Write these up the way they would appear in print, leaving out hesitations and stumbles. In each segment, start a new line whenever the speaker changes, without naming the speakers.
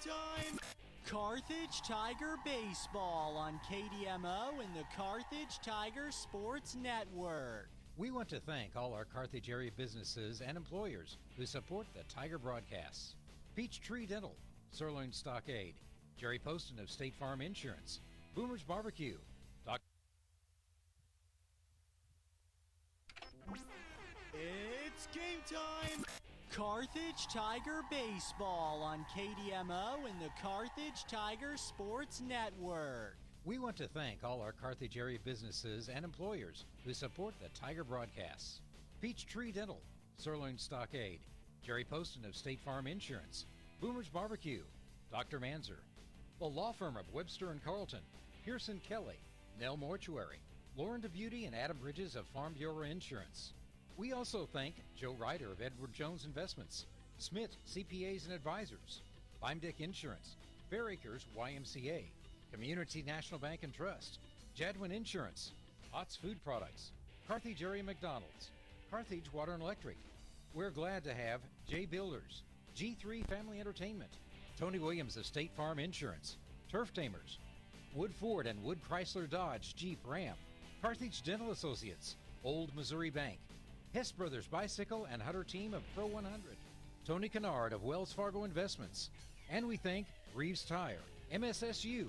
time! Carthage Tiger Baseball on KDMO and the Carthage Tiger Sports Network.
We want to thank all our Carthage area businesses and employers who support the Tiger broadcasts. Peachtree Dental, Sirloin Stockade, Jerry Poston of State Farm Insurance, Boomer's Barbecue,
It's game time! Carthage Tiger Baseball on KDMO and the Carthage Tiger Sports Network.
We want to thank all our Carthage area businesses and employers who support the Tiger broadcasts. Peachtree Dental, Sirloin Stockade, Jerry Poston of State Farm Insurance, Boomer's Barbecue, Dr. Manzer, the law firm of Webster and Carlton, Pearson Kelly, Nell Mortuary, Lauren DeBeauty and Adam Bridges of Farm Bureau Insurance. We also thank Joe Ryder of Edward Jones Investments, Smith CPAs and Advisors, Beimdick Insurance, Fair Acres YMCA, Community National Bank and Trust, Jadwin Insurance, Ott's Food Products, Carthage Area McDonald's, Carthage Water and Electric. We're glad to have J Builders, G3 Family Entertainment, Tony Williams of State Farm Insurance, Turf Tamers, Wood Ford and Wood Chrysler Dodge Jeep Ram, Carthage Dental Associates, Old Missouri Bank, Hess Brothers Bicycle and Hutter Team of Pro 100, Tony Kennard of Wells Fargo Investments, and we thank Reeves Tire, MSSU,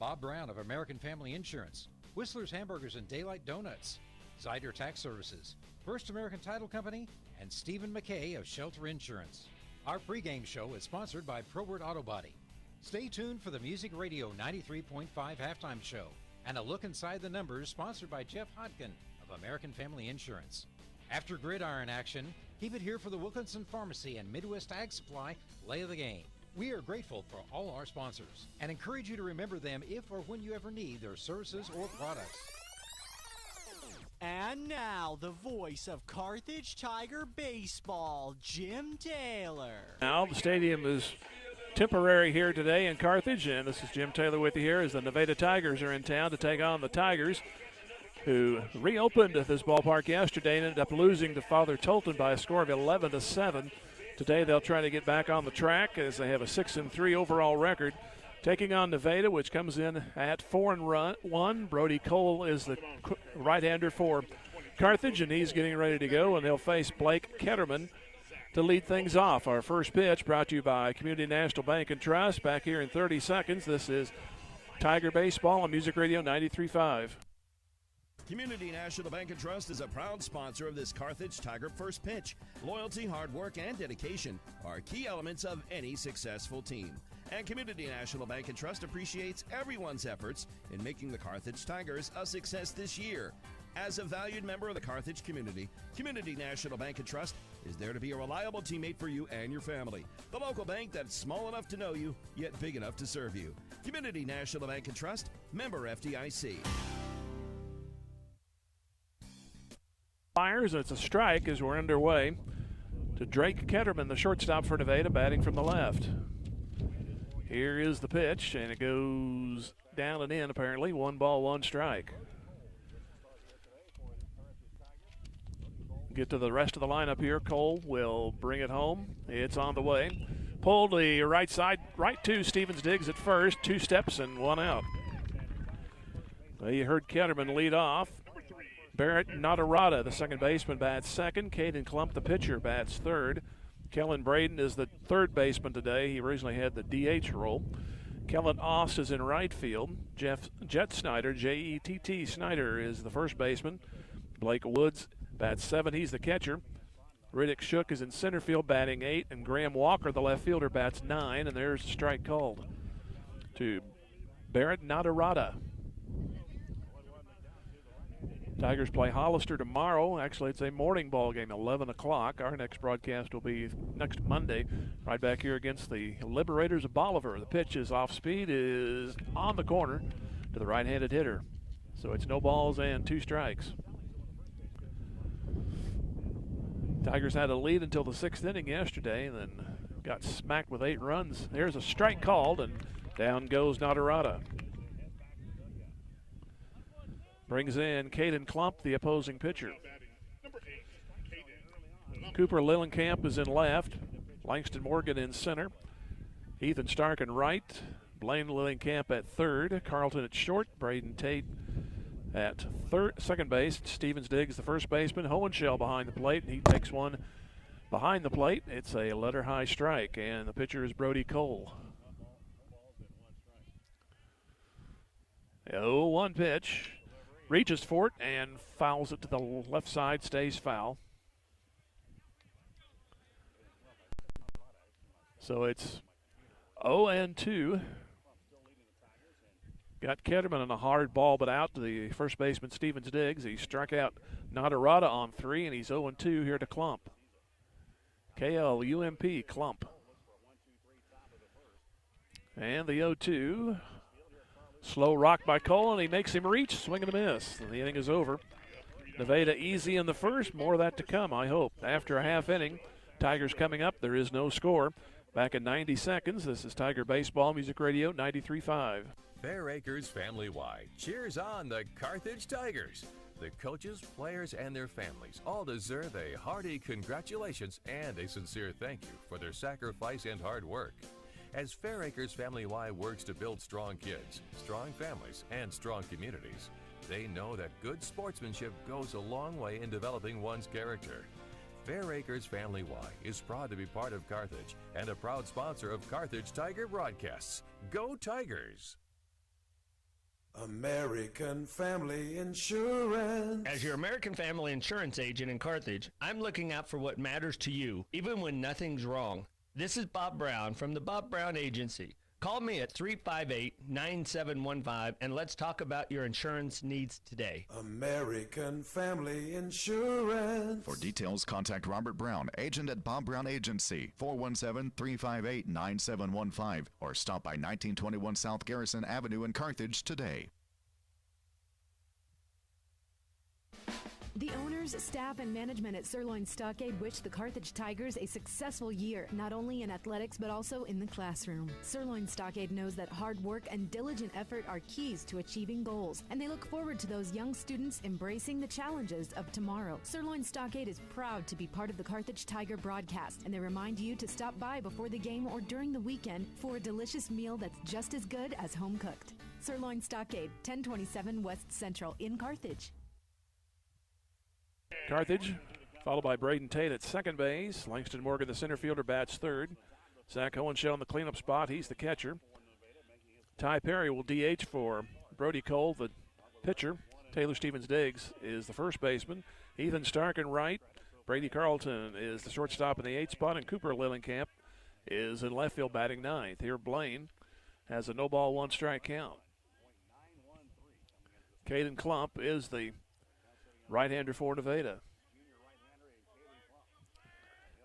Bob Brown of American Family Insurance, Whistler's Hamburgers and Daylight Donuts, Zyder Tax Services, First American Title Company, and Stephen McKay of Shelter Insurance. Our pregame show is sponsored by Probert Auto Body. Stay tuned for the Music Radio 93.5 halftime show and a look inside the numbers sponsored by Jeff Hodkin of American Family Insurance. After gridiron action, keep it here for the Wilkinson Pharmacy and Midwest Ag Supply Lay of the Game. We are grateful for all our sponsors and encourage you to remember them if or when you ever need their services or products.
And now, the voice of Carthage Tiger Baseball, Jim Taylor.
Now, the stadium is temporary here today in Carthage, and this is Jim Taylor with you here as the Nevada Tigers are in town to take on the Tigers, who reopened this ballpark yesterday and ended up losing to Father Tolton by a score of 11-7. Today they'll try to get back on the track as they have a 6-3 overall record, taking on Nevada, which comes in at 4-1. Brody Cole is the right-hander for Carthage, and he's getting ready to go, and they'll face Blake Ketterman to lead things off. Our first pitch brought to you by Community National Bank and Trust. Back here in 30 seconds, this is Tiger Baseball on Music Radio 93.5.
Community National Bank and Trust is a proud sponsor of this Carthage Tiger first pitch. Loyalty, hard work, and dedication are key elements of any successful team. And Community National Bank and Trust appreciates everyone's efforts in making the Carthage Tigers a success this year. As a valued member of the Carthage community, Community National Bank and Trust is there to be a reliable teammate for you and your family. The local bank that's small enough to know you, yet big enough to serve you. Community National Bank and Trust, member FDIC.
Fires, and it's a strike as we're underway to Drake Ketterman, the shortstop for Nevada, batting from the left. Here is the pitch, and it goes down and in, apparently. 1 ball, 1 strike. Get to the rest of the lineup here. Cole will bring it home. It's on the way. Pulled the right side, right to Stevens Diggs at first. 2 steps and 1 out. Well, you heard Ketterman lead off. Barrett Nadarada, the second baseman, bats second. Caden Klump, the pitcher, bats third. Kellen Braden is the third baseman today. He originally had the DH role. Kellen Oss is in right field. Jet Snyder, J-E-T-T Snyder, is the first baseman. Blake Woods bats 7. He's the catcher. Riddick Shook is in center field, batting 8. And Graham Walker, the left fielder, bats 9. And there's a strike called to Barrett Nadarada. Tigers play Hollister tomorrow. Actually, it's a morning ball game, 11 o'clock. Our next broadcast will be next Monday, right back here against the Liberators of Bolivar. The pitch is off speed, is on the corner to the right-handed hitter. So it's no balls and 2 strikes. Tigers had a lead until the 6th inning yesterday, and then got smacked with 8 runs. There's a strike called, and down goes Nadarada. Brings in Caden Klump, the opposing pitcher. Cooper Lillenkamp is in left. Langston Morgan in center. Ethan Stark in right, Blaine Lillingham at third, Carlton at short, Braden Tate at second base, Stevens Diggs the first baseman, Hohenschel behind the plate. He takes one behind the plate. It's a letter high strike, and the pitcher is Brody Cole. 0-1 pitch. Reaches for it and fouls it to the left side, stays foul. So it's 0-2. Got Ketterman on a hard ball, but out to the first baseman, Stevens Diggs. He struck out Nadarata on 3, and he's 0-2 here to Klump. KLUMP, Klump. And the 0-2. Slow rock by Cole, and he makes him reach. Swing and a miss. And the inning is over. Nevada easy in the first. More of that to come, I hope. After a half inning, Tigers coming up. There is no score. Back in 90 seconds. This is Tiger Baseball Music Radio 93.5.
Fair Acres Family Wide cheers on the Carthage Tigers. The coaches, players, and their families all deserve a hearty congratulations and a sincere thank you for their sacrifice and hard work. As Fair Acres Family Y works to build strong kids, strong families, and strong communities, they know that good sportsmanship goes a long way in developing one's character. Fair Acres Family Y is proud to be part of Carthage and a proud sponsor of Carthage Tiger broadcasts. Go Tigers!
American Family Insurance.
As your American Family Insurance agent in Carthage, I'm looking out for what matters to you, even when nothing's wrong. This is Bob Brown from the Bob Brown Agency. Call me at 358-9715 and let's talk about your insurance needs today.
American Family Insurance.
For details, contact Robert Brown, agent at Bob Brown Agency, 417-358-9715, or stop by 1921 South Garrison Avenue in Carthage today.
The owners, staff, and management at Sirloin Stockade wish the Carthage Tigers a successful year, not only in athletics but also in the classroom. Sirloin Stockade knows that hard work and diligent effort are keys to achieving goals, and they look forward to those young students embracing the challenges of tomorrow. Sirloin Stockade is proud to be part of the Carthage Tiger broadcast, and they remind you to stop by before the game or during the weekend for a delicious meal that's just as good as home cooked. Sirloin Stockade, 1027 West Central in Carthage.
Carthage, followed by Braden Tate at second base. Langston Morgan, the center fielder, bats third. Zach Hohenschel in the cleanup spot. He's the catcher. Ty Perry will DH for Brody Cole, the pitcher. Taylor Stevens Diggs is the first baseman. Ethan Stark in right. Brady Carlton is the shortstop in the 8th spot, and Cooper Lillingham is in left field batting 9th. Here Blaine has a no-ball, 1-strike count. Caden Klump is the right-hander for Nevada.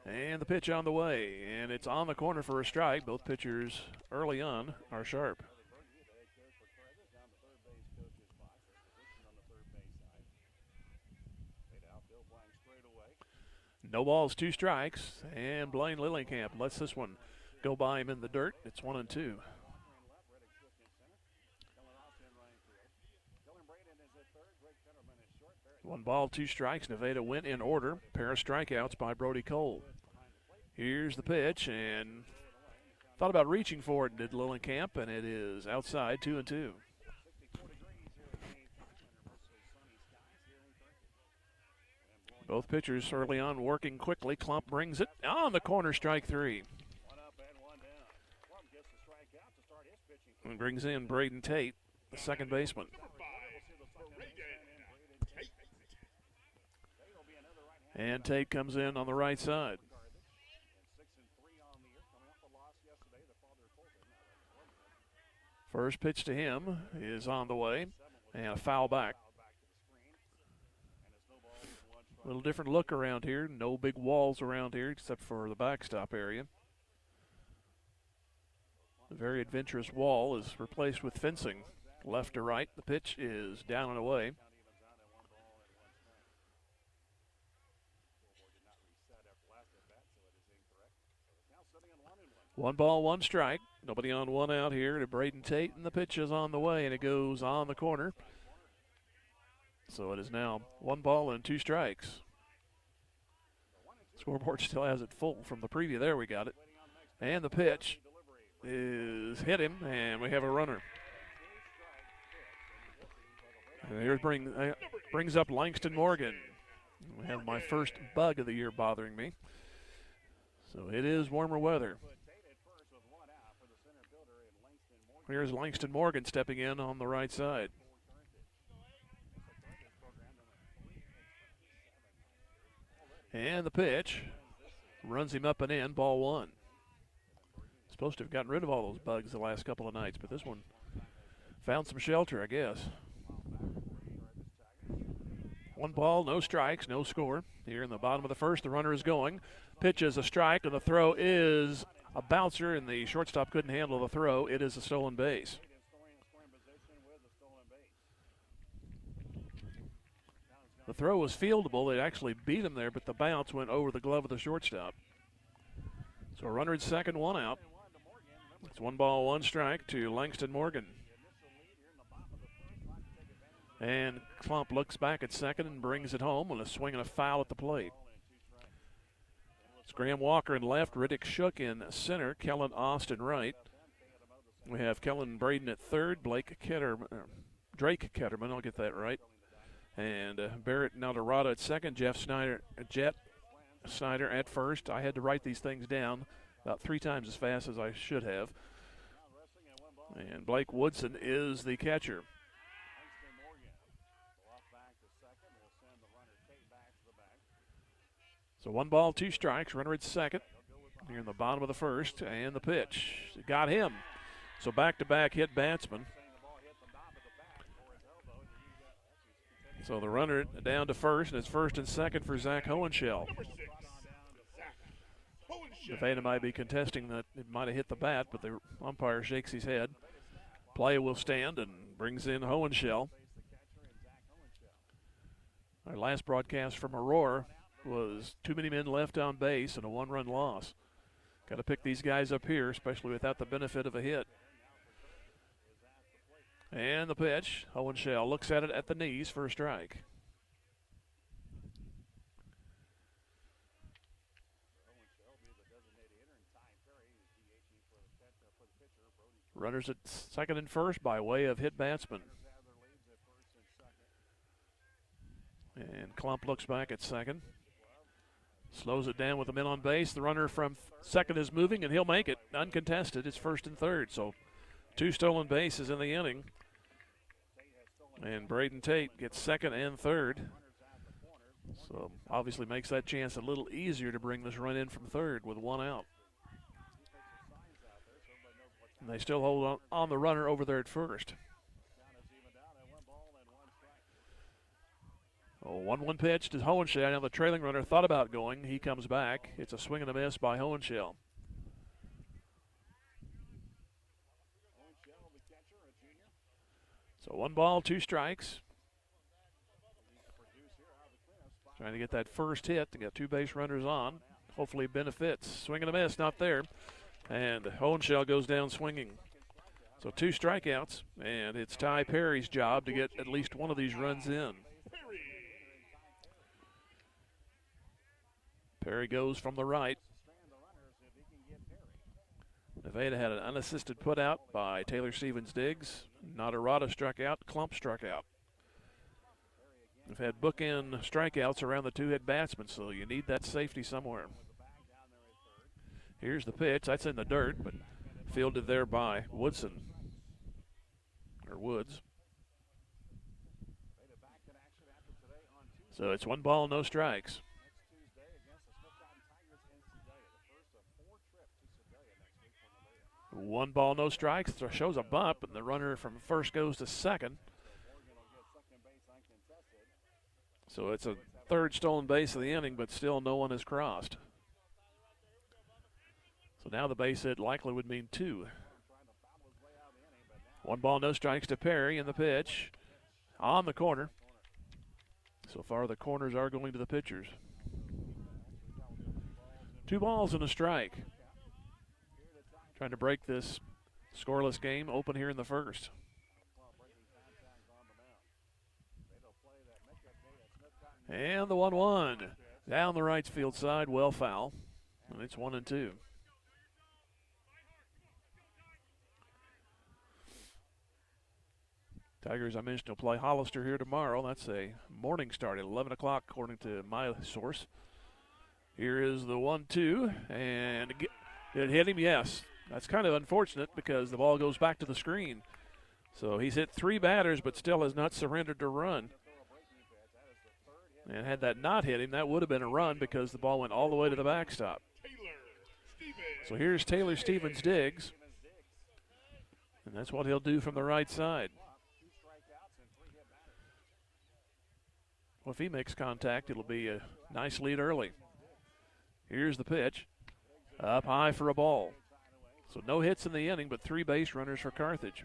And the pitch on the way, and it's on the corner for a strike. Both pitchers early on are sharp. No balls, 2 strikes, and Blaine Lillingham lets this one go by him in the dirt. It's 1-2. 1 ball, 2 strikes. Nevada went in order. Pair of strikeouts by Brody Cole. Here's the pitch, and thought about reaching for it, did Lillingham, and it is outside, 2-2. Both pitchers early on working quickly. Klump brings it on the corner, strike 3. And brings in Braden Tate, the second baseman. And Tate comes in on the right side. First pitch to him is on the way, and a foul back. A little different look around here. No big walls around here except for the backstop area. The very adventurous wall is replaced with fencing left to right. The pitch is down and away. 1 ball, 1 strike. Nobody on, 1 out here to Braden Tate, and the pitch is on the way, and it goes on the corner. So it is now 1 ball and 2 strikes. Scoreboard still has it full from the preview. There we got it. And the pitch is hit him, and we have a runner. And here brings up Langston Morgan. We have my first bug of the year bothering me. So it is warmer weather. Here's Langston Morgan stepping in on the right side. And the pitch runs him up and in, ball one. Supposed to have gotten rid of all those bugs the last couple of nights, but this one found some shelter, I guess. 1 ball, no strikes, no score. Here in the bottom of the first, the runner is going. Pitch is a strike, and the throw is a bouncer, and the shortstop couldn't handle the throw. It is a stolen base. The throw was fieldable. They actually beat him there, but the bounce went over the glove of the shortstop. So a runner at second, 1 out. It's 1 ball, 1 strike to Langston Morgan. And Klump looks back at second and brings it home with a swing and a foul at the plate. It's Graham Walker in left, Riddick Shook in center, Kellen Austin right. We have Kellen Braden at third, Drake Ketterman, I'll get that right. And Barrett Nadarada at second, Jet Snyder at first. I had to write these things down about 3 times as fast as I should have. And Blake Woodson is the catcher. So 1 ball, 2 strikes, runner at second. Here in the bottom of the first, and the pitch. It got him. So back-to-back hit batsman. So the runner down to first, and it's first and second for Zach Hohenschel. Nevada might be contesting that it might have hit the bat, but the umpire shakes his head. Play will stand and brings in Hohenschel. Our last broadcast from Aurora was too many men left on base and a 1-run loss. Got to pick these guys up here, especially without the benefit of a hit. And the pitch, Hohenschel looks at it at the knees for a strike. Runners at second and first by way of hit batsman. And Klump looks back at second. Slows it down with the men on base. The runner from second is moving, and he'll make it uncontested. It's first and third, so 2 stolen bases in the inning. And Braden Tate gets second and third. So obviously makes that chance a little easier to bring this run in from third with 1 out. And they still hold on the runner over there at first. 1-1 pitch to Hohenschel. Now the trailing runner thought about going. He comes back. It's a swing and a miss by Hohenschel. So 1 ball, 2 strikes. Trying to get that first hit to get 2 base runners on. Hopefully benefits. Swing and a miss, not there. And Hohenschel goes down swinging. So 2 strikeouts, and it's Ty Perry's job to get at least one of these runs in. Perry goes from the right. Nevada had an unassisted putout by Taylor Stevens-Diggs. Nadarada struck out, Klump struck out. We've had bookend strikeouts around the 2-hit batsmen, so you need that safety somewhere. Here's the pitch. That's in the dirt, but fielded there by Woods. So it's 1 ball, no strikes. 1 ball, no strikes. Shows a bump, and the runner from first goes to second. So it's a 3rd stolen base of the inning, but still no one has crossed. So now the base hit likely would mean 2. 1 ball, no strikes to Perry, in the pitch on the corner. So far the corners are going to the pitchers. 2 balls and a strike. Trying to break this scoreless game open here in the first. And the 1-1 down the right field side, well foul. And it's 1-2. Tigers, I mentioned, will play Hollister here tomorrow. That's a morning start at 11 o'clock, according to my source. Here is the 1-2, and did it hit him? Yes. That's kind of unfortunate because the ball goes back to the screen. So he's hit 3 batters, but still has not surrendered to run. And had that not hit him, that would have been a run because the ball went all the way to the backstop. So here's Taylor Stevens Diggs. And that's what he'll do from the right side. Well, if he makes contact, it'll be a nice lead early. Here's the pitch. Up high for a ball. So no hits in the inning, but 3 base runners for Carthage.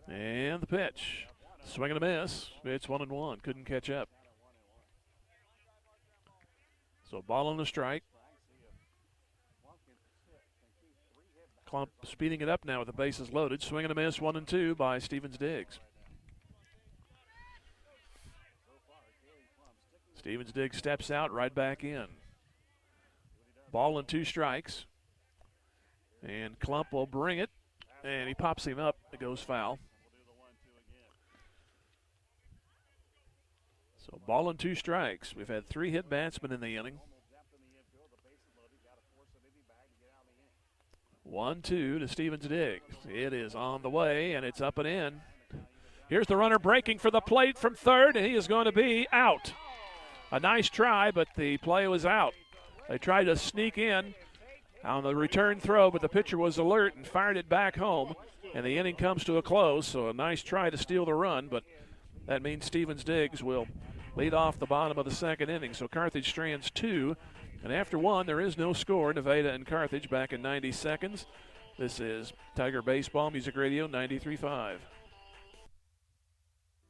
And the pitch. Swing and a miss. It's 1-1. Couldn't catch up. So ball on the strike. Klump speeding it up now with the bases loaded. Swing and a miss, 1-2 by Stevens Diggs. Stevens Diggs steps out, right back in. Ball and 2 strikes. And Klump will bring it. And he pops him up. It goes foul. So ball and 2 strikes. We've had 3 hit batsmen in the inning. 1-2 to Stevens Diggs. It is on the way, and it's up and in. Here's the runner breaking for the plate from third, and he is going to be out. A nice try, but the play was out. They tried to sneak in on the return throw, but the pitcher was alert and fired it back home, and the inning comes to a close. So a nice try to steal the run, but that means Stevens Diggs will lead off the bottom of the second inning. So Carthage strands 2, and after 1, there is no score. Nevada and Carthage back in 90 seconds. This is Tiger Baseball Music Radio 93.5.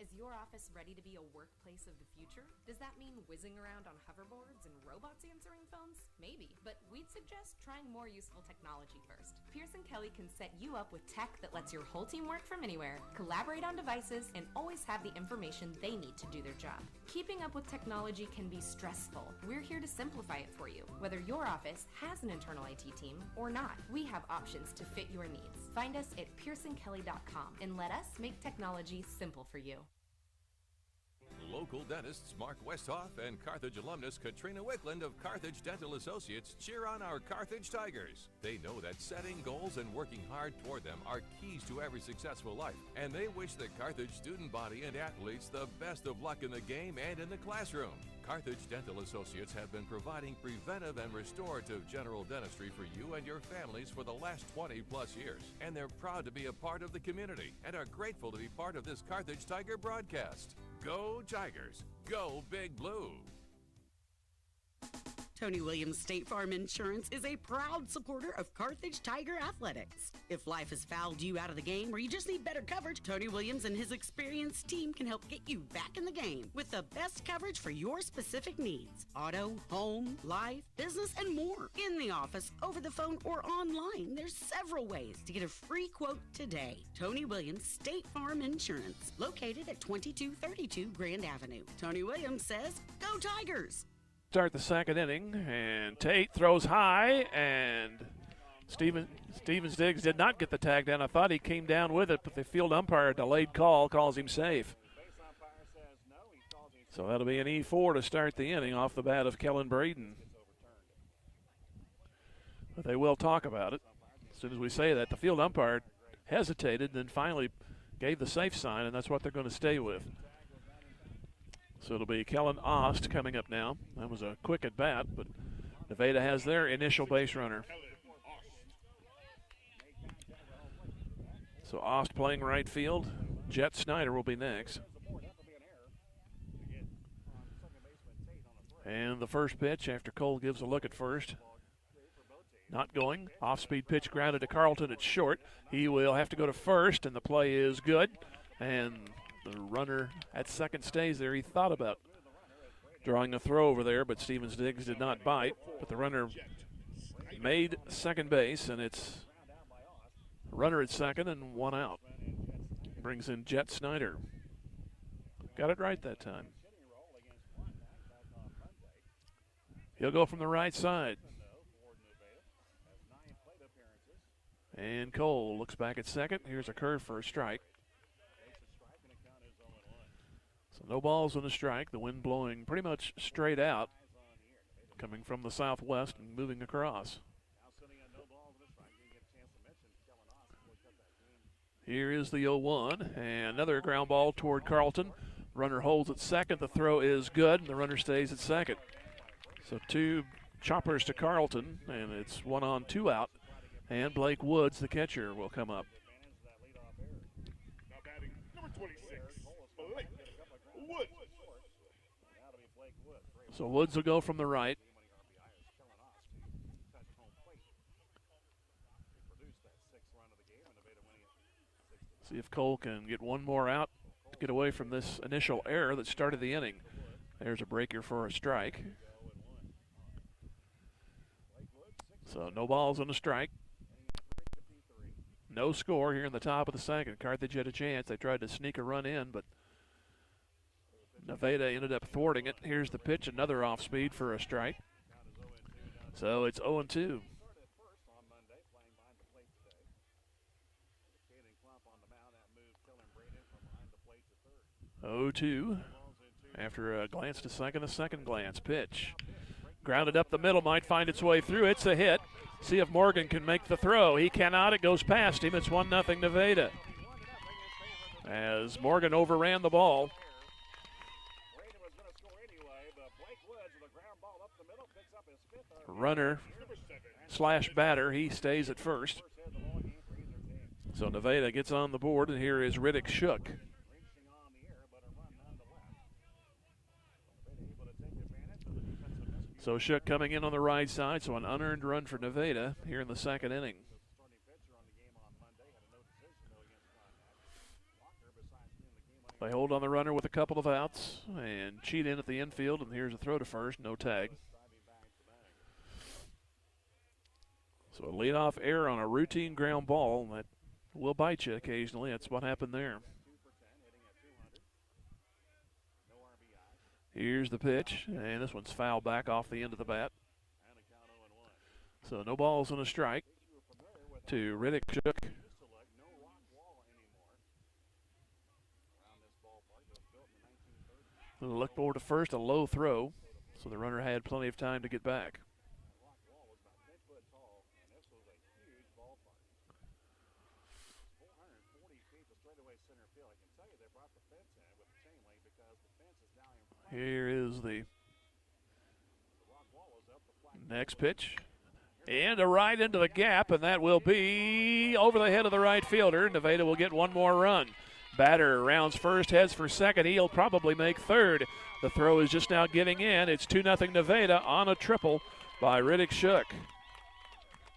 Is your office ready to be a workplace of the future? Does that mean whizzing around on hoverboards and robots answering phones? Maybe, but we'd suggest trying more useful technology first. Pearson Kelly can set you up with tech that lets your whole team work from anywhere, collaborate on devices, and always have the information they need to do their job. Keeping up with technology can be stressful. We're here to simplify it for you. Whether your office has an internal IT team or not, we have options to fit your needs. Find us at pearsonkelly.com and let us make technology simple for you.
Local dentists Mark Westhoff and Carthage alumnus Katrina Wickland of Carthage Dental Associates cheer on our Carthage Tigers. They know that setting goals and working hard toward them are keys to every successful life, and they wish the Carthage student body and athletes the best of luck in the game and in the classroom. Carthage Dental Associates have been providing preventive and restorative general dentistry for you and your families for the last 20-plus years, and they're proud to be a part of the community and are grateful to be part of this Carthage Tiger broadcast. Go Tigers! Go Big Blue!
Tony Williams State Farm Insurance is a proud supporter of Carthage Tiger Athletics. If life has fouled you out of the game or you just need better coverage, Tony Williams and his experienced team can help get you back in the game with the best coverage for your specific needs. Auto, home, life, business, and more. In the office, over the phone, or online, there's several ways to get a free quote today. Tony Williams State Farm Insurance, located at 2232 Grand Avenue. Tony Williams says, go Tigers!
Start the second inning, and Tate throws high, and Stevens Diggs did not get the tag down. I thought he came down with it, but the field umpire delayed call, calls him safe. So that'll be an E4 to start the inning off the bat of Kellen Braden. But they will talk about it. As soon as we say that, the field umpire hesitated and then finally gave the safe sign, and that's what they're going to stay with. So it'll be Kellen Ost coming up now. That was a quick at bat, but Nevada has their initial base runner. So Ost playing right field. Jet Snyder will be next. And the first pitch after Cole gives a look at first. Not going. Off-speed pitch grounded to Carlton at short. He will have to go to first, and the play is good. And the runner at second stays there. He thought about drawing the throw over there, but Stevens Diggs did not bite. But the runner made second base, and it's runner at second and 1 out. Brings in Jet Snyder. Got it right that time. He'll go from the right side. And Cole looks back at second. Here's a curve for a strike. So no balls and a strike. The wind blowing pretty much straight out, coming from the southwest and moving across. Here is the 0-1, and another ground ball toward Carlton. Runner holds at second. The throw is good, and the runner stays at second. So 2 choppers to Carlton, and it's 1 on, 2 out. And Blake Woods, the catcher, will come up. So Woods will go from the right. See if Cole can get one more out to get away from this initial error that started the inning. There's a breaker for a strike. So no balls and a strike. No score here in the top of the second. Carthage had a chance. They tried to sneak a run in, but Nevada ended up thwarting it. Here's the pitch, another off speed for a strike. So it's 0-2. 0-2 after a glance to second, a second glance. Pitch. Grounded up the middle, might find its way through. It's a hit. See if Morgan can make the throw. He cannot. It goes past him. It's 1-0 Nevada. As Morgan overran the ball. Runner / batter, he stays at first. So Nevada gets on the board, and here is Riddick Shook. So Shook coming in on the right side, so an unearned run for Nevada here in the second inning. They hold on the runner with a couple of outs and cheat in at the infield, and here's a throw to first, no tag. So a leadoff error on a routine ground ball, that will bite you occasionally. That's what happened there. Here's the pitch, and this one's fouled back off the end of the bat. So no balls and a strike to Riddick Shook. Look forward to first, a low throw, so the runner had plenty of time to get back. Here is the next pitch. And a right into the gap, and that will be over the head of the right fielder. Nevada will get one more run. Batter rounds first, heads for second. He'll probably make third. The throw is just now getting in. It's 2-0 Nevada on a triple by Riddick Shook.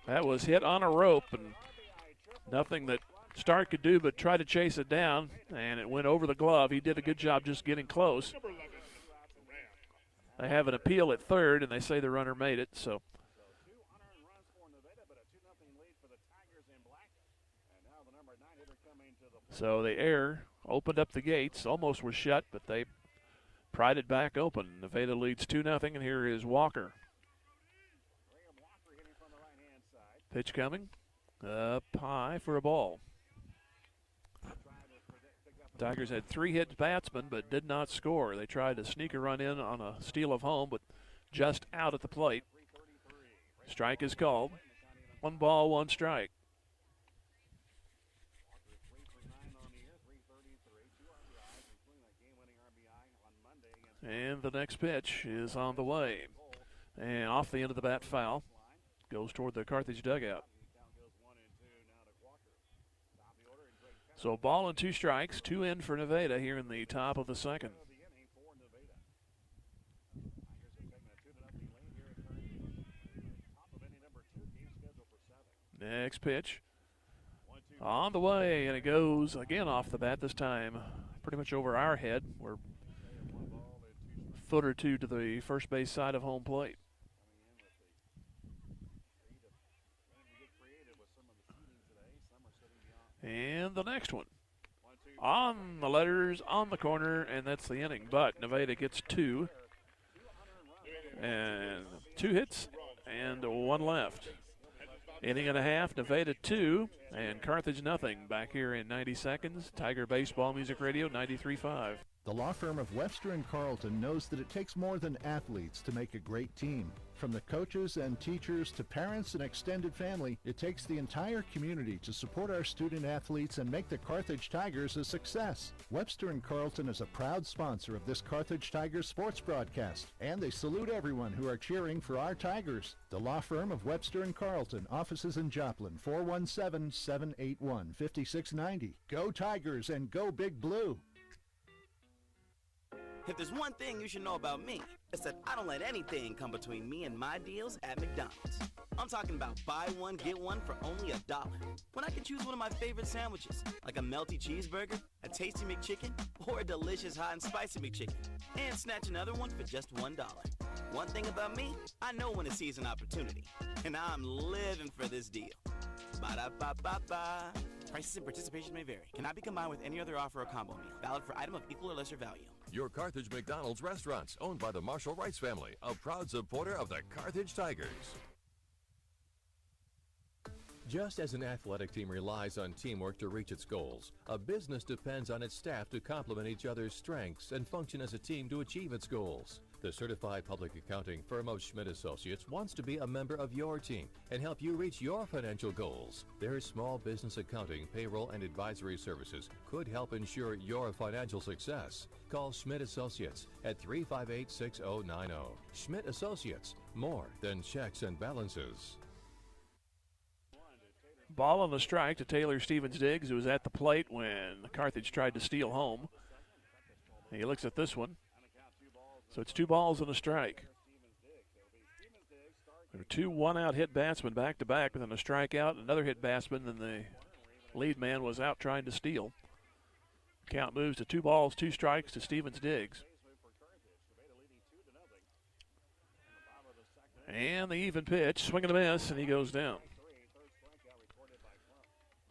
That was hit on a rope, and nothing that Stark could do but try to chase it down, and it went over the glove. He did a good job just getting close. They have an appeal at third, and they say the runner made it. So the error opened up the gates, almost was shut, but they pried it back open. Nevada leads 2-0, and here is Walker. Pitch coming up high for a ball. Tigers had 3 hit batsmen but did not score. They tried to sneak a run in on a steal of home, but just out at the plate. Strike is called. 1 ball, 1 strike. And the next pitch is on the way. And off the end of the bat, foul. Goes toward the Carthage dugout. So a ball and 2 strikes, 2 in for Nevada here in the top of the second. Next pitch on the way, and it goes again off the bat, this time pretty much over our head. We're a foot or 2 to the first base side of home plate. And the next one on the letters, on the corner, and that's the inning. But Nevada gets 2. And 2 hits and 1 left. Inning and a half, Nevada 2 and Carthage nothing. Back here in 90 seconds, Tiger Baseball Music Radio 93.5.
The law firm of Webster and Carlton knows that it takes more than athletes to make a great team. From the coaches and teachers to parents and extended family, it takes the entire community to support our student athletes and make the Carthage Tigers a success. Webster and Carlton is a proud sponsor of this Carthage Tigers sports broadcast, and they salute everyone who are cheering for our Tigers. The law firm of Webster and Carlton, offices in Joplin, 417-781-5690. Go Tigers and go Big Blue.
If there's one thing you should know about me, it's that I don't let anything come between me and my deals at McDonald's. I'm talking about buy one, get one for only $1. When I can choose one of my favorite sandwiches, like a melty cheeseburger, a tasty McChicken, or a delicious hot and spicy McChicken, and snatch another one for just $1. One thing about me, I know when to seize an opportunity, and I'm living for this deal. Ba-da-ba-ba-ba. Prices and participation may vary. Cannot be combined with any other offer or combo meal. Valid for item of equal or lesser value.
Your Carthage McDonald's restaurants, owned by the Marshall Rice family, a proud supporter of the Carthage Tigers. Just as an athletic team relies on teamwork to reach its goals, a business depends on its staff to complement each other's strengths and function as a team to achieve its goals. The certified public accounting firm of Schmidt Associates wants to be a member of your team and help you reach your financial goals. Their small business accounting, payroll, and advisory services could help ensure your financial success. Call Schmidt Associates at 358-6090. Schmidt Associates, more than checks and balances.
Ball on the strike to Taylor Stevens-Diggs, who was at the plate when Carthage tried to steal home. He looks at this one. So it's 2 balls and a strike. There were 2 one-out hit batsmen back-to-back, but then a strikeout, another hit batsman, and the lead man was out trying to steal. Count moves to 2 balls, 2 strikes to Stevens-Diggs. And the even pitch, swing and a miss, and he goes down.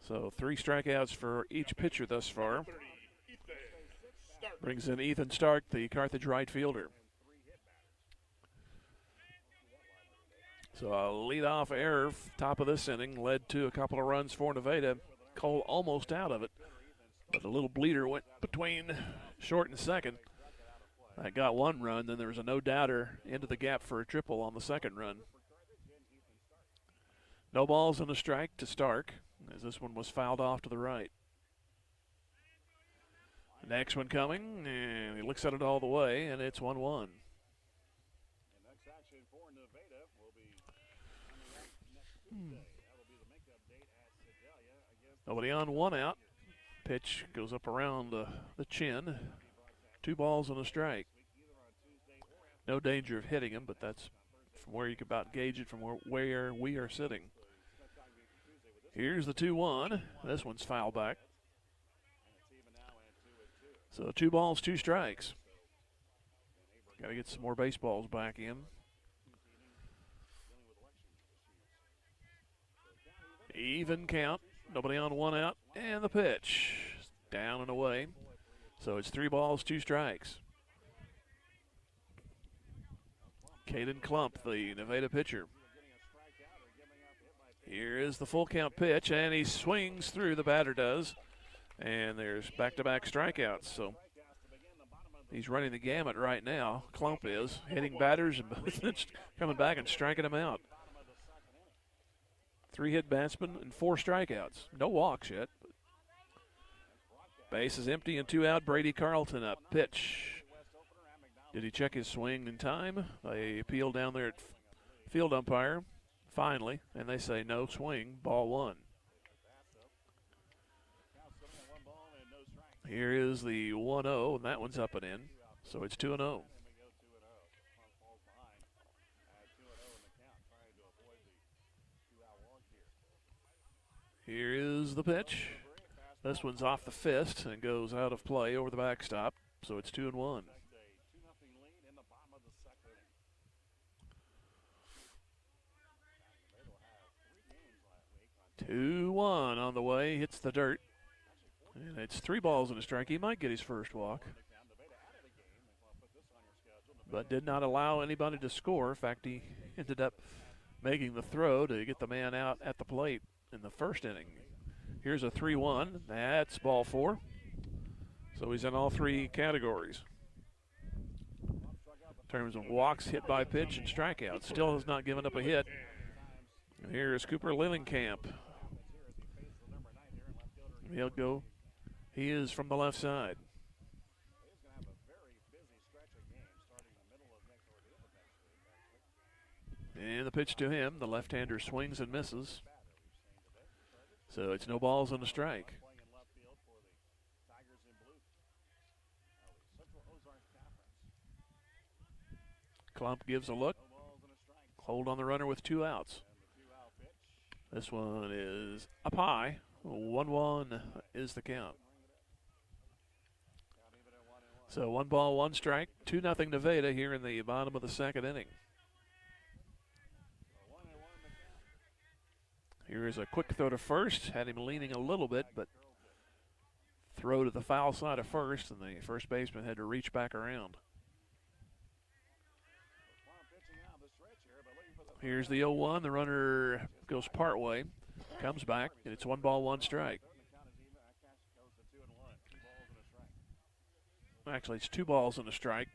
So 3 strikeouts for each pitcher thus far. Brings in Ethan Stark, the Carthage right fielder. So a leadoff error, top of this inning, led to a couple of runs for Nevada. Cole almost out of it, but a little bleeder went between short and second. That got 1 run, then there was a no-doubter into the gap for a triple on the second run. No balls and a strike to Stark, as this one was fouled off to the right. Next one coming, and he looks at it all the way, and it's 1-1. Nobody on, 1 out. Pitch goes up around the chin. 2 balls and a strike. No danger of hitting him, but that's from where you can about gauge it from where we are sitting. Here's the 2-1. This one's foul back. So 2 balls, 2 strikes. Got to get some more baseballs back in. Even count. Nobody on, 1 out. And the pitch. Down and away. So it's 3 balls, 2 strikes. Caden Klump, the Nevada pitcher. Here is the full count pitch, and he swings through, the batter does. And there's back-to-back strikeouts, so he's running the gamut right now. Klump is hitting batters and coming back and striking them out. 3 hit batsmen and 4 strikeouts. No walks yet. Base is empty and 2 out. Brady Carlton up. Pitch. Did he check his swing in time? They appeal down there at field umpire finally, and they say no swing, ball 1. Here is the 1-0, and that one's up and in. So it's 2-0. Here is the pitch. This one's off the fist and goes out of play over the backstop. So it's 2-1. 2-1 on the way, hits the dirt. And it's 3 balls and a strike. He might get his first walk, but did not allow anybody to score. In fact, he ended up making the throw to get the man out at the plate in the first inning. Here's a 3-1. That's ball 4. So he's in all 3 categories. In terms of walks, hit by pitch, and strikeouts. Still has not given up a hit. And here's Cooper Lillenkamp. He'll go. He is from the left side. And the pitch to him. The left-hander swings and misses. So it's no balls and a strike. Klump gives a look. Hold on the runner with 2 outs. This one is up high. 1-1 is the count. So 1 ball, 1 strike. 2-0 Nevada here in the bottom of the second inning. Here is a quick throw to first. Had him leaning a little bit, but throw to the foul side of first, and the first baseman had to reach back around. Here's the 0-1. The runner goes part way, comes back, and it's 1 ball, 1 strike. Actually, it's 2 balls and a strike.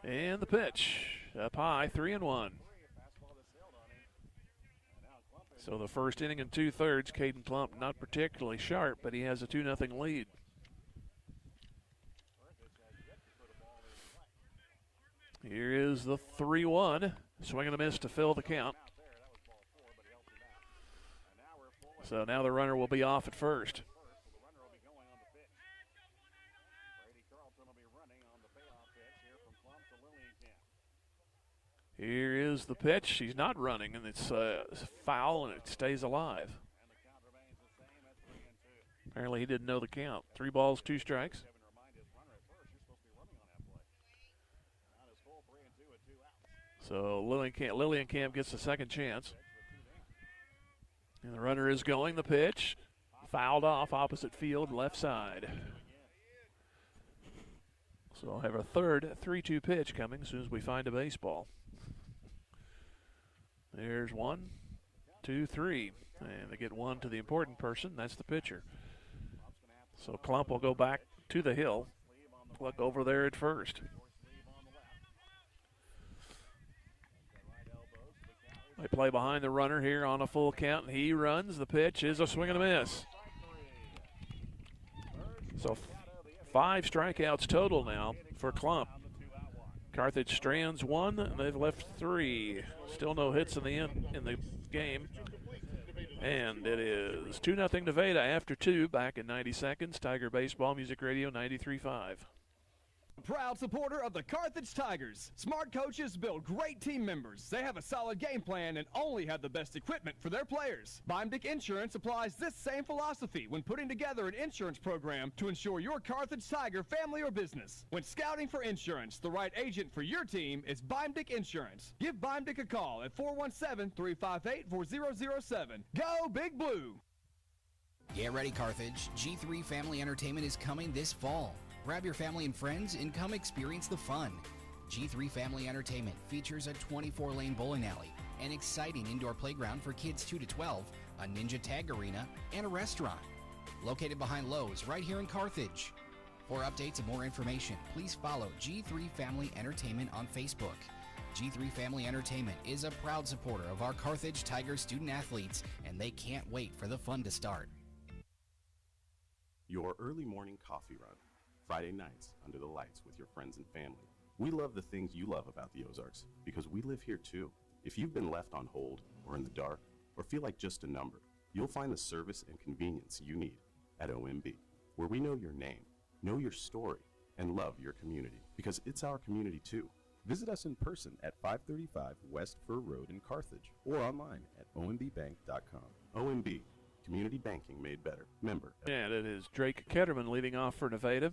And the pitch up high, 3-1. So the first inning and 2/3, Caden Klump not particularly sharp, but he has a 2-0 lead. Here is the 3-1. Swing and a miss to fill the count. So now the runner will be off at first. Here is the pitch. He's not running, and it's foul, and it stays alive. Apparently he didn't know the count. 3 balls, 2 strikes. So Lillienkamp gets the second chance. And the runner is going. The pitch fouled off opposite field, left side. So I'll have a third 3-2 pitch coming as soon as we find a baseball. There's 1, 2, 3. And they get 1 to the important person. That's the pitcher. So Klump will go back to the hill. Look over there at first. They play behind the runner here on a full count, and he runs. The pitch is a swing and a miss. So 5 strikeouts total now for Klump. Carthage strands 1, and they've left 3. Still no hits in the game. And it is 2-0 Nevada after 2, back in 90 seconds. Tiger Baseball Music Radio 93.5.
Proud supporter of the Carthage Tigers. Smart coaches build great team members. They have a solid game plan and only have the best equipment for their players. Beimdick Insurance applies this same philosophy when putting together an insurance program to ensure your Carthage Tiger family or business. When scouting for insurance, the right agent for your team is Beimdick Insurance. Give Beimdick a call at 417-358-4007. Go Big Blue!
Get ready, Carthage. G3 Family Entertainment is coming this fall. Grab your family and friends and come experience the fun. G3 Family Entertainment features a 24-lane bowling alley, an exciting indoor playground for kids 2 to 12, a ninja tag arena, and a restaurant. Located behind Lowe's right here in Carthage. For updates and more information, please follow G3 Family Entertainment on Facebook. G3 Family Entertainment is a proud supporter of our Carthage Tiger student athletes, and they can't wait for the fun to start.
Your early morning coffee run. Friday nights under the lights with your friends and family. We love the things you love about the Ozarks because we live here too. If you've been left on hold or in the dark or feel like just a number, you'll find the service and convenience you need at OMB, where we know your name, know your story, and love your community because it's our community too. Visit us in person at 535 West Fur Road in Carthage or online at ombbank.com. OMB, community banking made better. Member.
And it is Drake Ketterman leading off for Nevada.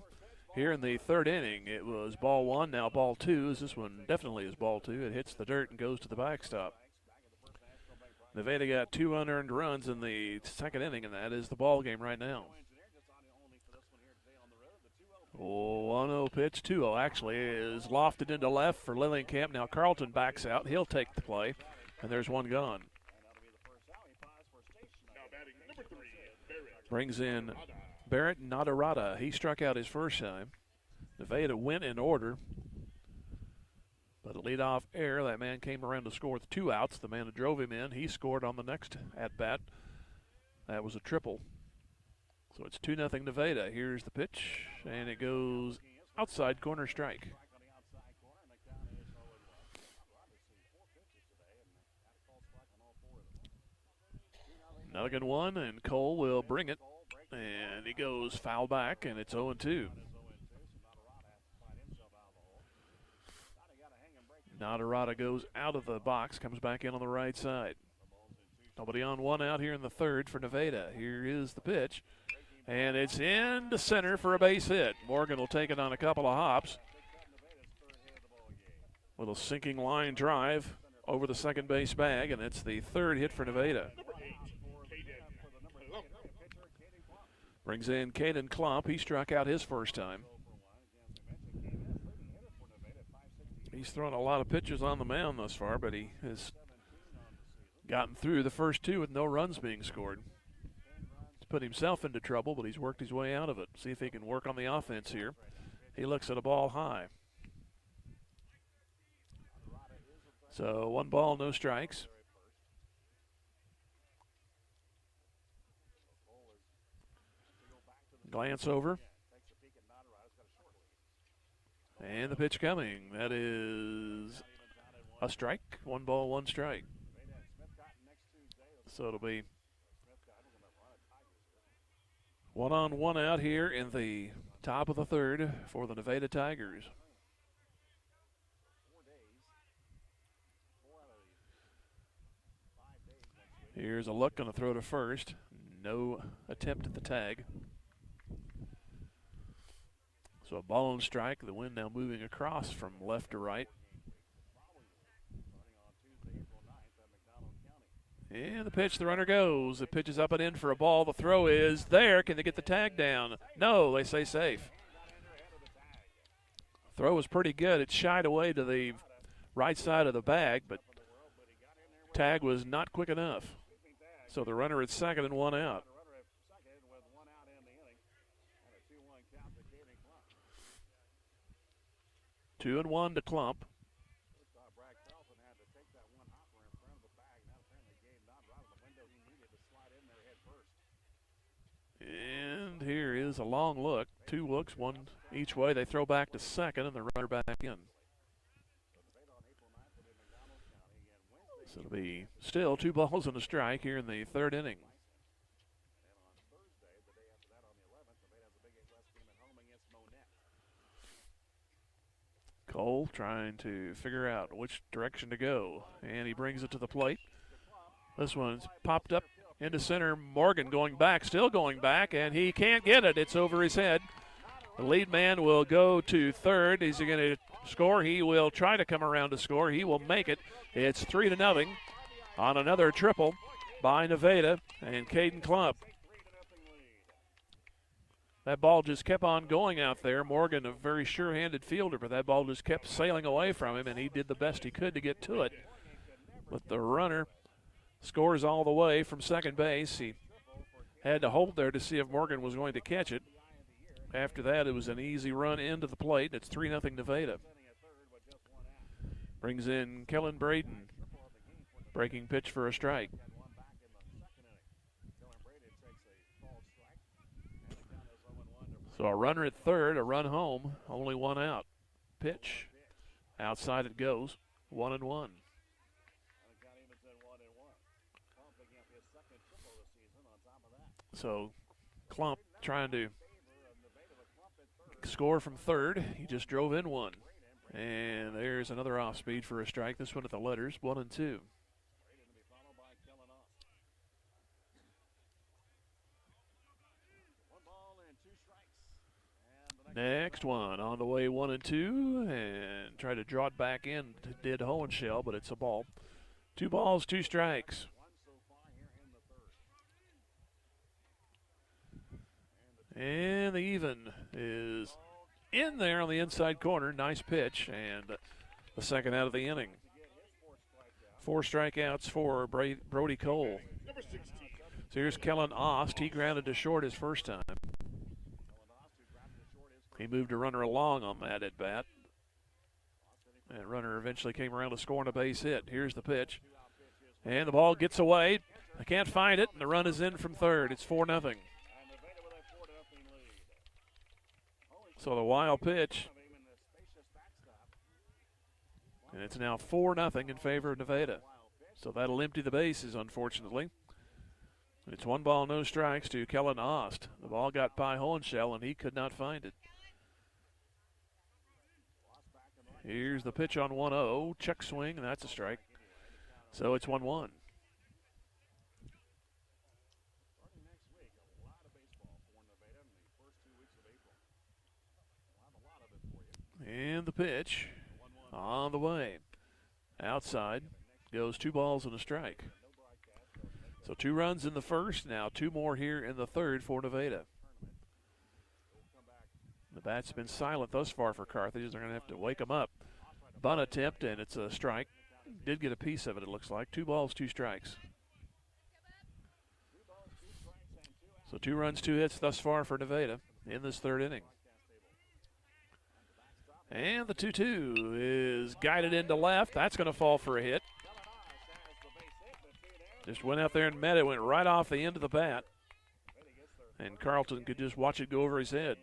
Here in the third inning, it was ball 1, now ball 2. This one definitely is ball 2. It hits the dirt and goes to the backstop. Nevada got 2 unearned runs in the second inning, and that is the ball game right now. 1-0 pitch, 2-0 actually, is lofted into left for Lillienkamp. Now Carlton backs out. He'll take the play, and there's one gone. Brings in Barrett Nadarata. He struck out his first time. Nevada went in order, but a leadoff error. That man came around to score with 2 outs. The man that drove him in, he scored on the next at-bat. That was a triple. So it's 2-0 Nevada. Here's the pitch, and it goes outside corner strike. Nugget 1, and Cole will bring it, and he goes foul back, and it's 0-2. Nadarata goes out of the box, comes back in on the right side. Nobody on, 1 out here in the third for Nevada. Here is the pitch, and it's into center for a base hit. Morgan will take it on a couple of hops. Little sinking line drive over the second base bag, and it's the third hit for Nevada. Brings in Caden Klump. He struck out his first time. He's thrown a lot of pitches on the mound thus far, but he has gotten through the first 2 with no runs being scored. He's put himself into trouble, but he's worked his way out of it. See if he can work on the offense here. He looks at a ball high. So 1 ball, no strikes. Glance over. And the pitch coming. That is a strike. 1 ball, 1 strike. So it'll be 1 on, 1 out here in the top of the third for the Nevada Tigers. Here's a look, going to throw to first. No attempt at the tag. So a ball and strike. The wind now moving across from left to right. And the pitch, the runner goes. The pitch is up and in for a ball. The throw is there. Can they get the tag down? No, they say safe. Throw was pretty good. It shied away to the right side of the bag, but tag was not quick enough. So the runner at second and 1 out. Two and 1 to Klump. And here is a long look. 2 looks, 1 each way. They throw back to second, and the runner back in. So it'll be still 2 balls and a strike here in the third inning. Cole trying to figure out which direction to go, and he brings it to the plate. This one's popped up into center. Morgan going back, still going back, and he can't get it. It's over his head. The lead man will go to third. Is he going to score? He will try to come around to score. He will make it. It's 3-0 on another triple by Nevada and Caden Klump. That ball just kept on going out there. Morgan, a very sure-handed fielder, but that ball just kept sailing away from him, and he did the best he could to get to it. But the runner scores all the way from second base. He had to hold there to see if Morgan was going to catch it. After that, it was an easy run into the plate. It's 3-0 Nevada. Brings in Kellen Braden. Breaking pitch for a strike. So a runner at third, a run home, only 1 out. Pitch. Outside it goes. 1-1. So Klump trying to score from third. He just drove in 1. And there's another off speed for a strike. This one at the letters, 1-2. Next one on the way, 1-2, and try to draw it back in. Did Hohenschel, but it's a ball. 2 balls, 2 strikes. And the even is in there on the inside corner. Nice pitch, and the second out of the inning. 4 strikeouts for Brody Cole. So here's Kellen Ost. He grounded to short his first time. He moved a runner along on that at bat. That runner eventually came around to score on a base hit. Here's the pitch. And the ball gets away. I can't find it, and the run is in from third. It's 4-0. So the wild pitch. And it's now 4-0 in favor of Nevada. So that'll empty the bases, unfortunately. It's 1 ball, no strikes to Kellen Ost. The ball got by Hohenschel, and he could not find it. Here's the pitch on 1-0. Check swing, and that's a strike. So it's 1-1. And the pitch on the way. Outside goes 2 balls and a strike. So 2 runs in the first, now 2 more here in the third for Nevada. The bat's been silent thus far for Carthage. They're going to have to wake them up. Bunt attempt, and it's a strike. Did get a piece of it, it looks like. 2 balls, 2 strikes. So 2 runs, 2 hits thus far for Nevada in this third inning. And the 2-2 is guided into left. That's going to fall for a hit. Just went out there and met it. Went right off the end of the bat. And Carlton could just watch it go over his head.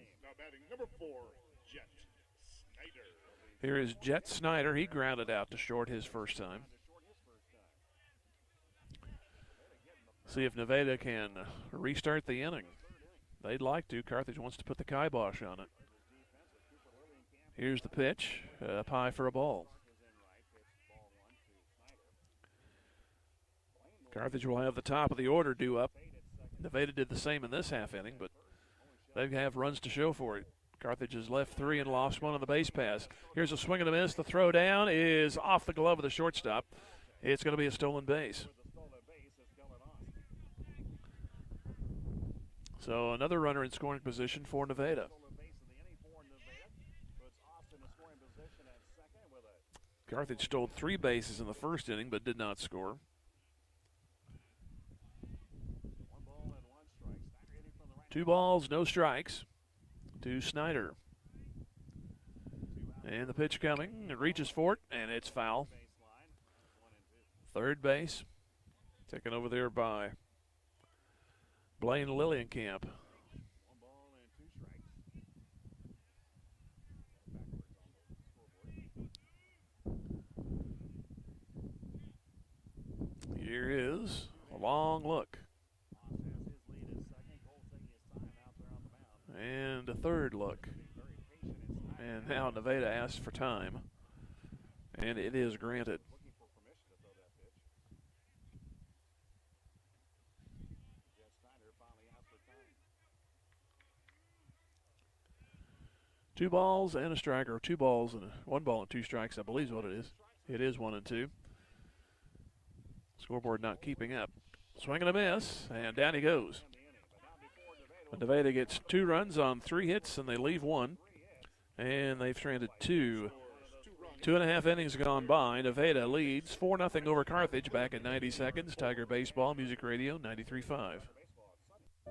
Here is Jet Snyder. He grounded out to short his first time. See if Nevada can restart the inning. They'd like to. Carthage wants to put the kibosh on it. Here's the pitch, up high for a ball. Carthage will have the top of the order due up. Nevada did the same in this half inning, but they have runs to show for it. Carthage has left 3 and lost 1 on the base pass. Here's a swing and a miss. The throw down is off the glove of the shortstop. It's going to be a stolen base. So another runner in scoring position for Nevada. Carthage stole 3 bases in the first inning but did not score. Two balls, no strikes to Snyder. And the pitch coming. It reaches for it, and it's foul. Third base. Taken over there by Blaine Lillienkamp. Here is a long look. And a third look. And now Nevada asks for time. And it is granted. Two balls and a strike, or 2 balls and 1 ball and 2 strikes, I believe is what it is. It is 1 and 2. Scoreboard not keeping up. Swing and a miss, and down he goes. But Nevada gets 2 runs on 3 hits, and they leave 1. And they've stranded 2. 2.5 innings gone by. Nevada leads 4-0 over Carthage back in 90 seconds. Tiger Baseball, Music Radio, 93.5.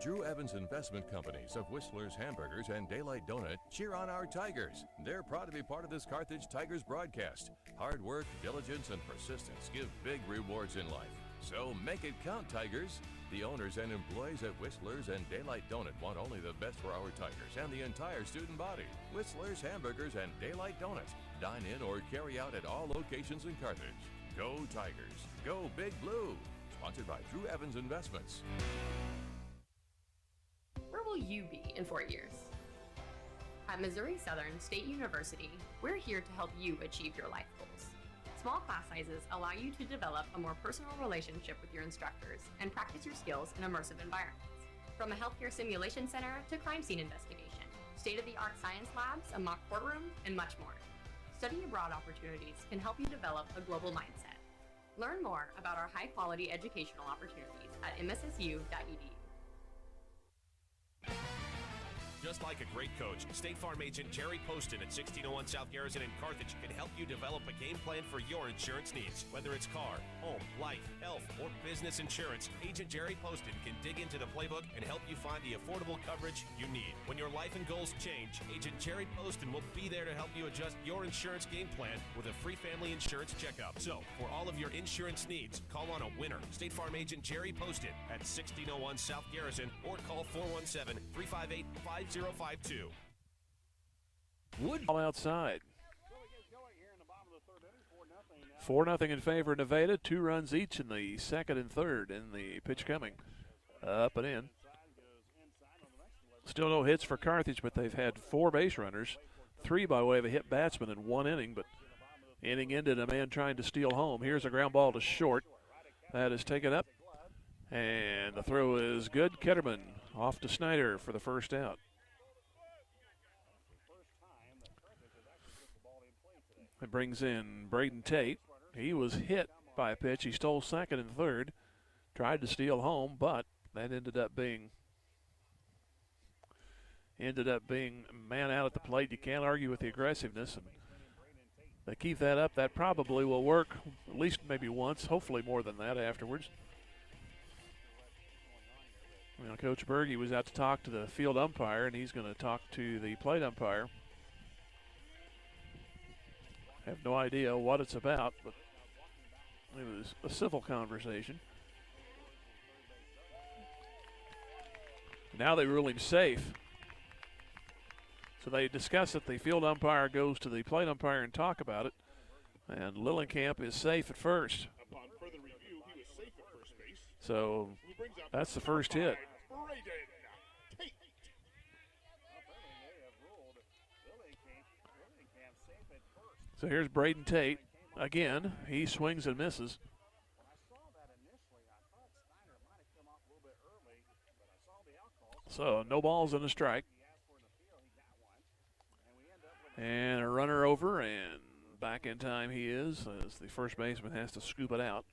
Drew Evans Investment Companies of Whistler's Hamburgers and Daylight Donut cheer on our Tigers. They're proud to be part of this Carthage Tigers broadcast. Hard work, diligence, and persistence give big rewards in life. So make it count, Tigers. The owners and employees at Whistler's and Daylight Donut want only the best for our Tigers and the entire student body. Whistler's Hamburgers and Daylight Donut. Dine in or carry out at all locations in Carthage. Go Tigers. Go Big Blue. Sponsored by Drew Evans Investments.
Where will you be in 4 years? At Missouri Southern State University, we're here to help you achieve your life goals. Small class sizes allow you to develop a more personal relationship with your instructors and practice your skills in immersive environments. From a healthcare simulation center to crime scene investigation, state-of-the-art science labs, a mock courtroom, and much more. Study abroad opportunities can help you develop a global mindset. Learn more about our high-quality educational opportunities at mssu.edu.
Just like a great coach, State Farm agent Jerry Poston at 1601 South Garrison in Carthage can help you develop a game plan for your insurance needs. Whether it's car, home, life, health, or business insurance, Agent Jerry Poston can dig into the playbook and help you find the affordable coverage you need. When your life and goals change, Agent Jerry Poston will be there to help you adjust your insurance game plan with a free family insurance checkup. So, for all of your insurance needs, call on a winner. State Farm agent Jerry Poston at 1601 South Garrison or call 417-358-5052.
All outside. 4-0 in favor of Nevada. 2 runs each in the second and third, and the pitch coming up and in. Still no hits for Carthage, but they've had 4 base runners, 3 by way of a hit batsman in 1 inning, but inning ended a man trying to steal home. Here's a ground ball to short. That is taken up, and the throw is good. Ketterman off to Snyder for the first out. It brings in Braden Tate. He was hit by a pitch. He stole second and third, tried to steal home, but that ended up being man out at the plate. You can't argue with the aggressiveness, and they keep that up. That probably will work at least maybe once, hopefully more than that afterwards. Well, Coach Berge was out to talk to the field umpire, and he's going to talk to the plate umpire. I have no idea what it's about, but it was a civil conversation. Now they rule him safe. So they discuss it. The field umpire goes to the plate umpire and talk about it. And Lillenkamp is safe at first. So that's the first hit. So here's Braden Tate. Again, he swings and misses. So no balls and a strike. And a runner over, and back in time he is, as the first baseman has to scoop it out.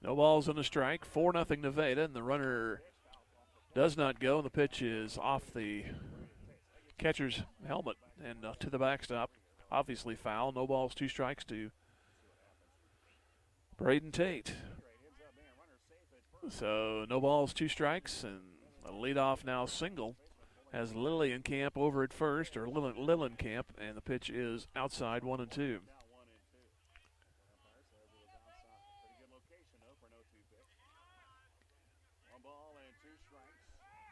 No balls and a strike. 4-0 Nevada, and the runner does not go, and the pitch is off the catcher's helmet and to the backstop. Obviously foul. No balls, 2 strikes to Braden Tate. So no balls, 2 strikes, and a leadoff now single has Lillenkamp over at first, or Lillenkamp, and the pitch is outside 1-2.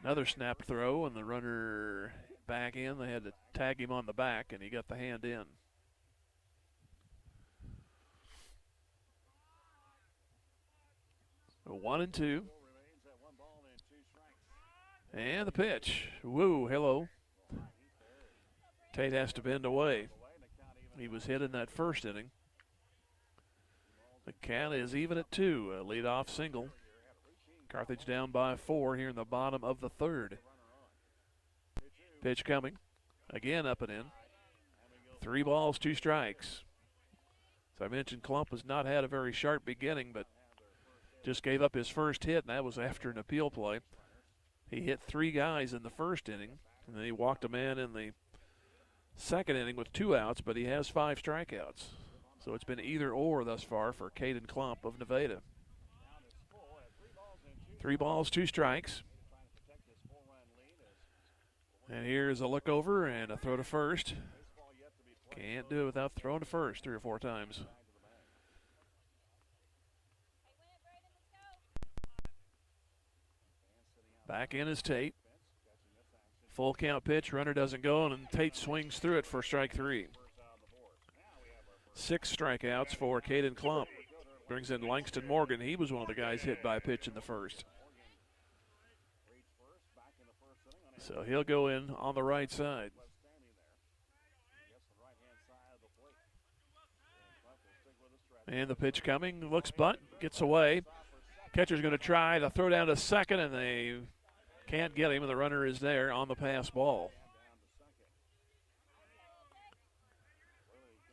Another snap throw, and the runner back in. They had to tag him on the back, and he got the hand in. So 1-2. And the pitch. Woo, hello. Tate has to bend away. He was hit in that first inning. The count is even at 2. A leadoff single. Carthage down by 4 here in the bottom of the third. Pitch coming. Again up and in. 3 balls, 2 strikes. As I mentioned, Klump has not had a very sharp beginning, but just gave up his first hit, and that was after an appeal play. He hit 3 guys in the first inning, and then he walked a man in the second inning with 2 outs, but he has 5 strikeouts. So it's been either or thus far for Caden Klump of Nevada. 3 balls, 2 strikes. And here's a look over and a throw to first. Can't do it without throwing to first 3 or 4 times. Back in is Tate. Full count pitch, runner doesn't go, and Tate swings through it for strike 3. 6 strikeouts for Caden Klump. Brings in Langston Morgan. He was one of the guys hit by a pitch in the first. So he'll go in on the right side. And the pitch coming, looks bunt, gets away. Catcher's going to try to throw down to second, and they can't get him, and the runner is there on the pass ball.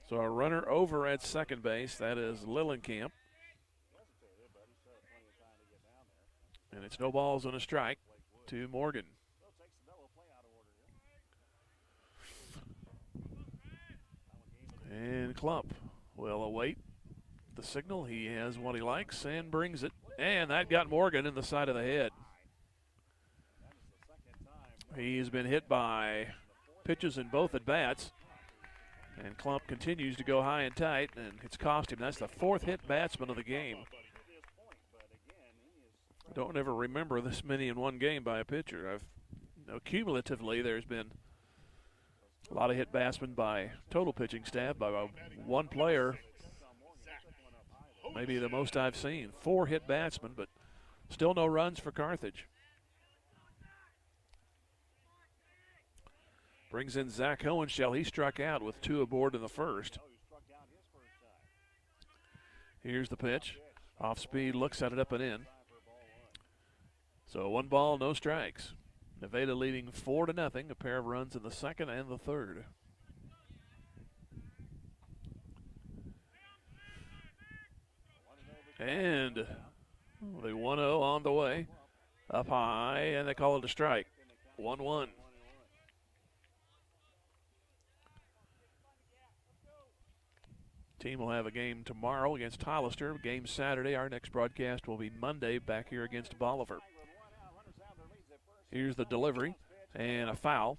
So a runner over at second base, that is Lillenkamp. And it's no balls and a strike to Morgan. And Klump will await the signal. He has what he likes and brings it. And that got Morgan in the side of the head. He's been hit by pitches in both at-bats. And Klump continues to go high and tight, and it's cost him. That's the fourth hit batsman of the game. I don't ever remember this many in one game by a pitcher. Cumulatively, there's been a lot of hit batsmen by total pitching staff, by one player. Maybe the most I've seen. 4 hit batsmen, but still no runs for Carthage. Brings in Zach Hohenschel. He struck out with 2 aboard in the first. Here's the pitch. Off speed, looks at it up and in. So 1 ball, no strikes. Nevada leading 4-0. A pair of runs in the second and the third. And the 1-0 on the way. Up high, and they call it a strike. 1-1. Team will have a game tomorrow against Hollister. Game Saturday. Our next broadcast will be Monday back here against Bolivar. Here's the delivery and a foul.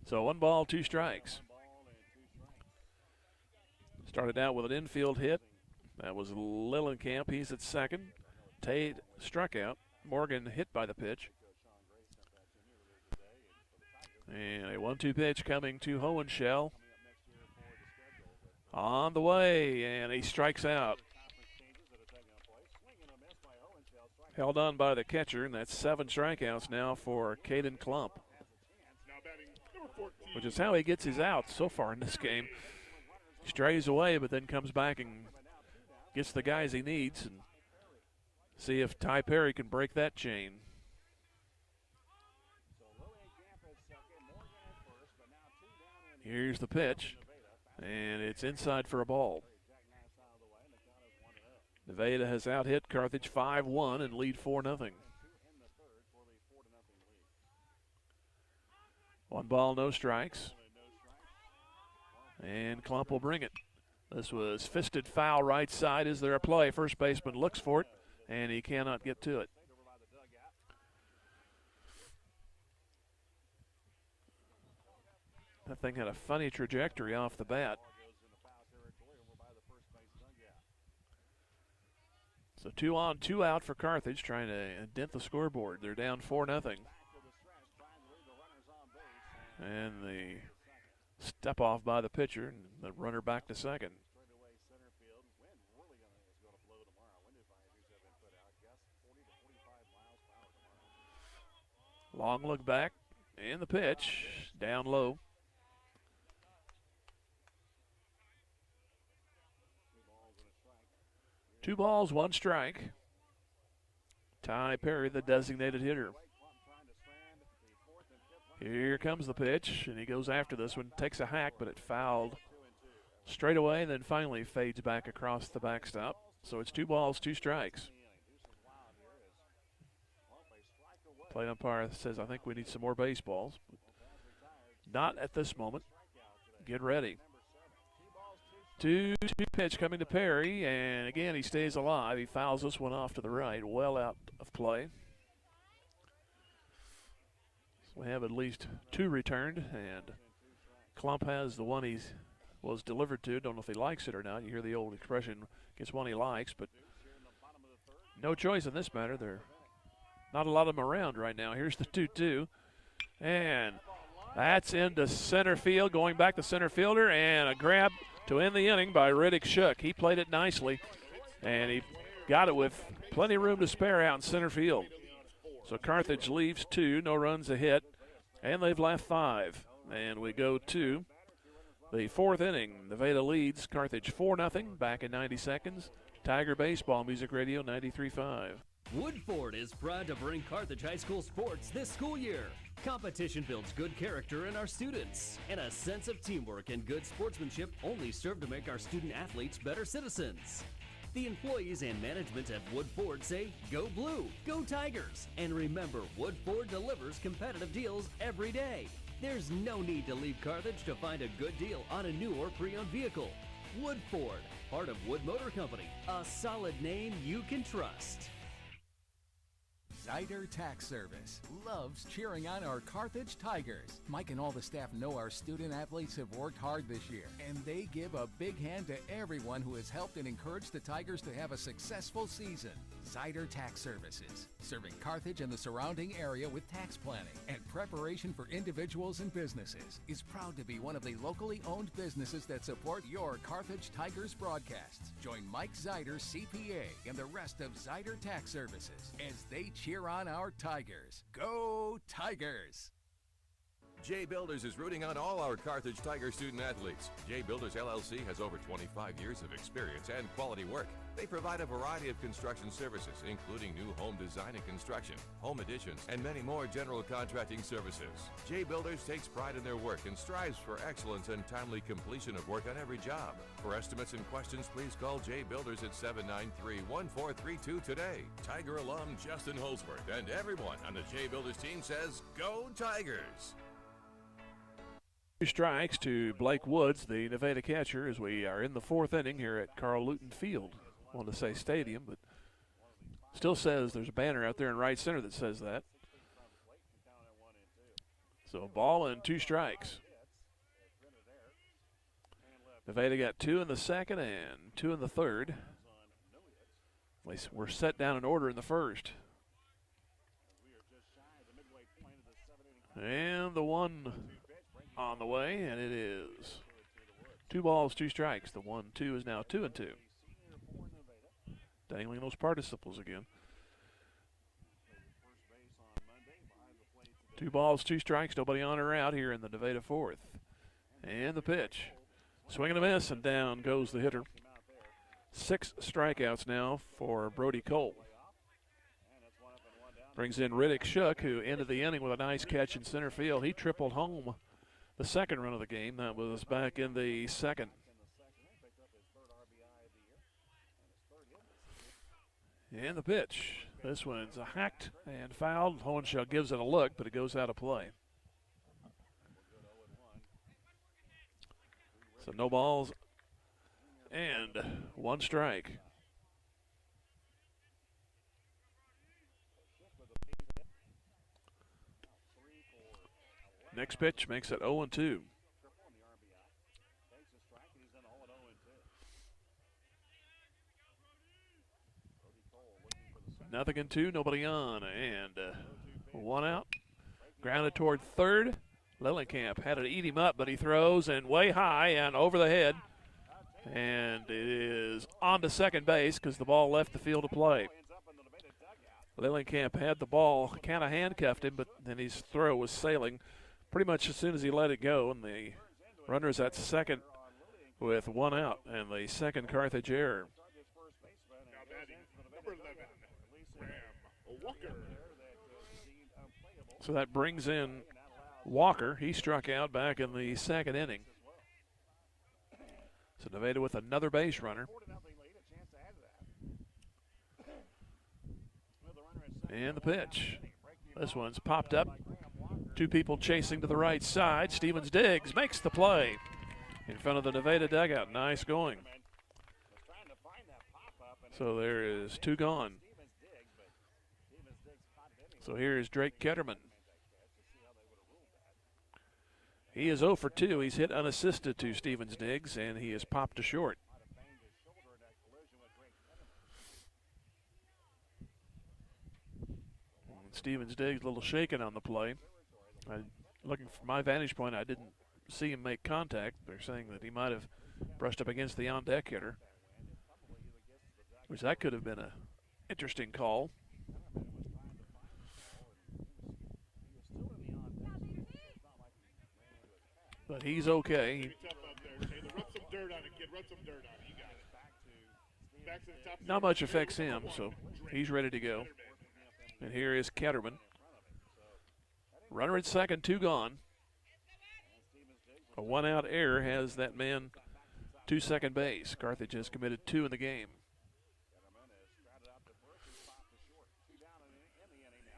So 1 ball, 2 strikes. Started out with an infield hit. That was Lillenkamp. He's at second. Tate struck out. Morgan hit by the pitch. And a 1-2 pitch coming to Hohenschel. On the way, and he strikes out. Held on by the catcher, and that's 7 strikeouts now for Caden Klump, which is how he gets his outs so far in this game. Strays away, but then comes back and gets the guys he needs, and see if Ty Perry can break that chain. Here's the pitch. And it's inside for a ball. Nevada has out-hit Carthage 5-1 and lead 4-0. 1 ball, no strikes. And Klump will bring it. This was fisted foul right side. Is there a play? First baseman looks for it, and he cannot get to it. That thing had a funny trajectory off the bat. So 2 on, 2 out for Carthage, trying to dent the scoreboard. They're down 4-0. And the step off by the pitcher, and the runner back to second. Long look back, and the pitch, down low. 2 balls, 1 strike. Ty Perry, the designated hitter. Here comes the pitch, and he goes after this one. Takes a hack, but it fouled straight away, and then finally fades back across the backstop. So it's 2 balls, 2 strikes. Plate umpire says, I think we need some more baseballs. Not at this moment. Get ready. 2-2 pitch coming to Perry, and again he stays alive. He fouls this one off to the right, well out of play. So we have at least 2 returned, and Klump has the one he was delivered to. Don't know if he likes it or not. You hear the old expression, gets one he likes, but no choice in this matter. There are not a lot of them around right now. Here's the 2-2, and that's into center field, going back to center fielder, and a grab to end the inning by Riddick Shook. He played it nicely, and he got it with plenty of room to spare out in center field. So Carthage leaves 2, no runs a hit, and they've left 5. And we go to the 4th inning. Nevada leads Carthage 4-0, back in 90 seconds. Tiger Baseball Music Radio 93.5.
Woodford is proud to bring Carthage High School sports this school year. Competition builds good character in our students, and a sense of teamwork and good sportsmanship only serve to make our student athletes better citizens. The employees and management at Wood Ford say, go blue, go Tigers. And remember, Wood Ford delivers competitive deals every day. There's no need to leave Carthage to find a good deal on a new or pre-owned vehicle. Wood Ford, part of Wood Motor Company, a solid name you can trust.
Zyder Tax Service loves cheering on our Carthage Tigers. Mike and all the staff know our student athletes have worked hard this year, and they give a big hand to everyone who has helped and encouraged the Tigers to have a successful season. Zyder Tax Services, serving Carthage and the surrounding area with tax planning and preparation for individuals and businesses, is proud to be one of the locally owned businesses that support your Carthage Tigers broadcasts. Join Mike Zyder, CPA, and the rest of Zyder Tax Services as they cheer on our Tigers. Go Tigers!
Jay Builders is rooting on all our Carthage Tiger student athletes. Jay Builders LLC has over 25 years of experience and quality work. They provide a variety of construction services, including new home design and construction, home additions, and many more general contracting services. Jay Builders takes pride in their work and strives for excellence and timely completion of work on every job. For estimates and questions, please call Jay Builders at 793-1432 today. Tiger alum Justin Holsworth and everyone on the Jay Builders team says, go Tigers!
2 strikes to Blake Woods, the Nevada catcher, as we are in the 4th inning here at Carl Luton Field. I want to say stadium, but still says there's a banner out there in right center that says that. So ball and 2 strikes. Nevada got 2 in the 2nd and 2 in the 3rd. We're set down in order in the 1st. And the 1 on the way, and it is 2 balls, 2 strikes. The 1-2 is now 2-2. Dangling those participles again. 2 balls, 2 strikes, nobody on or out here in the Nevada 4th. And the pitch. Swing and a miss, and down goes the hitter. 6 strikeouts now for Brody Cole. Brings in Riddick Shook, who ended the inning with a nice catch in center field. He tripled home the 2nd run of the game. That was back in the 2nd. And the pitch. This one's hacked and fouled. Hohenschel gives it a look, but it goes out of play. So no balls and 1 strike. Next pitch makes it 0-2. Nothing in 2, nobody on, and 1 out. Grounded toward 3rd. Lillenkamp had to eat him up, but he throws and way high and over the head. And it is on to 2nd base because the ball left the field of play. Lillenkamp had the ball, kind of handcuffed him, but then his throw was sailing pretty much as soon as he let it go, and the runner's at 2nd with 1 out, and the 2nd Carthage error. So that brings in Walker. He struck out back in the 2nd inning. So Nevada with another base runner. And the pitch. This one's popped up. 2 people chasing to the right side. Stevens Diggs makes the play in front of the Nevada dugout. Nice going. So there is 2 gone. So here is Drake Ketterman. He is 0 for 2. He's hit unassisted to Stevens Diggs, and he is popped to short. Stevens Diggs a little shaken on the play. Looking from my vantage point, I didn't see him make contact. They're saying that he might have brushed up against the on-deck hitter, which that could have been an interesting call. But he's okay. Not much affects him, so he's ready to go. And here is Ketterman. Runner at 2nd, 2 gone. A 1-out error has that man to 2nd base. Carthage has committed 2 in the game.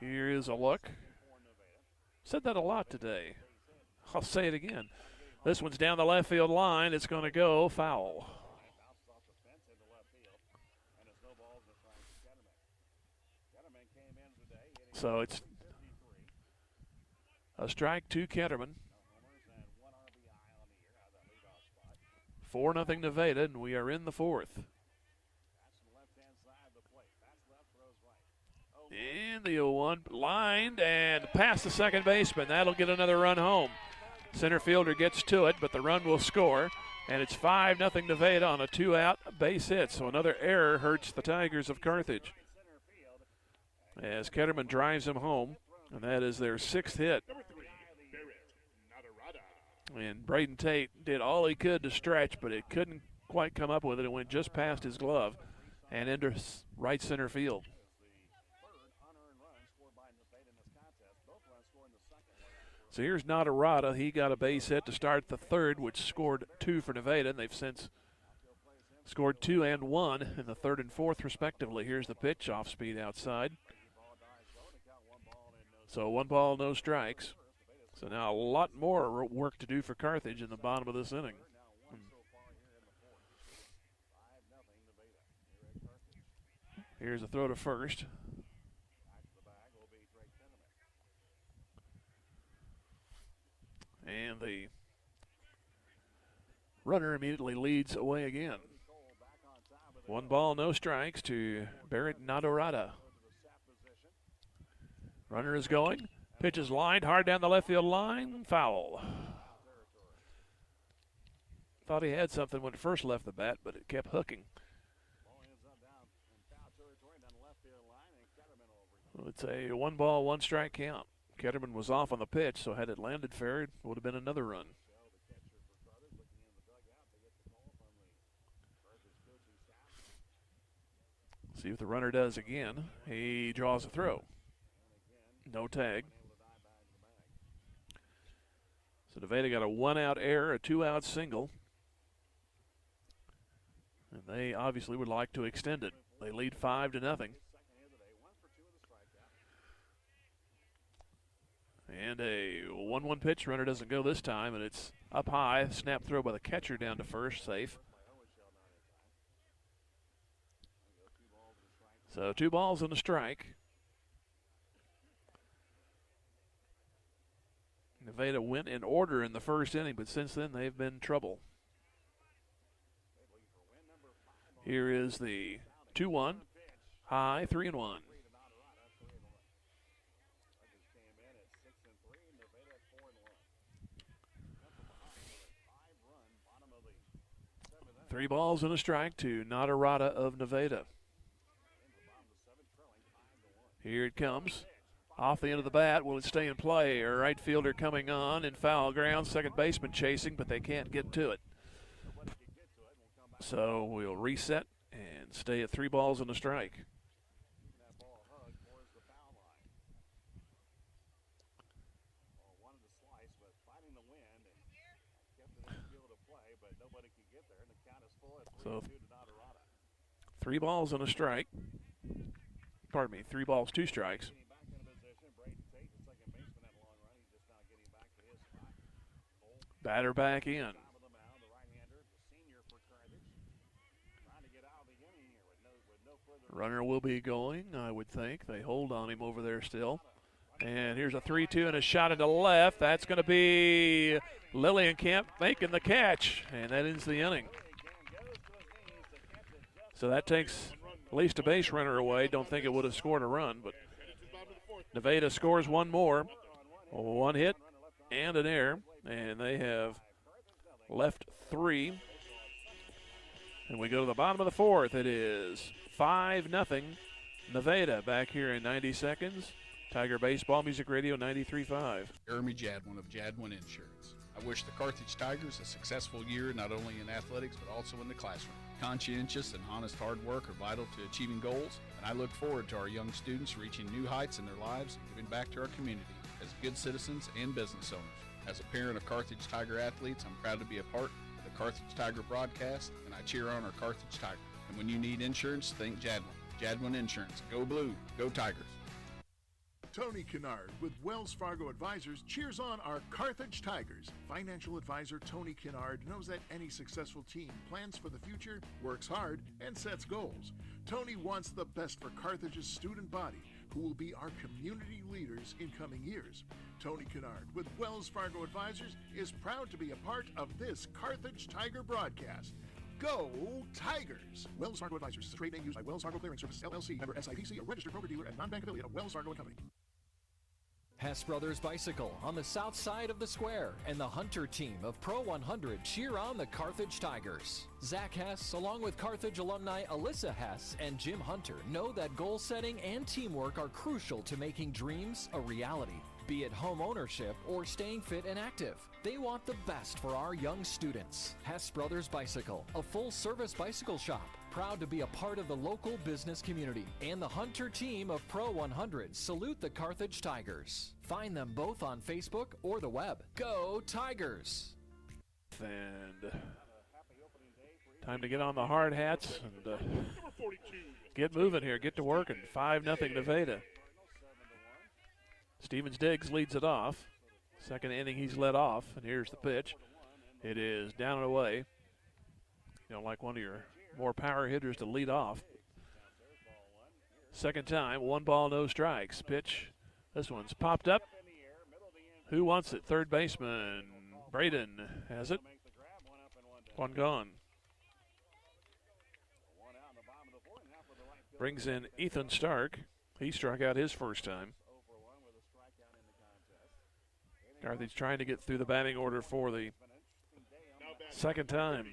Here is a look. Said that a lot today. I'll say it again. This one's down the left field line. It's going to go foul. So it's a strike to Ketterman. 4-0 Nevada, and we are in the fourth. And the 0-1 lined and past the second baseman. That'll get another run home. Center fielder gets to it, but the run will score. And it's 5-0 Nevada on a 2-out base hit. So another error hurts the Tigers of Carthage, as Ketterman drives him home, and that is their 6th hit. And Braden Tate did all he could to stretch, but it couldn't quite come up with it. It went just past his glove and into right center field. So here's Nadarata. He got a base hit to start the third, which scored 2 for Nevada, and they've since scored 2 and 1 in the third and fourth, respectively. Here's the pitch, off speed outside. So 1 ball, no strikes. So now a lot more work to do for Carthage in the bottom of this inning. Here's a throw to first. And the runner immediately leads away again. 1 ball, no strikes to Barrett Nadarata. Runner is going. Pitch is lined hard down the left field line. Foul. Thought he had something when it first left the bat, but it kept hooking. It's a 1 ball, 1 strike count. Ketterman was off on the pitch, so had it landed fair, it would have been another run. See what the runner does again. He draws a throw. No tag. So Nevada got a 1-out error, a 2-out single. And they obviously would like to extend it. They lead 5-0. And a 1-1 pitch. Runner doesn't go this time, and it's up high. Snap throw by the catcher down to first, safe. So 2 balls and a strike. Nevada went in order in the first inning, but since then they've been trouble. Here is the 2-1, high, 3-1. Three balls and a strike to Nadarata of Nevada. Here it comes. Off the end of the bat, will it stay in play? A right fielder coming on in foul ground, second baseman chasing, but they can't get to it. So we'll reset and stay at 3 balls and a strike. So 3 balls and a strike. Pardon me, 3 balls, 2 strikes. Batter back in. Runner will be going, I would think. They hold on him over there still. And here's a 3-2 and a shot into left. That's going to be Lillienkamp making the catch, and that ends the inning. So that takes at least a base runner away. Don't think it would have scored a run, but Nevada scores 1 more. 1 hit and an error, and they have left 3. And we go to the bottom of the fourth. It is 5-0 Nevada. Back here in 90 seconds. Tiger Baseball Music Radio 93.5.
Jeremy Jadwin of Jadwin Insurance. I wish the Carthage Tigers a successful year, not only in athletics, but also in the classroom. Conscientious and honest hard work are vital to achieving goals, and I look forward to our young students reaching new heights in their lives and giving back to our community as good citizens and business owners. As a parent of Carthage Tiger athletes, I'm proud to be a part of the Carthage Tiger broadcast, and I cheer on our Carthage Tiger. And when you need insurance, think Jadwin. Jadwin Insurance. Go Blue. Go Tigers.
Tony Kennard with Wells Fargo Advisors cheers on our Carthage Tigers. Financial advisor Tony Kennard knows that any successful team plans for the future, works hard, and sets goals. Tony wants the best for Carthage's student body, who will be our community leaders in coming years. Tony Kennard with Wells Fargo Advisors is proud to be a part of this Carthage Tiger broadcast. Go Tigers! Wells Fargo Advisors is a trade name used by Wells Fargo Clearing Services, LLC, member SIPC, a registered broker-dealer and non-bank affiliate of Wells Fargo & Company.
Hess Brothers Bicycle on the south side of the square, and the Hunter team of Pro 100 cheer on the Carthage Tigers. Zach Hess, along with Carthage alumni Alyssa Hess and Jim Hunter, know that goal setting and teamwork are crucial to making dreams a reality, be it home ownership or staying fit and active. They want the best for our young students. Hess Brothers Bicycle, a full-service bicycle shop, proud to be a part of the local business community. And the Hunter team of Pro 100 salute the Carthage Tigers. Find them both on Facebook or the web. Go Tigers!
And time to get on the hard hats and get moving here, get to work, and 5-0 Nevada. Stevens Diggs leads it off. Second inning he's led off, and here's the pitch. It is down and away. You know, like one of your more power hitters to lead off. Second time, 1 ball, no strikes. Pitch, this one's popped up. Who wants it? Third baseman Braden has it. One gone. Brings in Ethan Stark. He struck out his first time. Carthage trying to get through the batting order for the second time.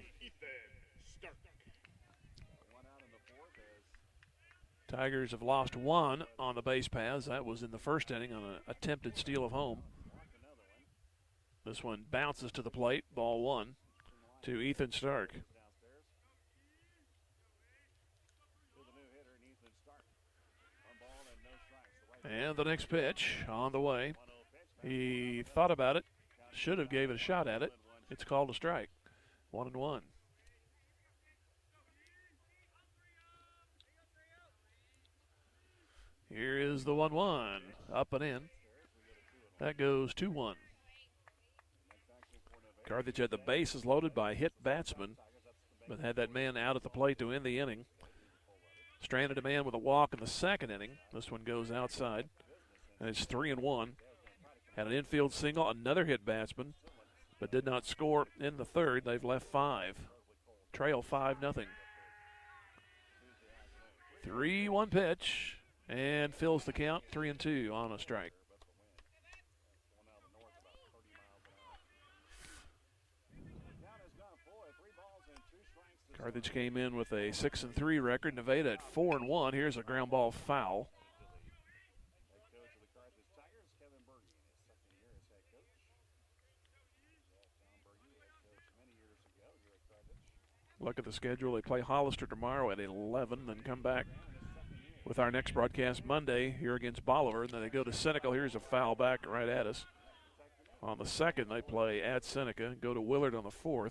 Tigers have lost 1 on the base paths. That was in the first inning on an attempted steal of home. This one bounces to the plate, ball 1 to Ethan Stark. And the next pitch on the way. He thought about it, should have gave it a shot at it. It's called a strike. 1-1. Here is the 1-1, up and in. That goes 2-1. Carthage had the bases loaded by hit batsman, but had that man out at the plate to end the inning. Stranded a man with a walk in the second inning. This one goes outside, and it's 3-1. Had an infield single, another hit batsman, but did not score in the third. They've left 5. Trail 5-0. 3-1 pitch, and fills the count, 3-2 on a strike. Carthage came in with a 6-3 record. Nevada at 4-1. Here's a ground ball foul. Look at the schedule. They play Hollister tomorrow at 11, then come back with our next broadcast Monday here against Bolivar. And then they go to Seneca. Here's a foul back right at us. On the 2nd, they play at Seneca, go to Willard on the 4th,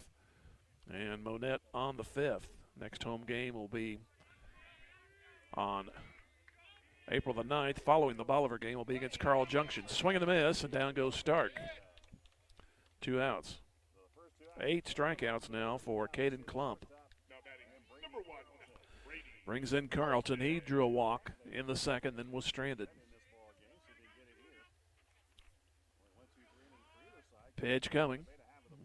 and Monette on the 5th. Next home game will be on April the 9th. Following the Bolivar game will be against Carl Junction. Swing and a miss, and down goes Stark. 2 outs. 8 strikeouts now for Caden Klump. Brings in Carlton. He drew a walk in the 2nd, then was stranded. Pitch coming,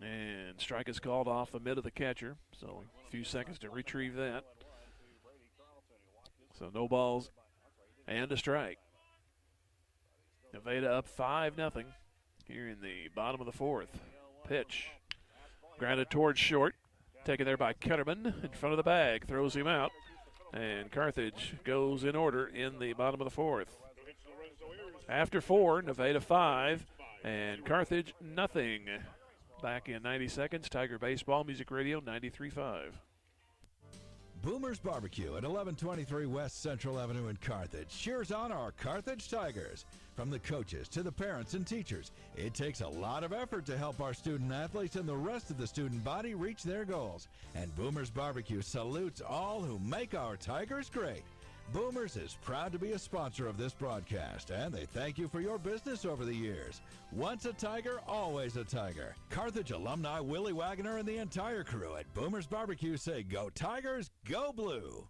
and strike is called off the mid of the catcher, so a few seconds to retrieve that. So no balls and a strike. Nevada up 5-0 here in the bottom of the 4th. Pitch. Grounded towards short. Taken there by Ketterman in front of the bag. Throws him out. And Carthage goes in order in the bottom of the 4th. After 4, Nevada 5, and Carthage nothing. Back in 90 seconds, Tiger Baseball Music Radio 93.5.
Boomer's Barbecue at 1123 West Central Avenue in Carthage cheers on our Carthage Tigers. From the coaches to the parents and teachers, it takes a lot of effort to help our student athletes and the rest of the student body reach their goals. And Boomer's Barbecue salutes all who make our Tigers great. Boomers is proud to be a sponsor of this broadcast, and they thank you for your business over the years. Once a Tiger, always a Tiger. Carthage alumni Willie Wagner and the entire crew at Boomers Barbecue say, "Go Tigers, go Blue."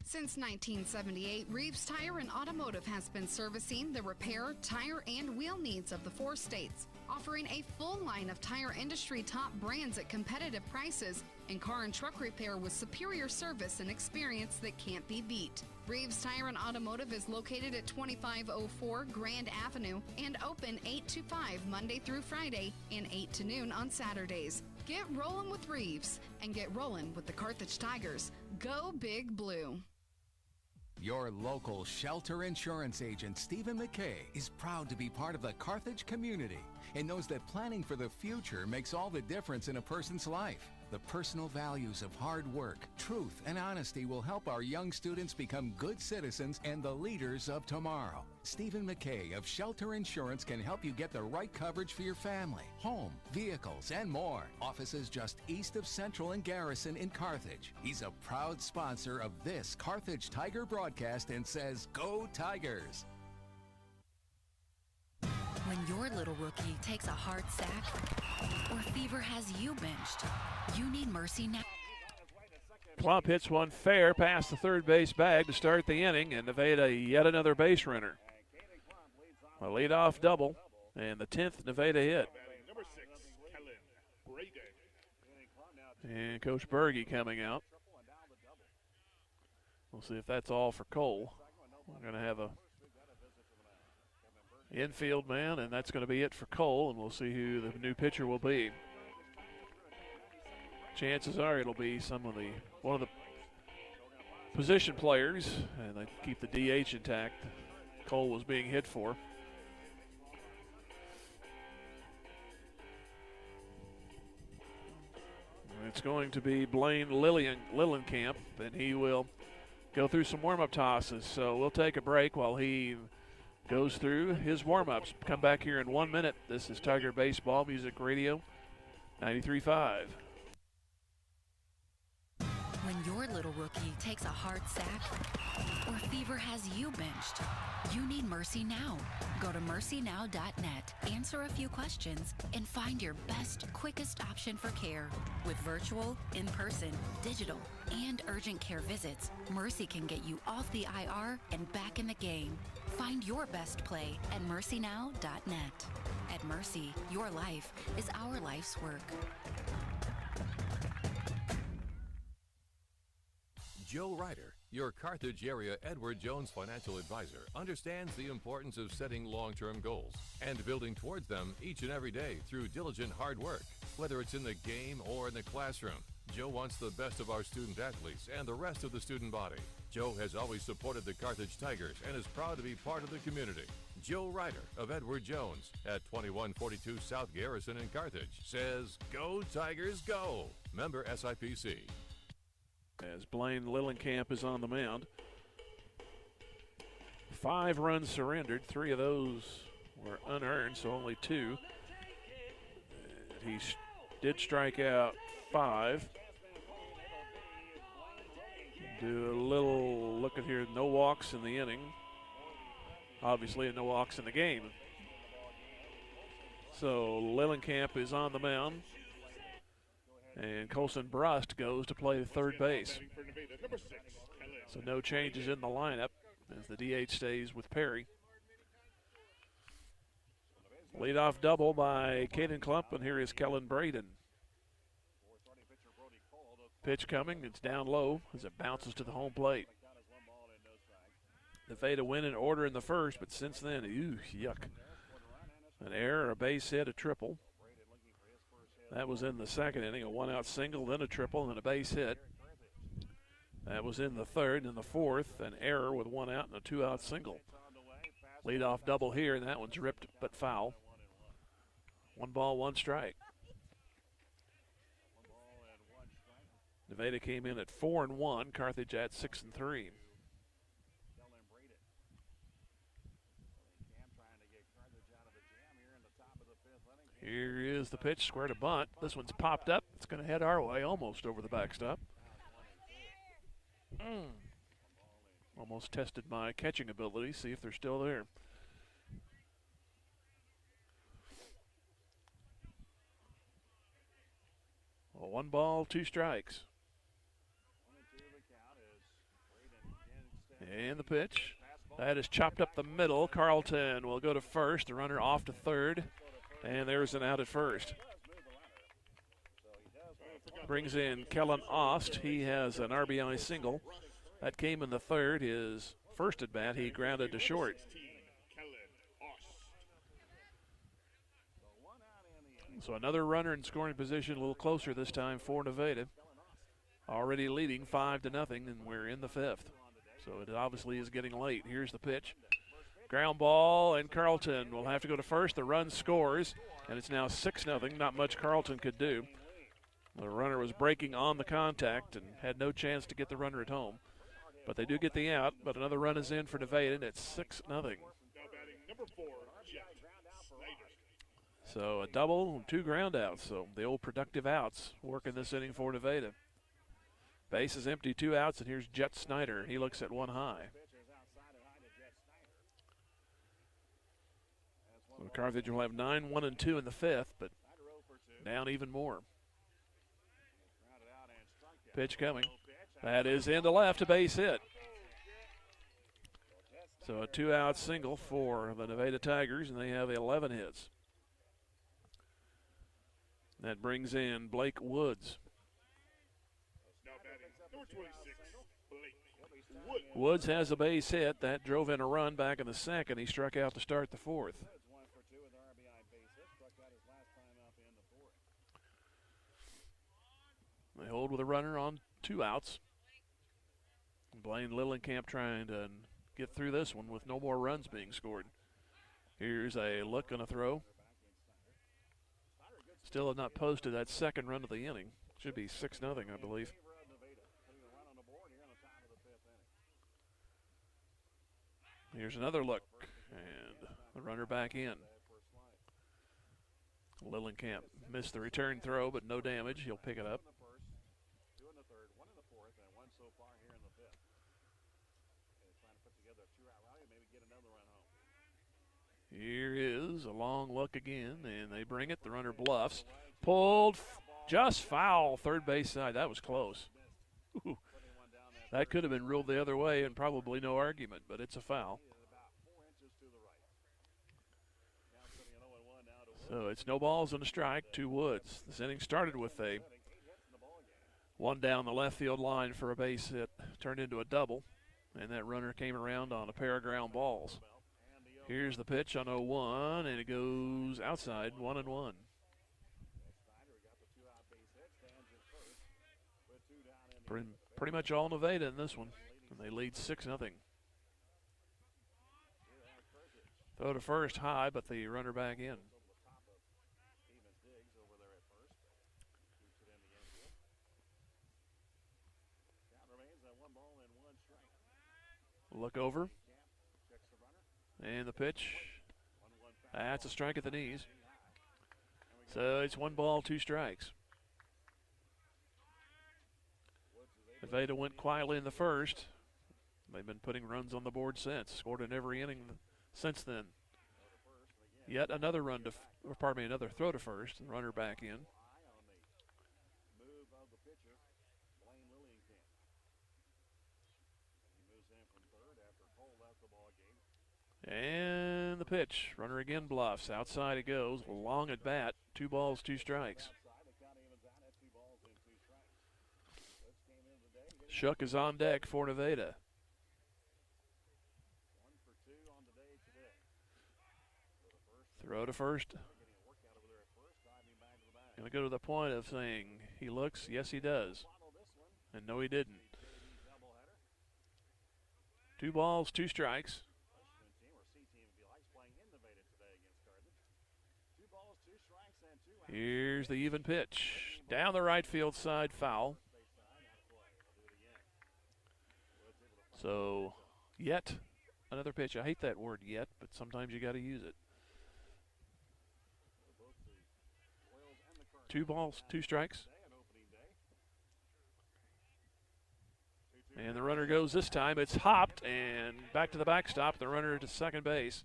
Since 1978, Reeves Tire and Automotive has been servicing the repair, tire, and wheel needs of the 4 states, offering a full line of tire industry top brands at competitive prices and car and truck repair with superior service and experience that can't be beat. Reeves Tire and Automotive is located at 2504 Grand Avenue and open 8 to 5 Monday through Friday and 8 to noon on Saturdays. Get rolling with Reeves and get rolling with the Carthage Tigers. Go Big Blue.
Your local shelter insurance agent, Stephen McKay, is proud to be part of the Carthage community and knows that planning for the future makes all the difference in a person's life. The personal values of hard work, truth, and honesty will help our young students become good citizens and the leaders of tomorrow. Stephen McKay of Shelter Insurance can help you get the right coverage for your family, home, vehicles, and more. Offices just east of Central and Garrison in Carthage. He's a proud sponsor of this Carthage Tiger broadcast and says, "Go Tigers!"
When your little rookie takes a hard sack or fever has you benched, you need Mercy now.
Plump hits one fair past the third base bag to start the inning, and Nevada yet another base runner. A leadoff double, and the 10th Nevada hit. And Coach Berge coming out. We'll see if that's all for Cole. We're going to have a infield man, and that's going to be it for Cole, and we'll see who the new pitcher will be. Chances are it'll be one of the position players, and they keep the DH intact. Cole was being hit for. It's going to be Blaine Lillenkamp, and he will go through some warm-up tosses. So we'll take a break while he goes through his warm-ups. Come back here in 1 minute. This is Tiger Baseball Music Radio 93.5.
When your little rookie takes a hard sack or fever has you benched, you need Mercy Now. Go to mercynow.net, answer a few questions, and find your best, quickest option for care. With virtual, in-person, digital, and urgent care visits, Mercy can get you off the IR and back in the game. Find your best play at mercynow.net. At Mercy, your life is our life's work.
Joe Ryder, your Carthage area Edward Jones financial advisor, understands the importance of setting long-term goals and building towards them each and every day through diligent hard work. Whether it's in the game or in the classroom, Joe wants the best of our student athletes and the rest of the student body. Joe has always supported the Carthage Tigers and is proud to be part of the community. Joe Ryder of Edward Jones at 2142 South Garrison in Carthage says, "Go Tigers, go!" Member SIPC.
As Blaine Lillenkamp is on the mound. 5 runs surrendered. 3 of those were unearned, so only 2. He did strike out 5. Do a little look at here. No walks in the inning. Obviously, no walks in the game. So Lillenkamp is on the mound. And Colson Brust goes to play third base. So no changes in the lineup as the DH stays with Perry. Leadoff double by Caden Klump, and here is Kellen Braden. Pitch coming, it's down low as it bounces to the home plate. Nevada win in order in the first, but since then, yuck. An error, a base hit, a triple. That was in the second inning, a 1-out single, then a triple, and then a base hit. That was in the third, and the fourth, an error with 1 out and a 2-out single. Leadoff double here, and that one's ripped but foul. 1 ball, 1 strike. Nevada came in at 4-1, Carthage at 6-3. Here is the pitch, square to bunt. This one's popped up. It's going to head our way, almost over the backstop. Almost tested my catching ability, see if they're still there. Well, 1 ball, 2 strikes. And the pitch. That is chopped up the middle. Carlton will go to first. The runner off to third. And there's an out at first. Brings in Kellen Ost. He has an RBI single. That came in the third. His first at bat, he grounded to short. So another runner in scoring position, a little closer this time for Nevada. Already leading 5-0, and we're in the 5th. So it obviously is getting late. Here's the pitch. Ground ball, and Carlton will have to go to first. The run scores, and it's now 6-0. Not much Carlton could do. The runner was breaking on the contact and had no chance to get the runner at home. But they do get the out, but another run is in for Nevada, and it's 6-0. So a double and 2 ground outs. So the old productive outs working this inning for Nevada. Base is empty, 2 outs, and here's Jet Snyder. He looks at 1 high. So Carthage will have 9, 1, and 2 in the 5th, but down even more. Pitch coming. That is into left, a base hit. So a 2-out single for the Nevada Tigers, and they have 11 hits. That brings in Blake Woods. Woods has a base hit. That drove in a run back in the second. He struck out to start the 4th. They hold with a runner on 2 outs. Blaine Lillenkamp trying to get through this one with no more runs being scored. Here's a look and a throw. Still have not posted that second run of the inning. Should be 6-0, I believe. Here's another look, and the runner back in. Lillenkamp missed the return throw, but no damage. He'll pick it up. Here is a long look again, and they bring it. The runner bluffs. Pulled just foul, third base side. That was close. Ooh. That could have been ruled the other way and probably no argument, but it's a foul. So it's no balls and a strike to Woods. This inning started with a 1 down the left field line for a base hit, turned into a double, and that runner came around on a pair of ground balls. Here's the pitch on 0-1, and it goes outside, 1-1. Pretty much all Nevada in this one, and they lead 6-0. Throw to first high, but the runner back in. Look over. And the pitch. That's a strike at the knees. So it's 1 ball, 2 strikes. Nevada went quietly in the first. They've been putting runs on the board since. Scored in every inning since then. Yet another run to, or pardon me, another throw to first. And runner back in. And the pitch. Runner again bluffs. Outside it goes. Long at bat. 2 balls, 2 strikes. Shook is on deck for Nevada. Throw to first. Going to go to the point of saying he looks. Yes, he does. And no, he didn't. 2 balls, 2 strikes. Here's the even pitch. Down the right field side, foul. So, yet another pitch. I hate that word yet, but sometimes you got to use it. 2 balls, 2 strikes. And the runner goes this time. It's hopped and back to the backstop. The runner to second base.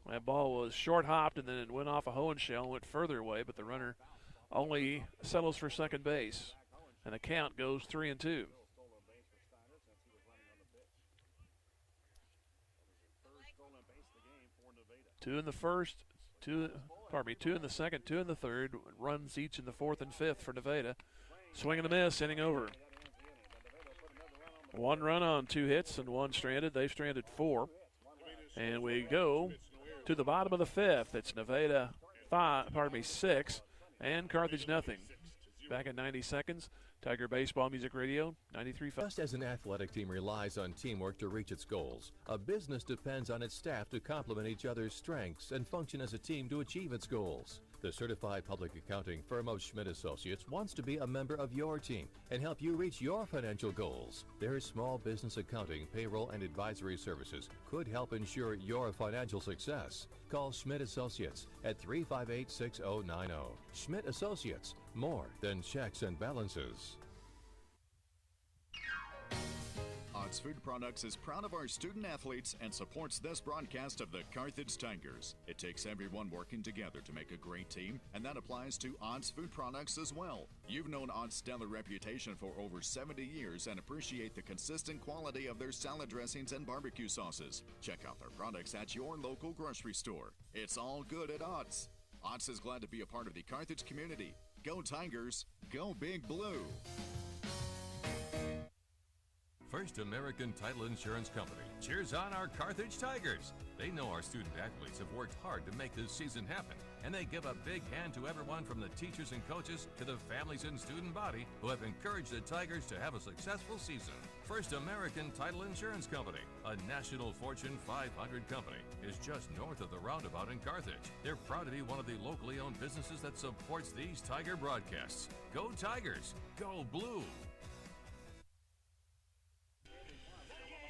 That ball was short hopped and then it went off a Hohenshell and went further away, but the runner only settles for second base. And the count goes 3-2. Two in the first, two in the second, two in the third. Runs each in the fourth and fifth for Nevada. Swing and a miss, inning over. 1 run on 2 hits and 1 stranded. They've stranded 4. And we go to the bottom of the fifth. It's Nevada 6 and Carthage nothing. Back in 90 seconds. Tiger Baseball Music Radio, 93.5.
Just as an athletic team relies on teamwork to reach its goals, a business depends on its staff to complement each other's strengths and function as a team to achieve its goals. The certified public accounting firm of Schmidt Associates wants to be a member of your team and help you reach your financial goals. Their small business accounting, payroll, and advisory services could help ensure your financial success. Call Schmidt Associates at 358-6090. Schmidt Associates, more than checks and balances.
Ott's Food Products is proud of our student athletes and supports this broadcast of the Carthage Tigers. It takes everyone working together to make a great team, and that applies to Ott's Food Products as well. You've known Ott's stellar reputation for over 70 years and appreciate the consistent quality of their salad dressings and barbecue sauces. Check out their products at your local grocery store. It's all good at Ott's. Ott's is glad to be a part of the Carthage community. Go Tigers, go Big Blue.
First American Title Insurance Company cheers on our Carthage Tigers. They know our student athletes have worked hard to make this season happen, and they give a big hand to everyone from the teachers and coaches to the families and student body who have encouraged the Tigers to have a successful season. First American Title Insurance Company, a national Fortune 500 company, is just north of the roundabout in Carthage. They're proud to be one of the locally owned businesses that supports these Tiger broadcasts. Go Tigers, go Blue.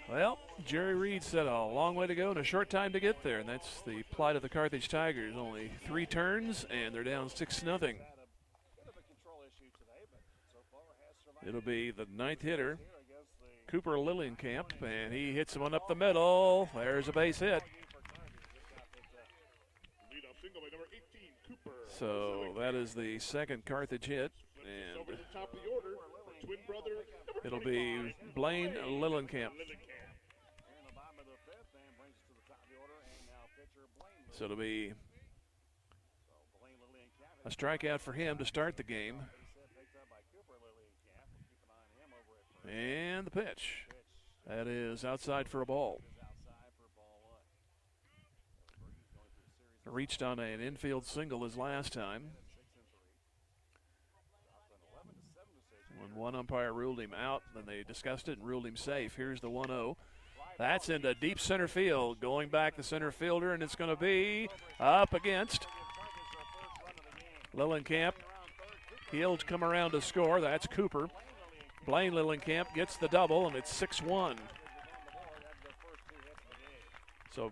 Well, Jerry Reed said a long way to go and a short time to get there, and that's the plight of the Carthage Tigers. Only 3 turns, and they're down 6-0. It'll be the 9th hitter, Cooper Lillienkamp, and he hits one up the middle. There's a base hit. So that is the second Carthage hit, and it'll be Blaine Lillienkamp. So it'll be a strikeout for him to start the game. And the pitch. That is outside for a ball. Reached on an infield single as last time. When one umpire ruled him out, then they discussed it and ruled him safe. Here's the 1-0. That's into deep center field. Going back the center fielder, and it's going to be up against Lillienkamp. He'll come around to score. That's Cooper. Blaine Lillienkamp gets the double, and it's 6-1. So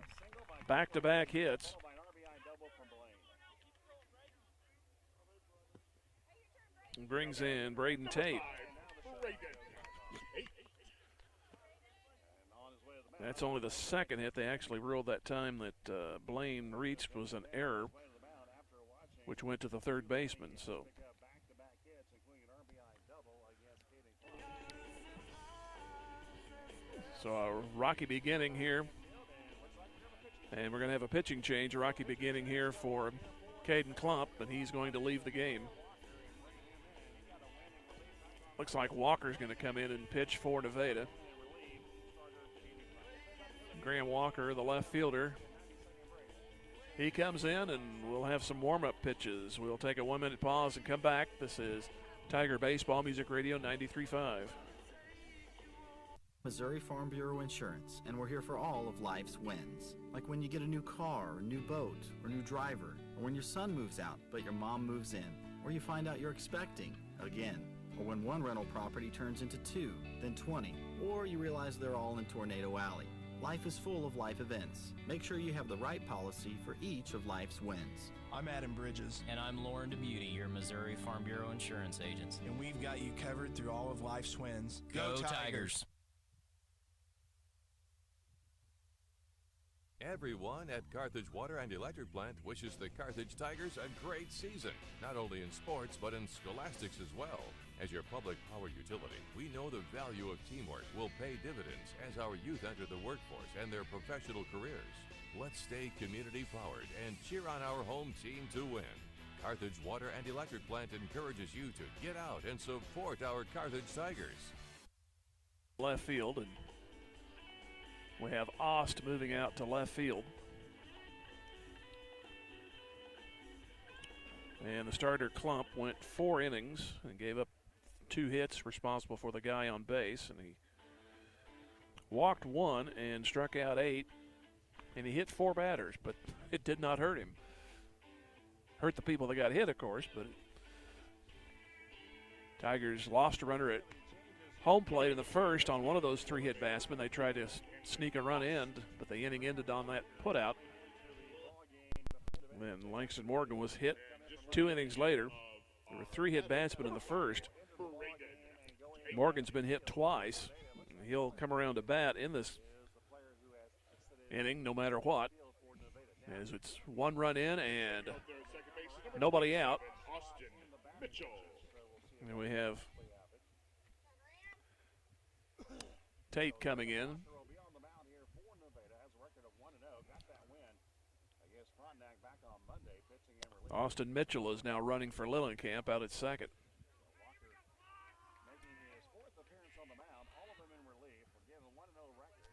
back-to-back hits. Brings in Braden Tate. That's only the second hit. They actually ruled that time that Blaine reached was an error, which went to the third baseman. So a rocky beginning here. And we're going to have a pitching change, a rocky beginning here for Caden Klump, and he's going to leave the game. Looks like Walker's going to come in and pitch for Nevada. Graham Walker, the left fielder. He comes in, and we'll have some warm-up pitches. We'll take a 1-minute pause and come back. This is Tiger Baseball Music Radio 93.5.
Missouri Farm Bureau Insurance, and we're here for all of life's wins. Like when you get a new car, or new boat, or new driver, or when your son moves out but your mom moves in, or you find out you're expecting again, or when one rental property turns into 2, then 20, or you realize they're all in Tornado Alley. Life is full of life events. Make sure you have the right policy for each of life's wins.
I'm Adam Bridges.
And I'm Lauren DeMuty, your Missouri Farm Bureau insurance agent.
And we've got you covered through all of life's wins.
Go Tigers!
Everyone at Carthage Water and Electric Plant wishes the Carthage Tigers a great season, not only in sports but in scholastics as well. As your public power utility, we know the value of teamwork will pay dividends as our youth enter the workforce and their professional careers. Let's stay community-powered and cheer on our home team to win. Carthage Water and Electric Plant encourages you to get out and support our Carthage Tigers.
Left field, and we have Ost moving out to left field. And the starter Klump went 4 innings and gave up 2 hits, responsible for the guy on base. And he walked 1 and struck out 8. And he hit 4 batters, but it did not hurt him. Hurt the people that got hit, of course, but Tigers lost a runner at home plate in the first on one of those 3-hit batsmen. They tried to sneak a run in, but the inning ended on that putout. And Langston Morgan was hit 2 innings later. There were 3-hit batsmen in the first. Morgan's been hit twice. He'll come around to bat in this inning no matter what, as it's 1 run in and nobody out. And we have Tate coming in. Austin Mitchell is now running for Lillenkamp out at second.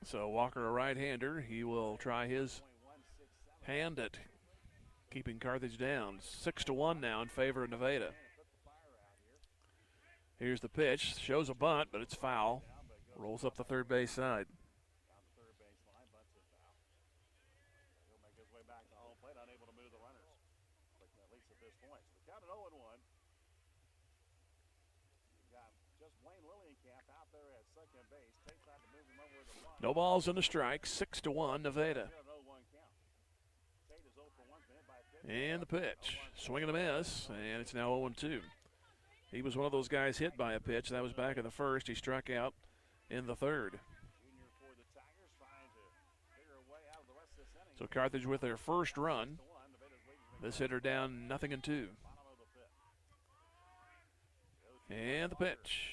So Walker, a right-hander, he will try his hand at keeping Carthage down. 6-1 now in favor of Nevada. Here's the pitch. Shows a bunt, but it's foul. Rolls up the third base side. No balls and a strike. 6-1 Nevada. And the pitch. Swing and a miss, and it's now 0-2. He was one of those guys hit by a pitch. That was back in the first. He struck out in the third. So Carthage with their first run. This hitter down 0-2. And the pitch.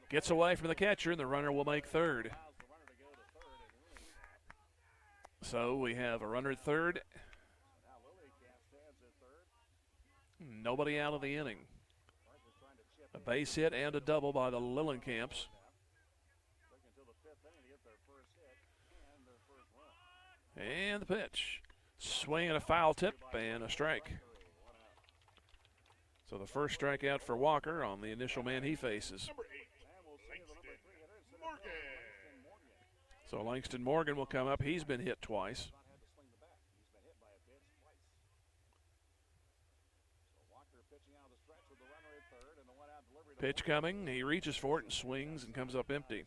Gets away from the catcher, and the runner will make third. So we have a runner at third. Nobody out of the inning. A base hit and a double by the Lillenkamps. And the pitch. Swing and a foul tip and a strike. So the first strikeout for Walker on the initial man he faces. So Langston Morgan will come up. He's been hit twice. Pitch coming. He reaches for it and swings and comes up empty.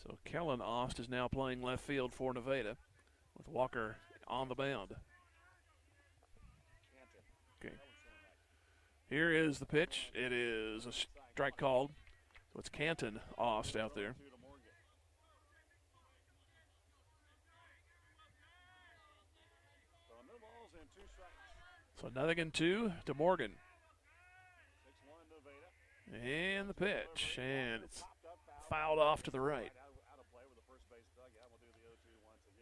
So Kellen Ost is now playing left field for Nevada with Walker on the mound. Okay. Here is the pitch. It is a strike called. So it's Canton Ost out there. So 0-2 to Morgan. And the pitch. And it's fouled off to the right.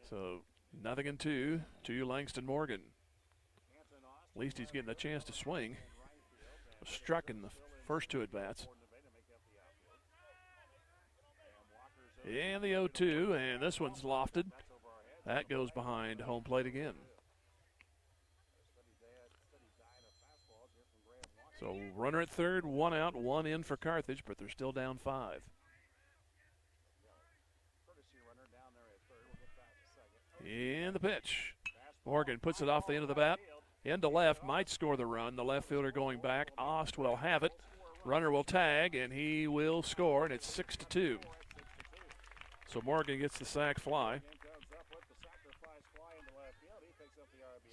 So 0-2 to Langston Morgan. At least he's getting a chance to swing. Struck in the first 2 at-bats. And the 0-2, and this one's lofted. That goes behind home plate again. So runner at third, 1 out, 1 in for Carthage, but they're still down 5. And the pitch. Morgan puts it off the end of the bat. Into left, might score the run. The left fielder going back. Ost will have it. Runner will tag, and he will score, and it's 6-2. So Morgan gets the sack fly.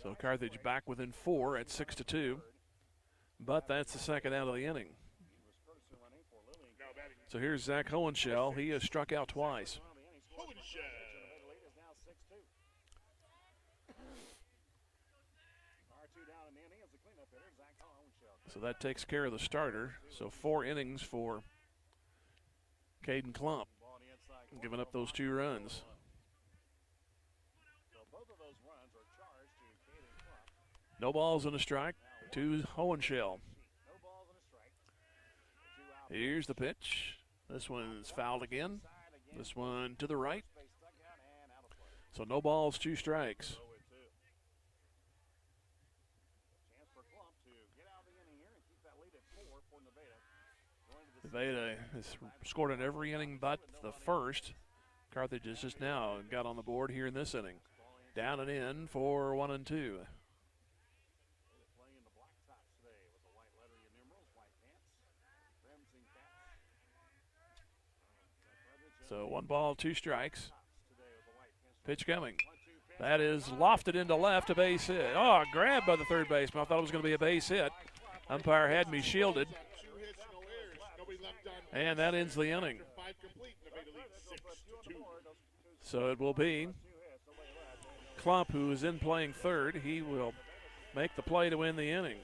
So Carthage back within 4 at 6-2. But that's the second out of the inning. So here's Zach Hohenschel. He has struck out twice. So that takes care of the starter. So 4 innings for Caden Klump, giving up those 2 runs. No balls and a strike to Hohenschel. Here's the pitch. This one's fouled again. This one to the right. So no balls, 2 strikes. Nevada has scored in every inning but the first. Carthage has just now got on the board here in this inning. Down and in for 1-2. So 1 ball, 2 strikes. Pitch coming. That is lofted into left, a base hit. Oh, grabbed by the third baseman. I thought it was going to be a base hit. Umpire had me shielded. And that ends the inning. So it will be Klump, who is in playing third. He will make the play to win the inning.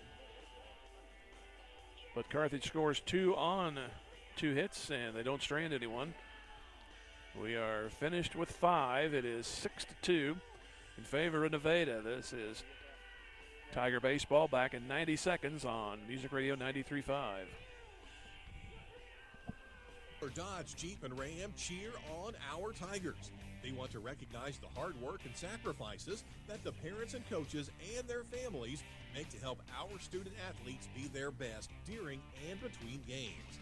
But Carthage scores 2 on 2 hits, and they don't strand anyone. We are finished with 5. It is 6-2 in favor of Nevada. This is Tiger Baseball back in 90 seconds on Music Radio 93.5.
Dodge, Jeep, and Ram cheer on our Tigers. They want to recognize the hard work and sacrifices that the parents and coaches and their families make to help our student athletes be their best during and between games.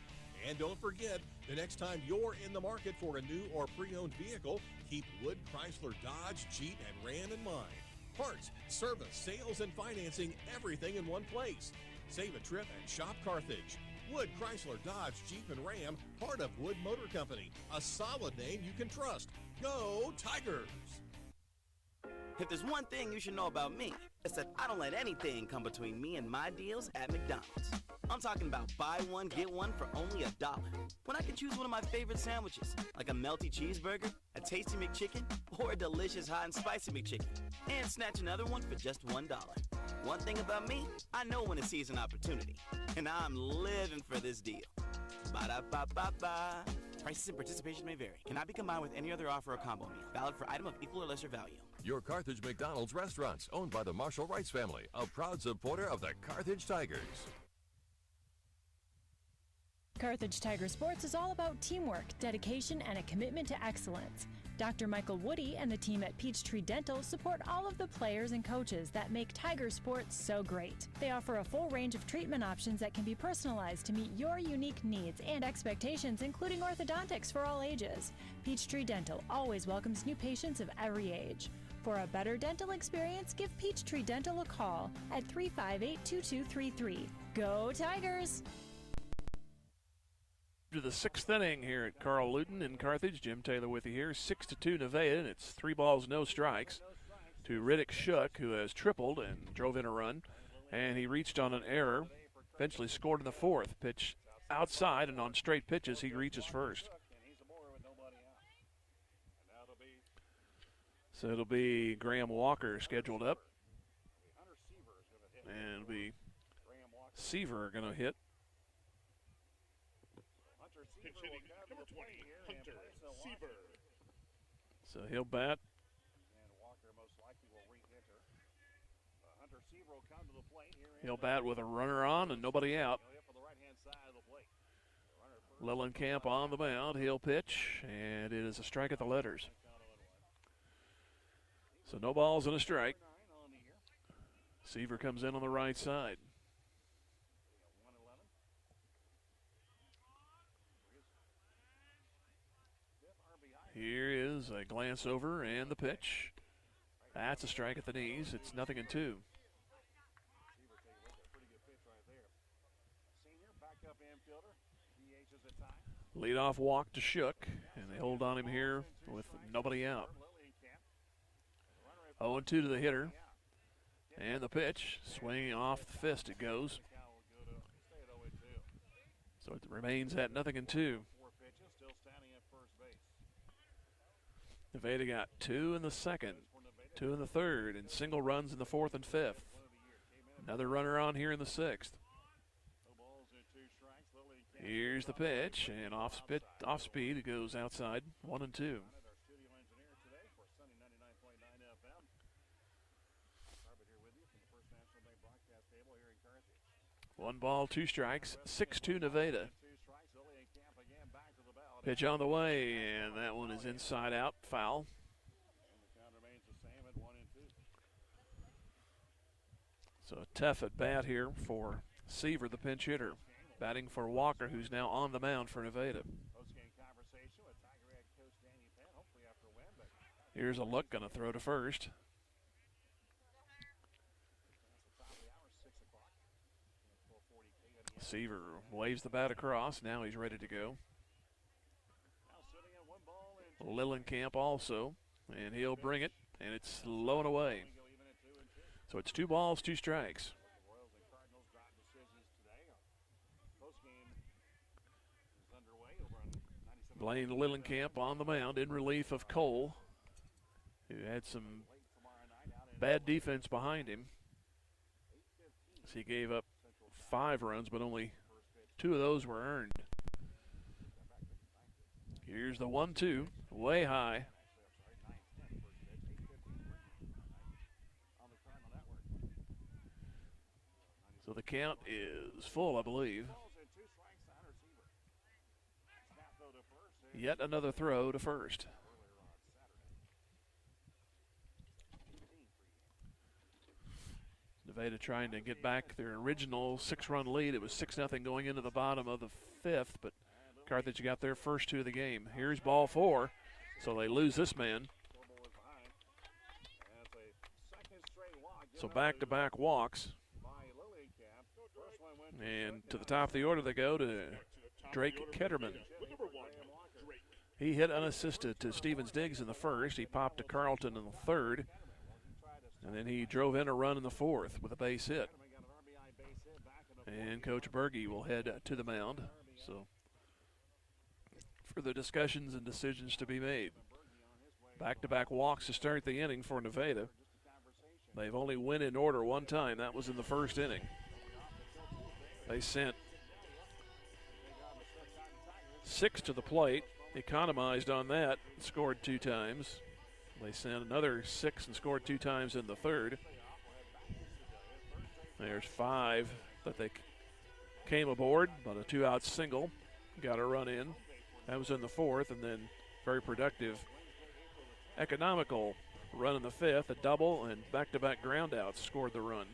And don't forget, the next time you're in the market for a new or pre-owned vehicle, keep Wood, Chrysler, Dodge, Jeep, and Ram in mind. Parts, service, sales, and financing, everything in one place. Save a trip and shop Carthage. Wood, Chrysler, Dodge, Jeep, and Ram, part of Wood Motor Company. A solid name you can trust. Go Tigers!
If there's one thing you should know about me, it's that I don't let anything come between me and my deals at McDonald's. I'm talking about buy one, get one for only $1. When I can choose one of my favorite sandwiches, like a melty cheeseburger, a tasty McChicken, or a delicious hot and spicy McChicken, and snatch another one for just $1. One thing about me, I know when to seize an opportunity, and I'm living for this deal. Ba-da-ba-ba-ba. Prices and participation may vary. Cannot be combined with any other offer or combo meal. Valid for item of equal or lesser value.
Your Carthage McDonald's restaurants, owned by the Marshall Rice family, a proud supporter of the Carthage Tigers.
Carthage Tiger Sports is all about teamwork, dedication, and a commitment to excellence. Dr. Michael Woody and the team at Peachtree Dental support all of the players and coaches that make Tiger Sports so great. They offer a full range of treatment options that can be personalized to meet your unique needs and expectations, including orthodontics for all ages. Peachtree Dental always welcomes new patients of every age. For a better dental experience, give Peachtree Dental a call at 358-2233. Go Tigers!
To the 6th inning here at Carl Luton in Carthage. Jim Taylor with you here. 6-2 Nevada, and it's 3 balls, no strikes to Riddick Shook, who has tripled and drove in a run. And he reached on an error, eventually scored in the 4th. Pitch outside, and on straight pitches, he reaches first. So it'll be Graham Walker scheduled up. And it'll be Seaver going to hit.
Number 20, Hunter Seaver.
So he'll bat. He'll bat with a runner on and nobody out. Lillenkamp on the mound. He'll pitch, and it is a strike at the letters. So no balls and a strike. Seaver comes in on the right side. Here is a glance over and the pitch. That's a strike at the knees. It's 0-2. Leadoff walk to Shook, and they hold on him here with nobody out. 0-2 to the hitter. And the pitch, swinging off the fist it goes. So it remains at 0-2. Nevada got 2 in the second, 2 in the third, and single runs in the fourth and fifth. Another runner on here in the sixth. Here's the pitch, and off speed it goes outside, 1-2. One ball, 2 strikes, 6-2 Nevada. Pitch on the way, and that one is inside out, foul. So a tough at bat here for Seaver, the pinch hitter, batting for Walker, who's now on the mound for Nevada. Here's a look, gonna throw to first. Seaver waves the bat across. Now he's ready to go. Lillenkamp also, and he'll bring it, and it's low and away. So it's 2 balls, 2 strikes. Blaine Lillenkamp on the mound in relief of Cole, who had some bad defense behind him. So he gave up 5 runs, but only 2 of those were earned. Here's the 1-2, way high. So the count is full, I believe. Yet another throw to first. Nevada trying to get back their original 6-run lead. It was 6-0 going into the bottom of the fifth, but Carthage got their first 2 of the game. Here's ball 4, so they lose this man. So back-to-back walks. And to the top of the order they go to Drake Ketterman. He hit unassisted to Stevens Diggs in the first. He popped to Carlton in the third. And then he drove in a run in the fourth with a base hit. And Coach Berge will head to the mound. So further discussions and decisions to be made. Back-to-back walks to start the inning for Nevada. They've only went in order one time. That was in the first inning. They sent 6 to the plate, economized on that, scored 2 times. They sent another 6 and scored 2 times in the third. There's 5 that they came aboard, but a 2-out single got a run in. That was in the fourth, and then very productive, economical run in the fifth, a double, and back-to-back groundouts scored the run.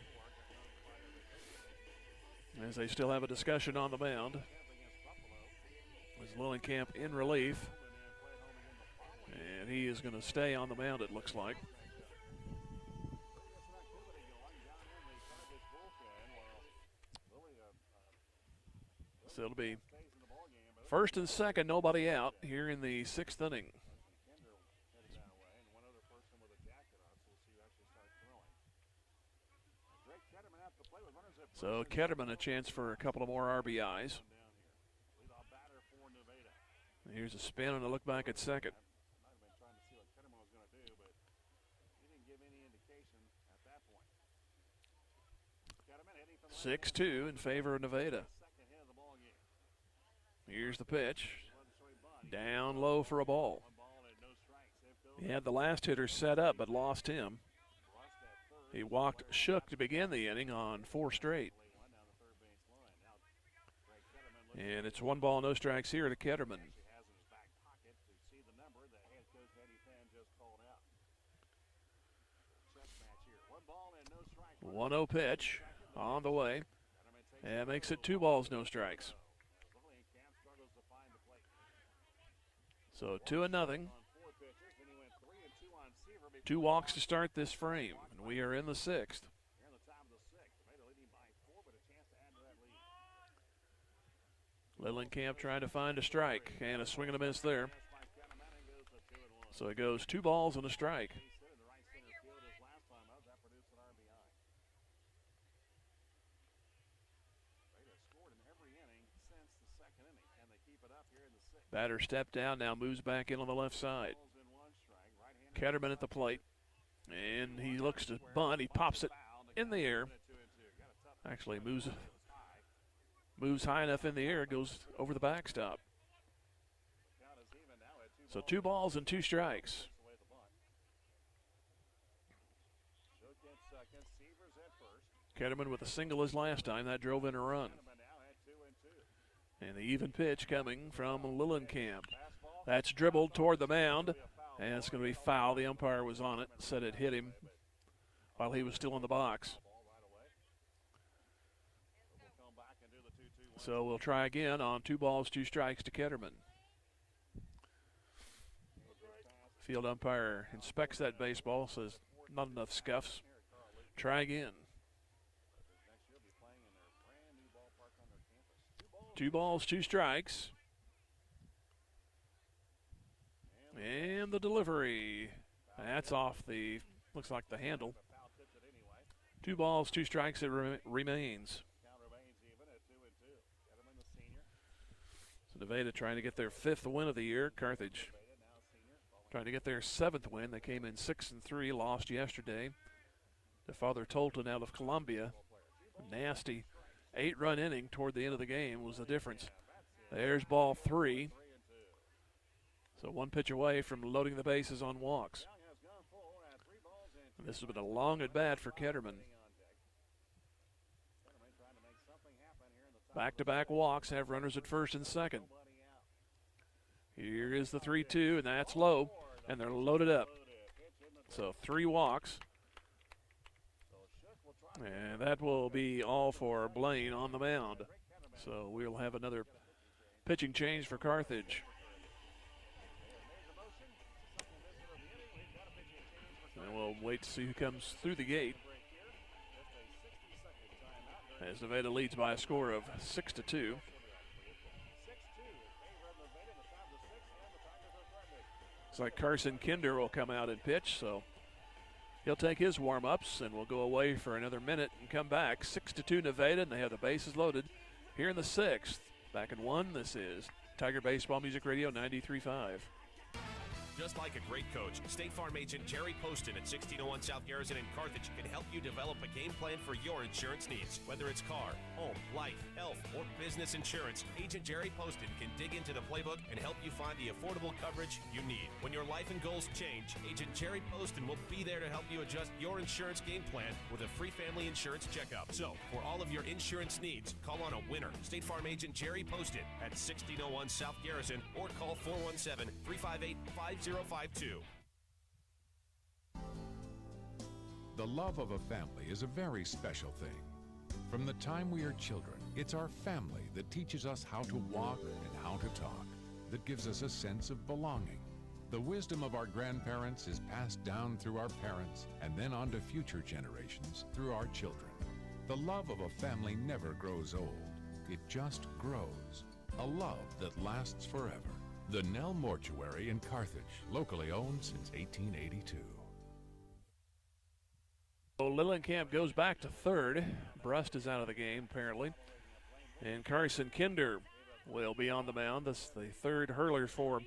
As they still have a discussion on the mound. As Lillenkamp in relief. And he is going to stay on the mound, it looks like. So it'll be first and second, nobody out here in the 6th inning. So Ketterman a chance for a couple of more RBIs. Here's a spin and a look back at second. 6-2 in favor of Nevada. Here's the pitch. Down low for a ball. He had the last hitter set up but lost him. He walked Shook to begin the inning on 4 straight. And it's 1 ball, no strikes here to Ketterman. 1-0 pitch on the way. And makes it 2 balls, no strikes. So 2-0. 2 walks to start this frame, and we are in the 6th. Lillenkamp trying to find a strike, and a swing and a miss there. So it goes 2 balls and a strike. Batter stepped down, now moves back in on the left side. Ketterman at the plate, and he looks to bunt. He pops it in the air. Actually moves high enough in the air, goes over the backstop. So 2 balls and 2 strikes. Ketterman with a single as last time. That drove in a run. And the even pitch coming from Lillenkamp. That's dribbled toward the mound, and it's going to be foul. The umpire was on it, said it hit him while he was still in the box. So we'll try again on 2 balls, 2 strikes to Ketterman. Field umpire inspects that baseball, says not enough scuffs. Try again. 2 balls, 2 strikes. And the delivery. That's off the, looks like the handle. 2 balls, 2 strikes, it remains. So Nevada trying to get their 5th win of the year. Carthage trying to get their 7th win. They came in 6-3, lost yesterday to Father Tolton out of Columbia. Nasty 8-run inning toward the end of the game was the difference. There's ball 3. So 1 pitch away from loading the bases on walks. And this has been a long at bat for Ketterman. Back-to-back walks have runners at first and second. Here is the 3-2, and that's low, and they're loaded up. So 3 walks. And that will be all for Blaine on the mound. So we'll have another pitching change for Carthage. And we'll wait to see who comes through the gate, as Nevada leads by a score of 6-2. Looks like Carson Kinder will come out and pitch, so he'll take his warm-ups, and we'll go away for another minute and come back. 6-2 Nevada, and they have the bases loaded here in the 6th. Back in 1, this is Tiger Baseball Music Radio 93.5.
Just like a great coach, State Farm agent Jerry Poston at 1601 South Garrison in Carthage can help you develop a game plan for your insurance needs. Whether it's car, home, life, health, or business insurance, Agent Jerry Poston can dig into the playbook and help you find the affordable coverage you need. When your life and goals change, Agent Jerry Poston will be there to help you adjust your insurance game plan with a free family insurance checkup. So, for all of your insurance needs, call on a winner. State Farm agent Jerry Poston at 1601 South Garrison or call 417-358-5052.
The love of a family is a very special thing. From the time we are children, it's our family that teaches us how to walk and how to talk, that gives us a sense of belonging. The wisdom of our grandparents is passed down through our parents and then on to future generations through our children. The love of a family never grows old. It just grows. A love that lasts forever. The Nell Mortuary in Carthage, locally owned since 1882.
So Lillenkamp goes back to third. Brust is out of the game, apparently. And Carson Kinder will be on the mound. This is the 3rd hurler for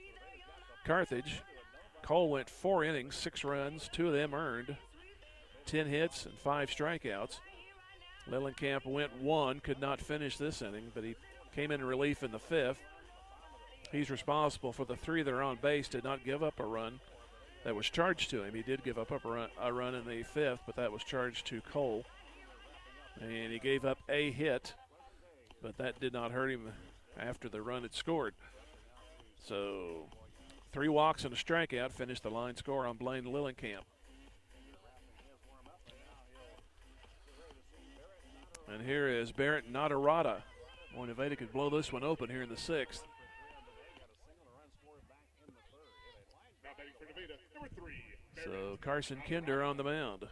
Carthage. Cole went 4 innings, 6 runs, 2 of them earned, 10 hits and 5 strikeouts. Lillenkamp went 1, could not finish this inning, but he came in relief in the 5th. He's responsible for the 3 that are on base, did not give up a run that was charged to him. He did give up a run in the 5th, but that was charged to Cole. And he gave up a hit, but that did not hurt him after the run had scored. So 3 walks and a strikeout finished the line score on Blaine Lillenkamp. And here is Barrett Nadarata. Boy, Nevada could blow this one open here in the 6th. So Carson Kinder on the mound.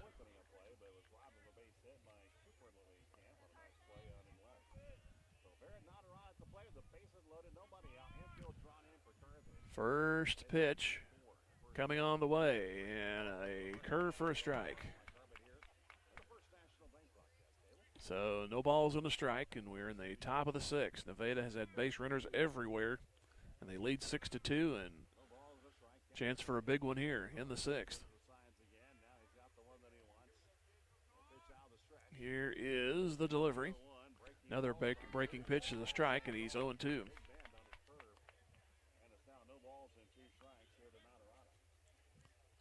First pitch coming on the way, and a curve for a strike. So no balls and a strike, and we're in the top of the sixth. Nevada has had base runners everywhere, and they lead 6-2, and chance for a big one here in the sixth. Here is the delivery. Another breaking pitch to the strike, and he's 0-2.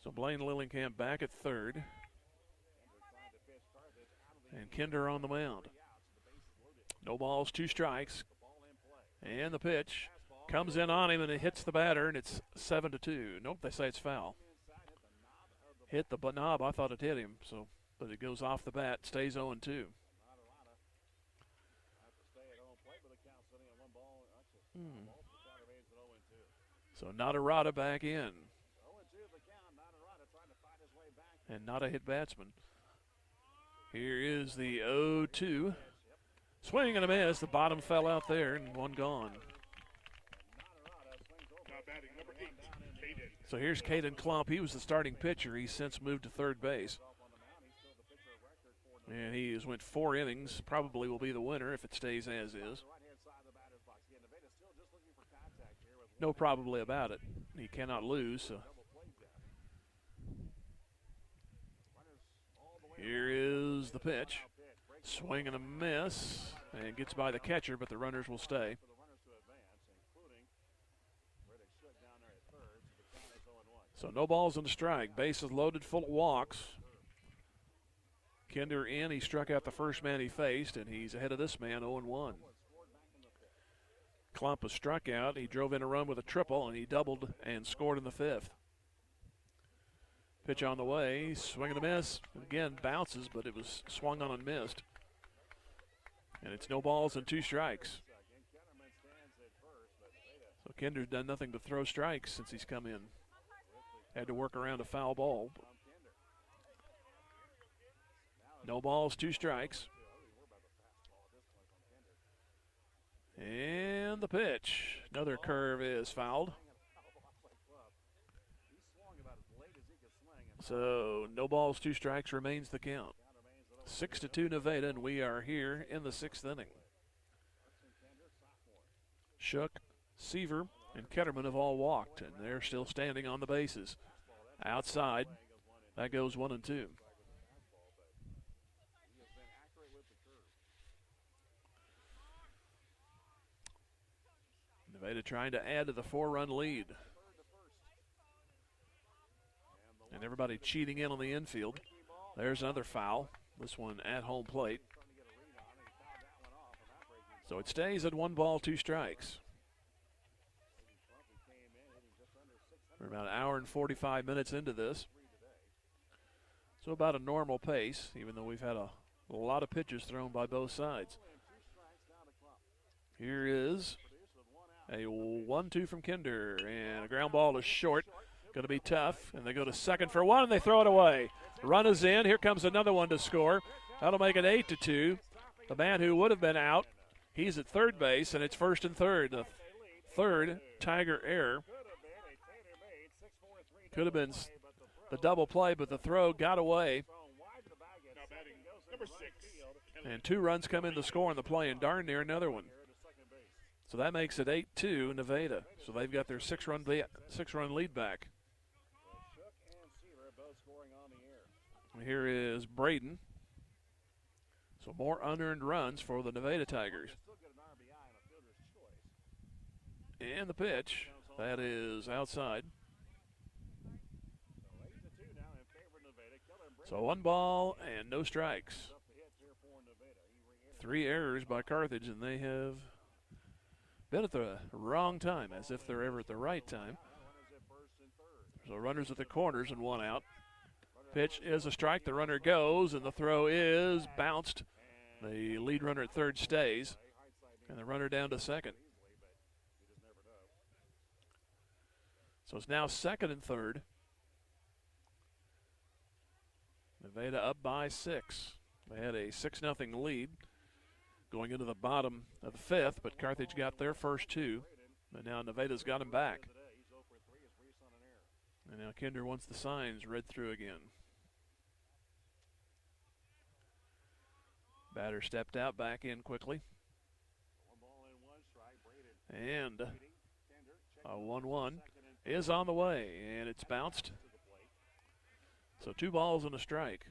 So Blaine Lillingham back at third. And Kinder on the mound. No balls, 2 strikes. And the pitch comes in on him, and it hits the batter, and it's 7-2. Nope, they say it's foul. Hit the knob. I thought it hit him, but it goes off the bat, stays 0-2. So Nadarata back in. And not a hit batsman. Here is the 0-2. Swing and a miss. The bottom fell out there, and one gone. So here's Caden Klump. He was the starting pitcher. He's since moved to third base. And he has went 4 innings. Probably will be the winner if it stays as is. No probably about it. He cannot lose. So. Here is the pitch. Swing and a miss. And gets by the catcher, but the runners will stay. So no balls and a strike. Bases loaded, full of walks. Kinder in. He struck out the first man he faced, and he's ahead of this man, 0-1. Klump was struck out. He drove in a run with a triple, and he doubled and scored in the 5th. Pitch on the way. Swing and a miss. Again, bounces, but it was swung on and missed. And it's no balls and 2 strikes. So Kinder's done nothing but throw strikes since he's come in. Had to work around a foul ball. No balls, 2 strikes. And the pitch. Another curve is fouled. So no balls, 2 strikes remains the count. 6-2 Nevada, and we are here in the 6th inning. Shook, Seaver, and Ketterman have all walked, and they're still standing on the bases. Outside, that goes 1-2. Nevada trying to add to the 4-run lead. And everybody cheating in on the infield. There's another foul. This one at home plate. So it stays at 1 ball, 2 strikes. We're about an hour and 45 minutes into this. So about a normal pace, even though we've had a lot of pitches thrown by both sides. Here is a 1-2 from Kinder, and a ground ball is short. Going to be tough, and they go to second for 1, and they throw it away. Run is in. Here comes another one to score. That'll make it 8-2. The man who would have been out, he's at third base, and it's 1st and 3rd. The 3rd Tiger error. Could have been the double play, but the throw got away. And 2 runs come in to score on the play, and darn near another one. So that makes it 8-2 Nevada. So they've got their 6-run lead back. Here is Braden. So more unearned runs for the Nevada Tigers. And the pitch, that is outside. So 1 ball and no strikes. 3 errors by Carthage, and they have been at the wrong time, as if they're ever at the right time. So runners at the corners and 1 out. Pitch is a strike. The runner goes, and the throw is bounced. The lead runner at third stays, and the runner down to second. So it's now 2nd and 3rd. Nevada up by 6. They had a 6-0 lead going into the bottom of the 5th, but Carthage got their first 2, and now Nevada's got them back. And now Kinder wants the signs read through again. Batter stepped out, back in quickly. And a 1-1 is on the way, and it's bounced. So 2 balls and a strike.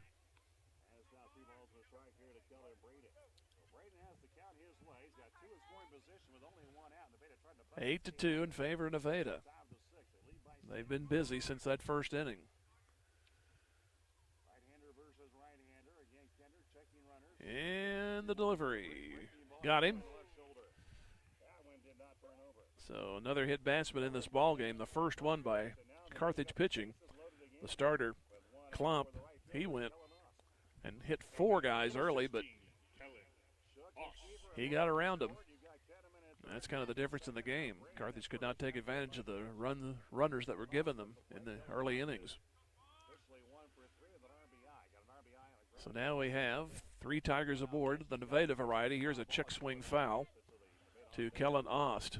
8-2 in favor of Nevada. They've been busy since that first inning. And the delivery. Got him. So another hit batsman in this ball game, the first one by Carthage pitching. The starter, Klump, he went and hit 4 guys early, but he got around them. That's kind of the difference in the game. Carthage could not take advantage of the runners that were given them in the early innings. So now we have 3 Tigers aboard, the Nevada variety. Here's a check swing foul to Kellen Ost.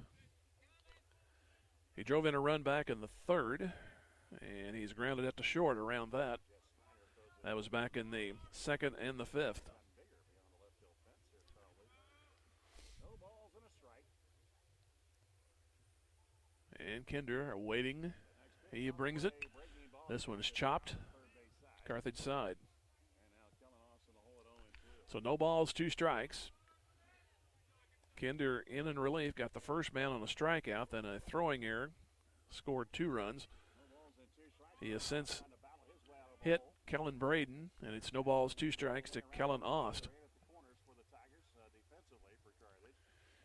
He drove in a run back in the 3rd, and he's grounded at the short around that. That was back in the 2nd and the 5th. And Kinder waiting. He brings it. This one's chopped. Carthage side. So no balls, 2 strikes. Kinder in relief, got the first man on a strikeout, then a throwing error, scored 2 runs. He has since hit Kellen Braden, and it's no balls, 2 strikes to Kellen Ost.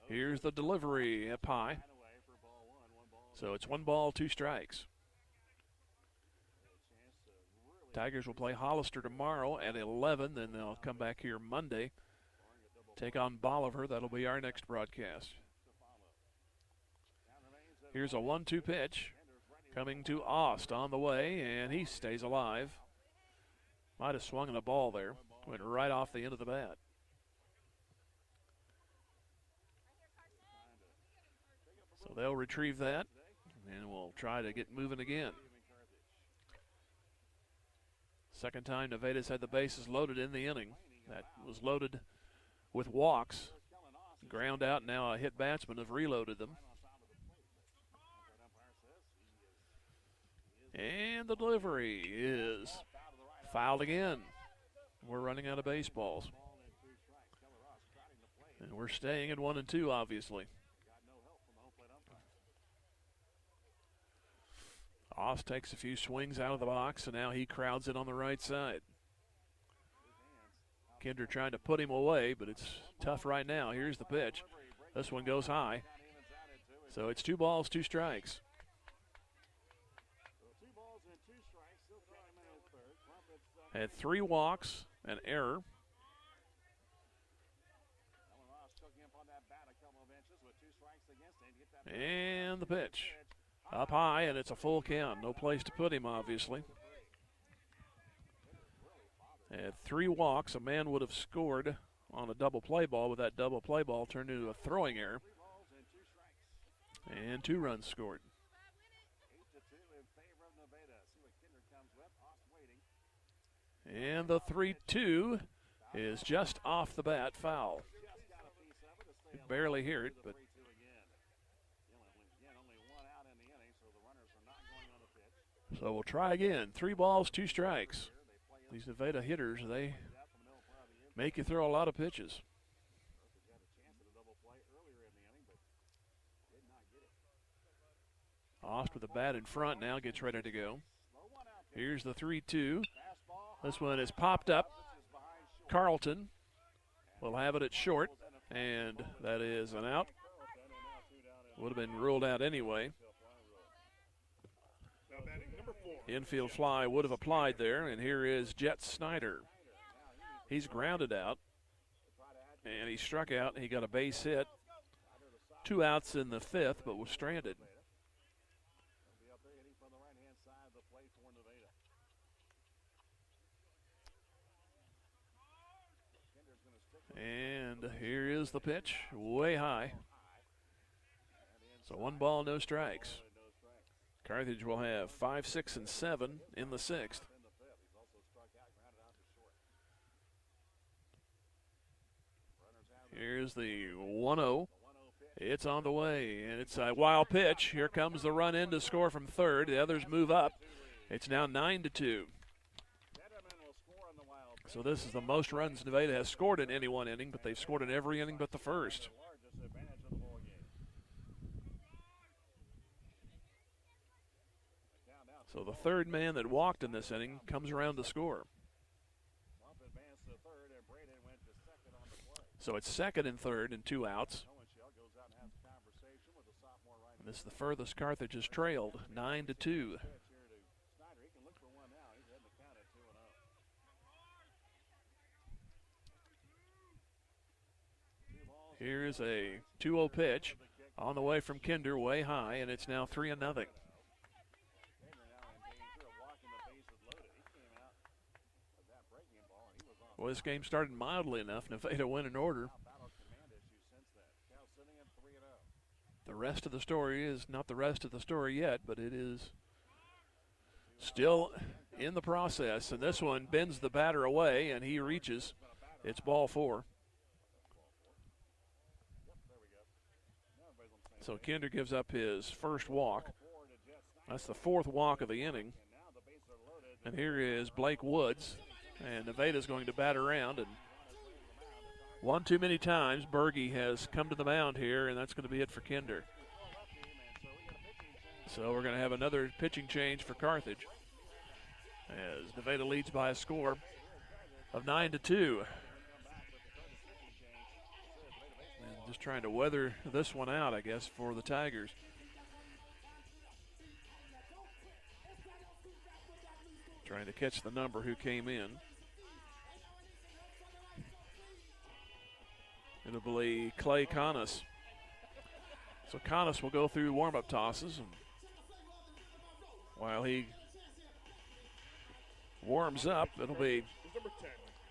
Here's the delivery up high. So it's 1 ball, 2 strikes. Tigers will play Hollister tomorrow at 11, then they'll come back here Monday, take on Bolivar. That'll be our next broadcast. Here's a 1-2 pitch coming to Ost on the way, and he stays alive. Might have swung on the ball there. Went right off the end of the bat. So they'll retrieve that, and we'll try to get moving again. Second time Nevada's had the bases loaded in the inning. That was loaded with walks. Ground out, now a hit batsman have reloaded them. And the delivery is fouled again. We're running out of baseballs. And we're staying at 1-2, obviously. Ost takes a few swings out of the box, and now he crowds it on the right side. Kinder trying to put him away, but it's tough right now. Here's the pitch. This one goes high. So it's 2 balls, 2 strikes. Had 3 walks, an error. And the pitch. Up high, and it's a full count. No place to put him, obviously. Had 3 walks. A man would have scored on a double play ball, but that double play ball turned into a throwing error. And 2 runs scored. And the 3-2 is just off the bat, foul. You can barely hear it, but so we'll try again. 3 balls, 2 strikes. These Nevada hitters, they make you throw a lot of pitches. Ost with the bat in front now, gets ready to go. Here's the 3-2. This one is popped up. Carlton will have it at short, and that is an out. Would have been ruled out anyway. Infield fly would have applied there, and here is Jet Snyder. He's grounded out, and he struck out. He got a base hit. 2 outs in the 5th, but was stranded. And here is the pitch, way high. So 1 ball, no strikes. Carthage will have 5, 6, and 7 in the 6th. Here's the 1-0. It's on the way, and it's a wild pitch. Here comes the run in to score from third. The others move up. It's now 9-2. So this is the most runs Nevada has scored in any one inning, but they've scored in every inning but the first. So the third man that walked in this inning comes around to score. So it's second and third and 2 outs. And this is the furthest Carthage has trailed, 9-2. Here's a 2-0 pitch on the way from Kinder, way high, and it's now 3-0. Well, this game started mildly enough. Nevada win in order. The rest of the story is not the rest of the story yet, but it is still in the process. And this one bends the batter away, and he reaches. It's ball 4. So Kinder gives up his first walk. That's the 4th walk of the inning. And here is Blake Woods. And Nevada's going to bat around, and one too many times Berge has come to the mound here, and that's going to be it for Kinder. So we're going to have another pitching change for Carthage as Nevada leads by a score of 9-2. And just trying to weather this one out, I guess, for the Tigers. Trying to catch the number who came in. It'll be Clay Conness. So Conness will go through warm-up tosses. And while he warms up, it'll be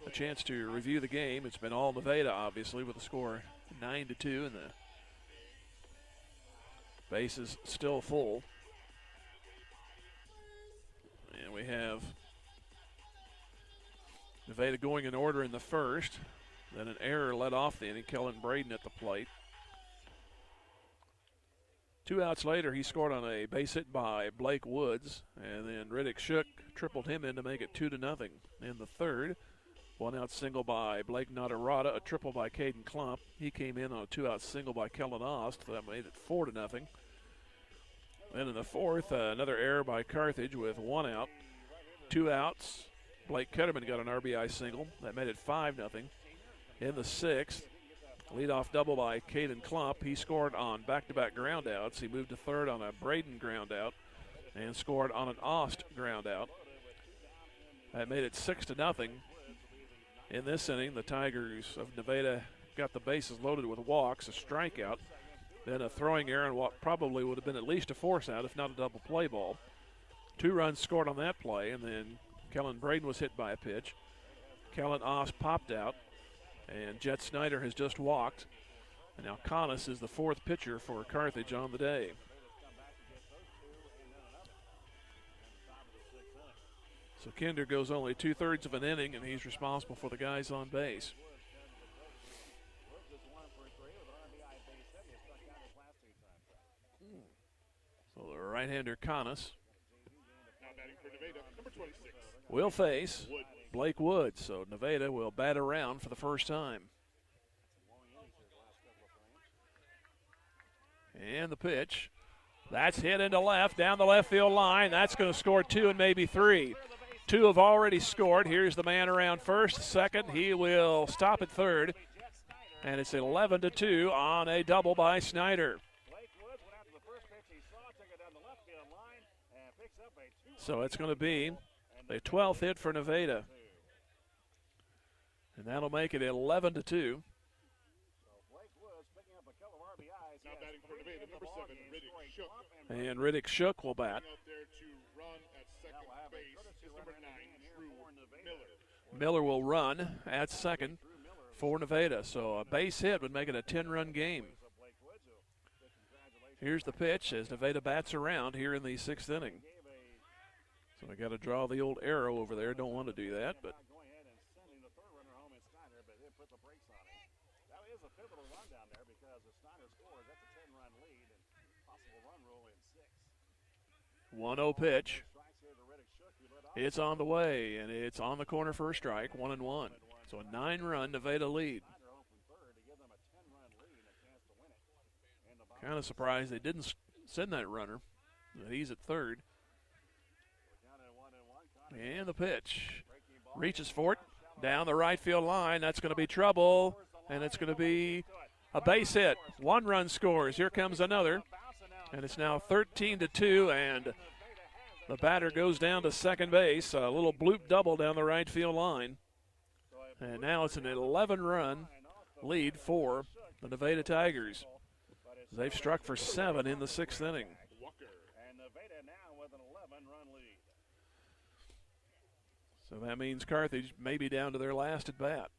a chance to review the game. It's been all Nevada, obviously, with the score 9-2, and the base is still full. And we have Nevada going in order in the first. Then an error led off the inning. Kellen Braden at the plate. 2 outs later, he scored on a base hit by Blake Woods. And then Riddick Shook tripled him in to make it 2-0 in the third. 1 out single by Blake Nadarata, a triple by Caden Klump. He came in on a 2 out single by Kellen Ost. That made it 4-0. Then in the fourth, another error by Carthage with 1 out. 2 outs. Blake Ketterman got an RBI single. That made it 5-0. In the sixth, leadoff double by Caden Klump. He scored on back-to-back groundouts. He moved to third on a Braden groundout and scored on an Ost groundout. That made it 6-0. In this inning, the Tigers of Nevada got the bases loaded with walks, a strikeout, then a throwing error, and what probably would have been at least a force out, if not a double play ball. 2 runs scored on that play, and then Kellen Braden was hit by a pitch. Kellen Ost popped out, and Jet Snyder has just walked. And now Conness is the 4th pitcher for Carthage on the day. So Kinder goes only 2/3 of an inning, and he's responsible for the guys on base. So the right-hander Conness will face Blake Woods. So Nevada will bat around for the first time. And the pitch. That's hit into left, down the left field line. That's going to score 2 and maybe 3. 2 have already scored. Here's the man around first. Second, he will stop at third. And it's 11-2 on a double by Snyder. So it's going to be a 12th hit for Nevada. And that'll make it 11-2. And Riddick Shook will bat. Miller will run at second for Nevada. So a base hit would make it a 10-run game. Here's the pitch as Nevada bats around here in the 6th inning. So I got to draw the old arrow over there. Don't want to do that, but
That is a pivotal run down there because if Snyder scores, that's a 10-run lead and possible run rule in 6.
1-0 pitch. It's on the way, and it's on the corner for a strike, 1-1. So a 9-run Nevada lead. Kind of surprised they didn't send that runner. He's at third. And the pitch. Reaches for it. Down the right field line. That's going to be trouble. And it's going to be a base hit. 1 run scores. Here comes another. And it's now 13-2. And the batter goes down to second base. A little bloop double down the right field line. And now it's an 11-run lead for the Nevada Tigers. They've struck for 7 in the 6th inning.
And Nevada now with an 11-run lead.
So that means Carthage may be down to their last at bat.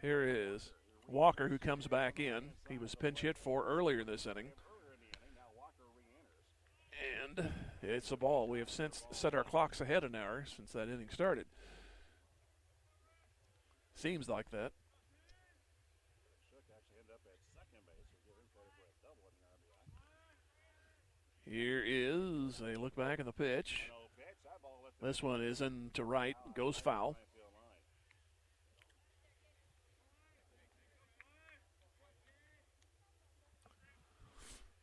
Here is Walker, who comes back in. He was pinch hit for earlier in this inning. And it's a ball. We have since set our clocks ahead an hour since that inning started. Seems like that. Here is a look back at the pitch. This one is into right, goes foul.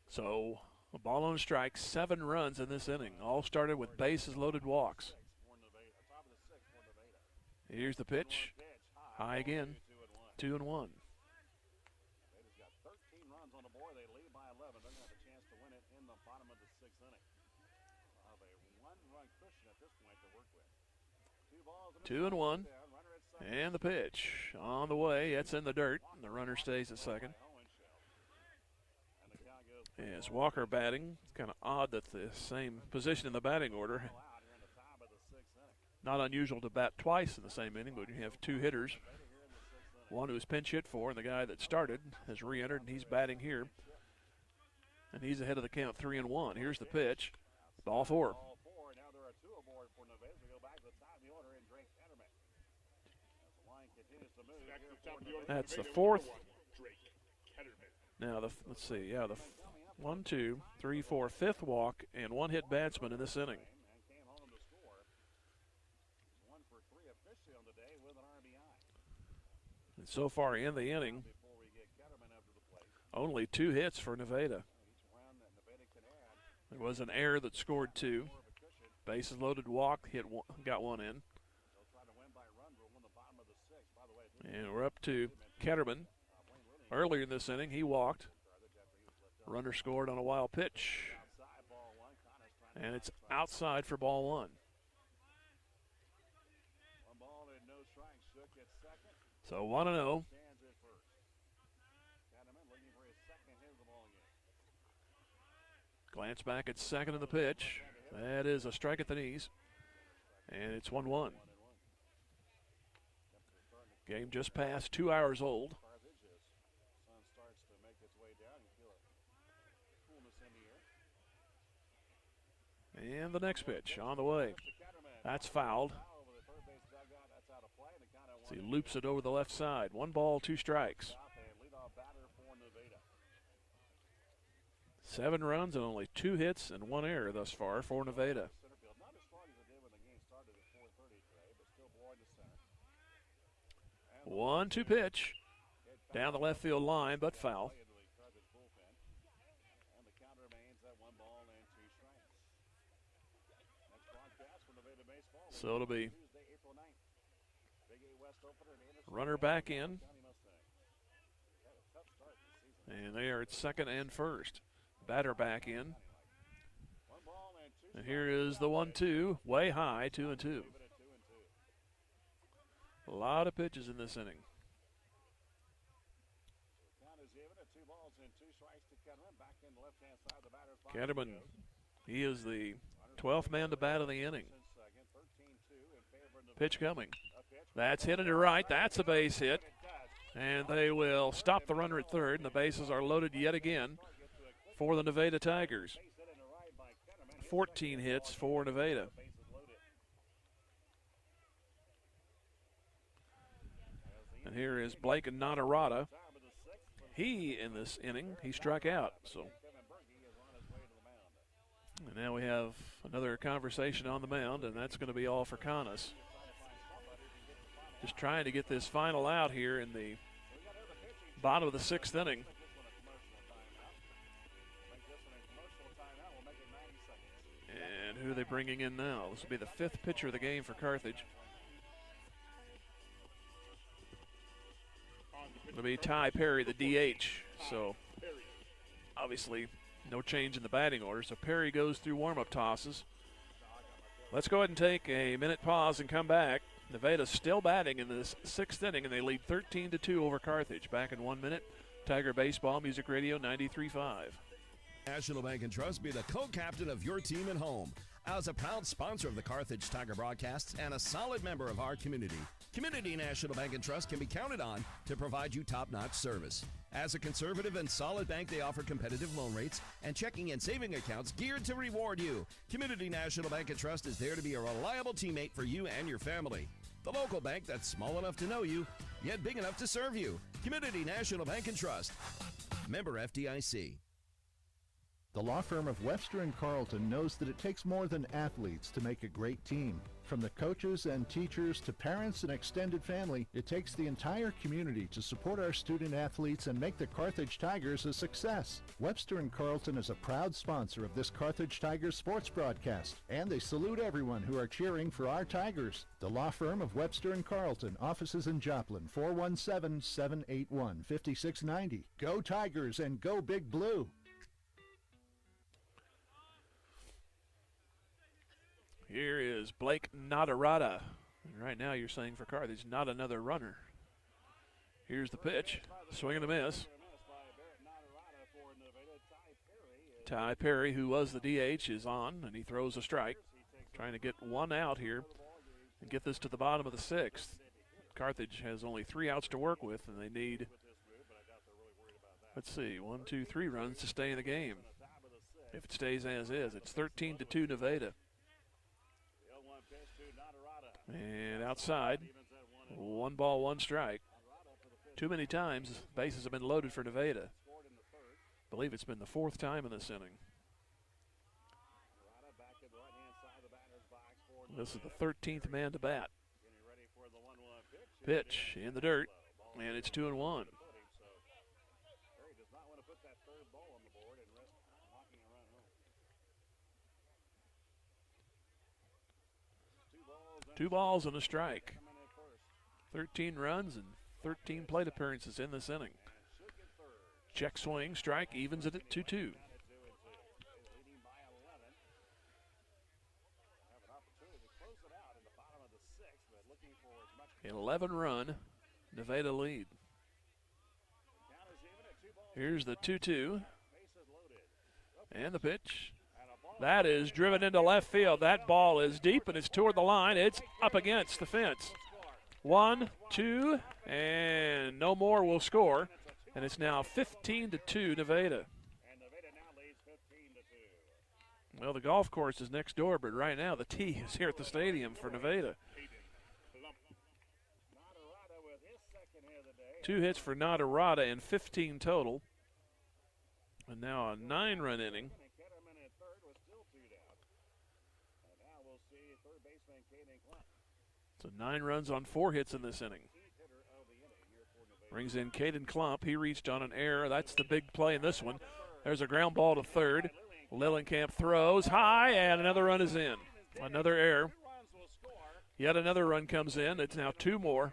So a ball on a strike, 7 runs in this inning. All started with bases loaded walks. Here's the pitch. High again, 2-1. Two and one, and the pitch on the way. It's in the dirt. The runner stays at second. As Walker batting, it's kind of odd that the same position in the batting order. Not unusual to bat twice in the same inning, but you have 2 hitters. One who's pinch hit for, and the guy that started has re-entered, and he's batting here. And he's ahead of the count, 3-1. Here's the pitch. Ball 4. That's the 4th. Now, let's see. Yeah, the 1, 2, 3, 4, 5th walk and 1 hit batsman in this inning. And so far in the inning, only 2 hits for Nevada. There was an error that scored 2. Bases loaded walk, got 1 in. And we're up to Ketterman. Earlier in this inning, he walked. Runner scored on a wild pitch. And it's outside for ball 1. So 1-0. Glance back at second in the pitch. That is a strike at the knees. And it's 1-1. Game just past 2 hours old. And the next pitch on the way. That's fouled. So he loops it over the left side. 1 ball, 2 strikes. 7 runs and only 2 hits and 1 error thus far for Nevada. 1-2 pitch. Down the left field line, but foul. So it'll be runner back in. And they are at second and first. Batter back in. And here is the 1-2, way high, 2-2. A lot of pitches in this inning. Ketterman, he is the 12th man to bat of the inning. Pitch coming. That's hit into right. That's a base hit. And they will stop the runner at third, and the bases are loaded yet again for the Nevada Tigers. 14 hits for Nevada. And here is Blake Nadarata. He, in this inning, he struck out. So, and now we have another conversation on the mound, and that's going to be all for Canas. Just trying to get this final out here in the bottom of the 6th inning. And who are they bringing in now? This will be the 5th pitcher of the game for Carthage. It'll be Ty Perry, the DH. So, obviously, no change in the batting order. So, Perry goes through warm-up tosses. Let's go ahead and take a minute pause and come back. Nevada's still batting in this 6th inning, and they lead 13-2 over Carthage. Back in 1 minute. Tiger Baseball, Music Radio 93.5.
National Bank and Trust, be the co-captain of your team at home. As a proud sponsor of the Carthage Tiger broadcasts and a solid member of our community, Community National Bank and Trust can be counted on to provide you top-notch service. As a conservative and solid bank, they offer competitive loan rates and checking and saving accounts geared to reward you. Community National Bank and Trust is there to be a reliable teammate for you and your family. The local bank that's small enough to know you, yet big enough to serve you. Community National Bank and Trust. Member FDIC.
The law firm of Webster and Carlton knows that it takes more than athletes to make a great team. From the coaches and teachers to parents and extended family, it takes the entire community to support our student athletes and make the Carthage Tigers a success. Webster and Carlton is a proud sponsor of this Carthage Tigers sports broadcast, and they salute everyone who are cheering for our Tigers. The law firm of Webster and Carlton, offices in Joplin, 417-781-5690. Go Tigers and go Big Blue!
Here is Blake Nadarata. And right now you're saying for Carthage, not another runner. Here's the pitch. Swing and a miss. Ty Perry, who was the DH, is on, and he throws a strike. Trying to get one out here and get this to the bottom of the 6th. Carthage has only 3 outs to work with, and they need, let's see, 1, 2, 3 runs to stay in the game. If it stays as is, it's 13-2 Nevada. And outside, 1 ball, 1 strike. Too many times, bases have been loaded for Nevada. I believe it's been the 4th time in this inning. This is the 13th man to bat. Pitch in the dirt, and it's 2-1. 2 balls and a strike. 13 runs and 13 plate appearances in this inning. Check swing, strike, evens it at 2-2. An 11-run Nevada lead. Here's the 2-2. And the pitch. That is driven into left field. That ball is deep, and it's toward the line. It's up against the fence. 1, 2, and no more will score. And it's now 15-2 Nevada. Well, the golf course is next door, but right now the tee is here at the stadium for Nevada. 2 hits for Nadarata and 15 total. And now a 9-run inning. So 9 runs on 4 hits in this inning. Brings in Caden Klump. He reached on an error. That's the big play in this one. There's a ground ball to third. Lillenkamp throws high, and another run is in. Another error. Yet another run comes in. It's now 2 more.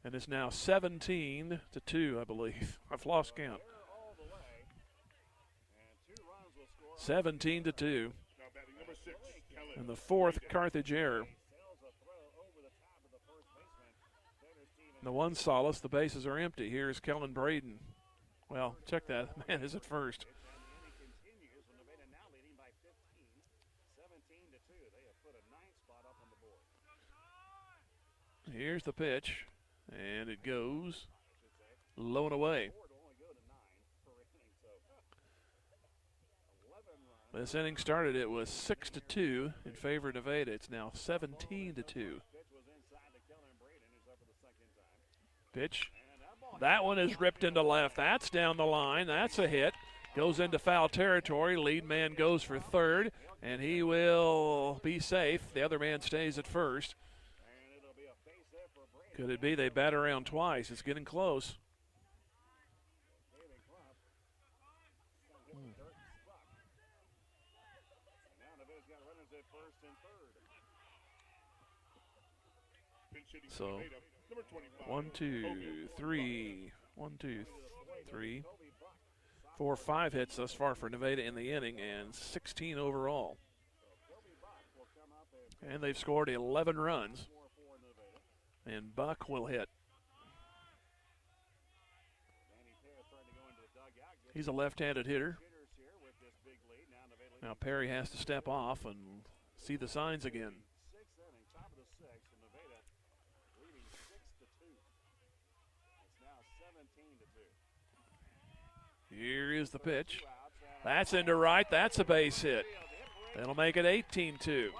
And it's now 17-2, I believe. I've lost count. 17-2. And the 4th Carthage error. The one solace, the bases are empty. Here's Kellen Braden. Well, check that. Man is at first. Here's the pitch, and it goes low and away. This inning started, it was 6-2 in favor of Nevada. It's now 17-2. Pitch. That one is ripped into left. That's down the line. That's a hit. Goes into foul territory. Lead man goes for third, and he will be safe. The other man stays at first. Could it be they bat around twice? It's getting close. So 1, 2, 3, 1, 2, 3, 4, 5 hits thus far for Nevada in the inning, and 16 overall. And they've scored 11 runs. And Buck will hit. He's a left-handed hitter. Now Perry has to step off and see the signs again. Here is the pitch. That's into right. That's a base hit. That'll make it 18-2.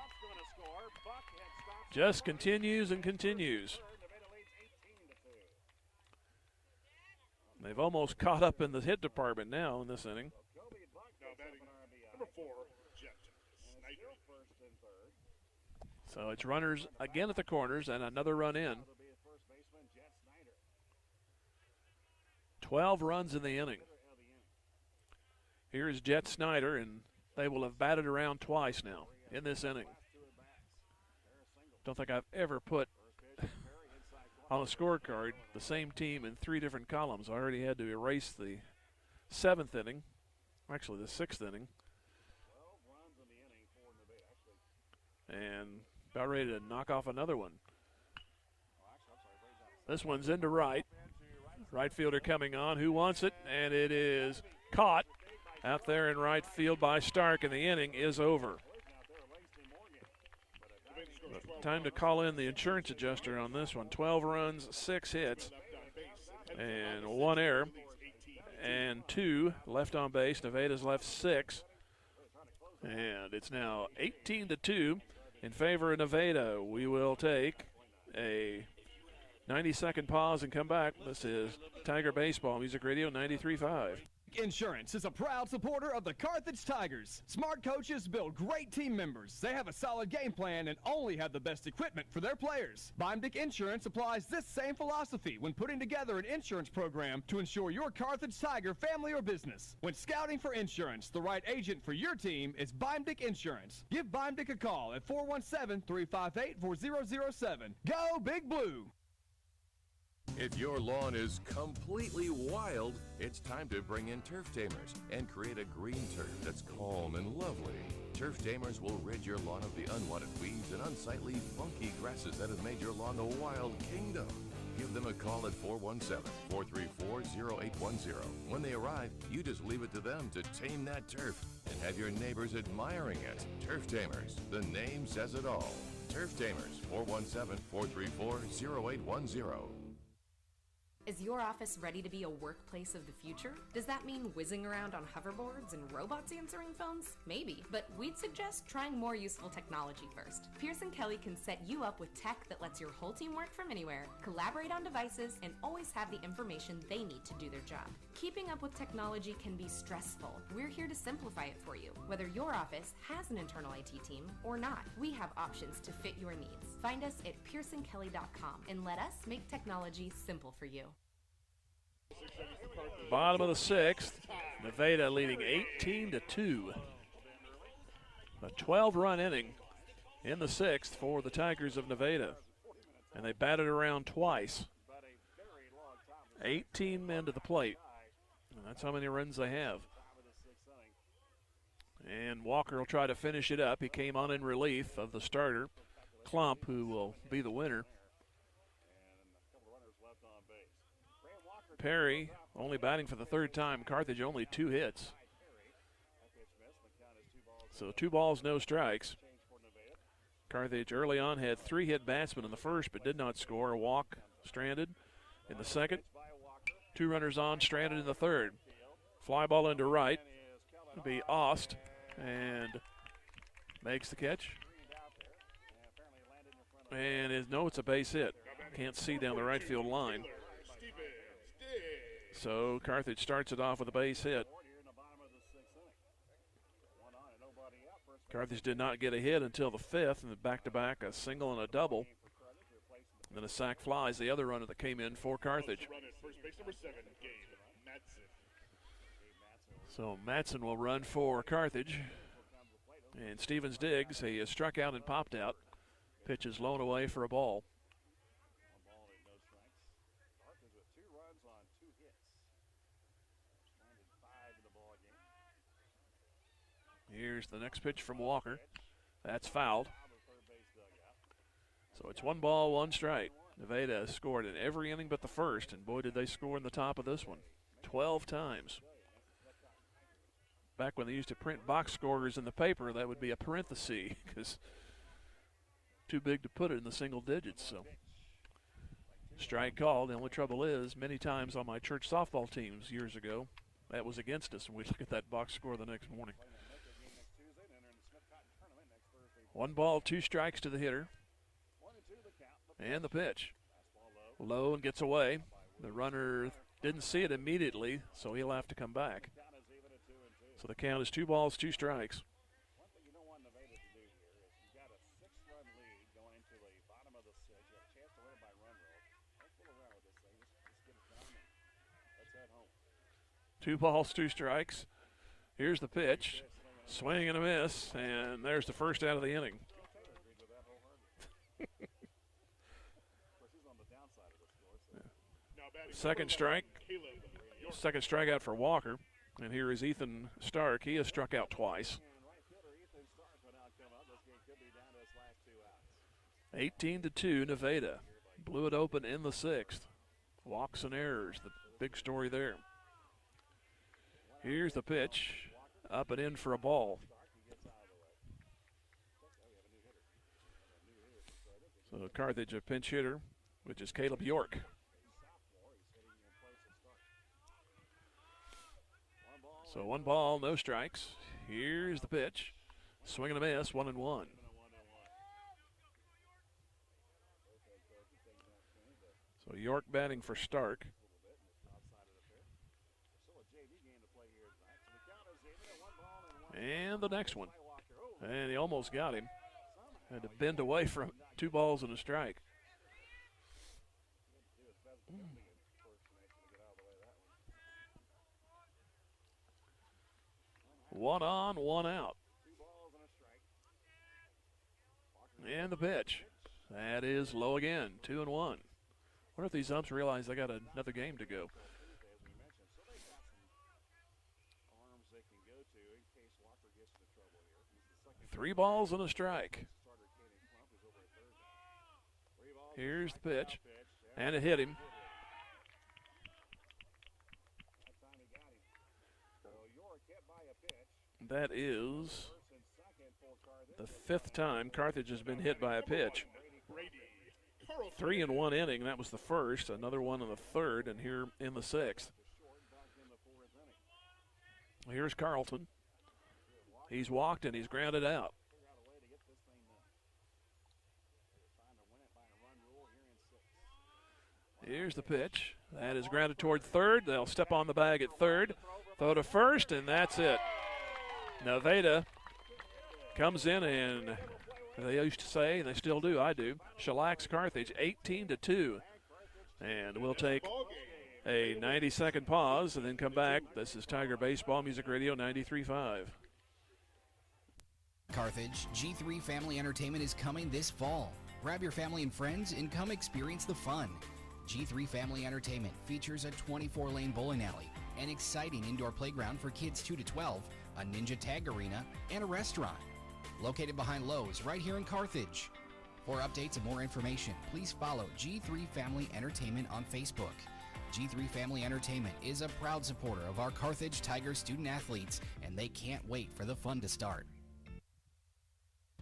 Just continues and continues. They've almost caught up in the hit department now in this inning. So it's runners again at the corners and another run in. 12 runs in the inning. Here is Jet Snyder, and they will have batted around twice now in this inning. Don't think I've ever put on a scorecard the same team in 3 different columns. I already had to erase the 7th inning, actually the 6th inning, and about ready to knock off another one. This one's into right. Right fielder coming on. Who wants it? And it is caught out there in right field by Stark, and the inning is over. Time to call in the insurance adjuster on this one. 12 runs, 6 hits, and 1 error, and 2 left on base. Nevada's left 6, and it's now 18-2 in favor of Nevada. We will take a 90-second pause and come back. This is Tiger Baseball Music Radio 93.5.
Insurance is a proud supporter of the Carthage Tigers. Smart coaches build great team members. They have a solid game plan and only have the best equipment for their players. Beimdick Insurance applies this same philosophy when putting together an insurance program to insure your Carthage Tiger family or business. When scouting for insurance, the right agent for your team is Beimdick Insurance. Give Beimdick a call at 417-358-4007. Go Big Blue!
If your lawn is completely wild, it's time to bring in Turf Tamers and create a green turf that's calm and lovely. Turf Tamers will rid your lawn of the unwanted weeds and unsightly, funky grasses that have made your lawn a wild kingdom. Give them a call at 417-434-0810. When they arrive, you just leave it to them to tame that turf and have your neighbors admiring it. Turf Tamers, the name says it all. Turf Tamers, 417-434-0810.
Is your office ready to be a workplace of the future? Does that mean whizzing around on hoverboards and robots answering phones? Maybe, but we'd suggest trying more useful technology first. Pearson Kelly can set you up with tech that lets your whole team work from anywhere, collaborate on devices, and always have the information they need to do their job. Keeping up with technology can be stressful. We're here to simplify it for you. Whether your office has an internal IT team or not, we have options to fit your needs. Find us at pearsonkelly.com and let us make technology simple for you.
Bottom of the 6th, Nevada leading 18-2. A 12-run inning in the 6th for the Tigers of Nevada. And they batted around twice. 18 men to the plate. And that's how many runs they have. And Walker will try to finish it up. He came on in relief of the starter, Klump, who will be the winner. Perry only batting for the 3rd time. Carthage only 2 hits. So 2 balls, no strikes. Carthage early on had 3 hit batsmen in the first but did not score. A walk stranded in the second. Two runners on, stranded in the third. Fly ball into right. It'll be Ost, and makes the catch. And it's a base hit. Can't see down the right field line. So Carthage starts it off with a base hit. Carthage did not get a hit until the fifth, and back-to-back, a single and a double. And then a sac flies, the other runner that came in for Carthage. So Matson will run for Carthage. And Stevens Diggs, he has struck out and popped out. Pitch is blown away for a ball. Here's the next pitch from Walker. That's fouled. So it's 1 ball, 1 strike. Nevada scored in every inning but the first, and boy did they score in the top of this one. 12 times. Back when they used to print box scores in the paper, that would be a parenthesis because too big to put it in the single digits. So strike called. The only trouble is, many times on my church softball teams years ago, that was against us, and we look at that box score the next morning. 1 ball, 2 strikes to the hitter. And the pitch. Low and gets away. The runner didn't see it immediately, so he'll have to come back. So the count is 2 balls, 2 strikes. Two balls, 2 strikes. Here's the pitch. Swing and a miss, and there's the first out of the inning. Second strike. Second strikeout for Walker. And here is Ethan Stark. He has struck out twice. 18-2, Nevada. Blew it open in the 6th. Walks and errors, the big story there. Here's the pitch. Up and in for a ball. So Carthage a pinch hitter, which is Caleb York. So 1 ball, no strikes. Here's the pitch. Swing and a miss, 1-1. So York batting for Stark. And the next one. And he almost got him. Had to bend away from 2 balls and a strike. One on, 1 out. And the pitch. That is low again, 2-1. Wonder if these umps realize they got another game to go. 3 balls and a strike. Here's the pitch. And it hit him. That is the 5th time Carthage has been hit by a pitch. 3 in 1 inning. That was the first. Another one in the 3rd, and here in the 6th. Here's Carlton. He's walked and he's grounded out. Here's the pitch. That is grounded toward 3rd. They'll step on the bag at 3rd. Throw to 1st, and that's it. Nevada comes in and they used to say, and they still do, I do, shellacks Carthage 18-2. And we'll take a 90-second pause and then come back. This is Tiger Baseball Music Radio 93.5.
Carthage, G3 Family Entertainment is coming this fall. Grab your family and friends and come experience the fun. G3 Family Entertainment features a 24-lane bowling alley, an exciting indoor playground for kids 2 to 12, a ninja tag arena, and a restaurant. Located behind Lowe's right here in Carthage. For updates and more information, please follow G3 Family Entertainment on Facebook. G3 Family Entertainment is a proud supporter of our Carthage Tigers student athletes, and they can't wait for the fun to start.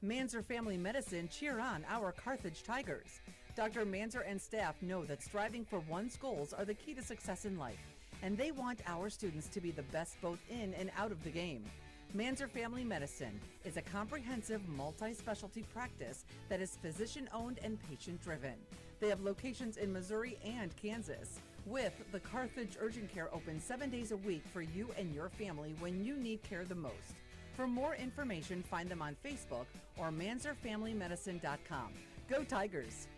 Manzer Family Medicine cheer on our Carthage Tigers. Dr. Manzer and staff know that striving for one's goals are the key to success in life, and they want our students to be the best both in and out of the game. Manzer Family Medicine is a comprehensive multi-specialty practice that is physician-owned and patient-driven. They have locations in Missouri and Kansas, with the Carthage Urgent Care open 7 days a week for you and your family when you need care the most. For more information, find them on Facebook or manzerfamilymedicine.com. Go Tigers!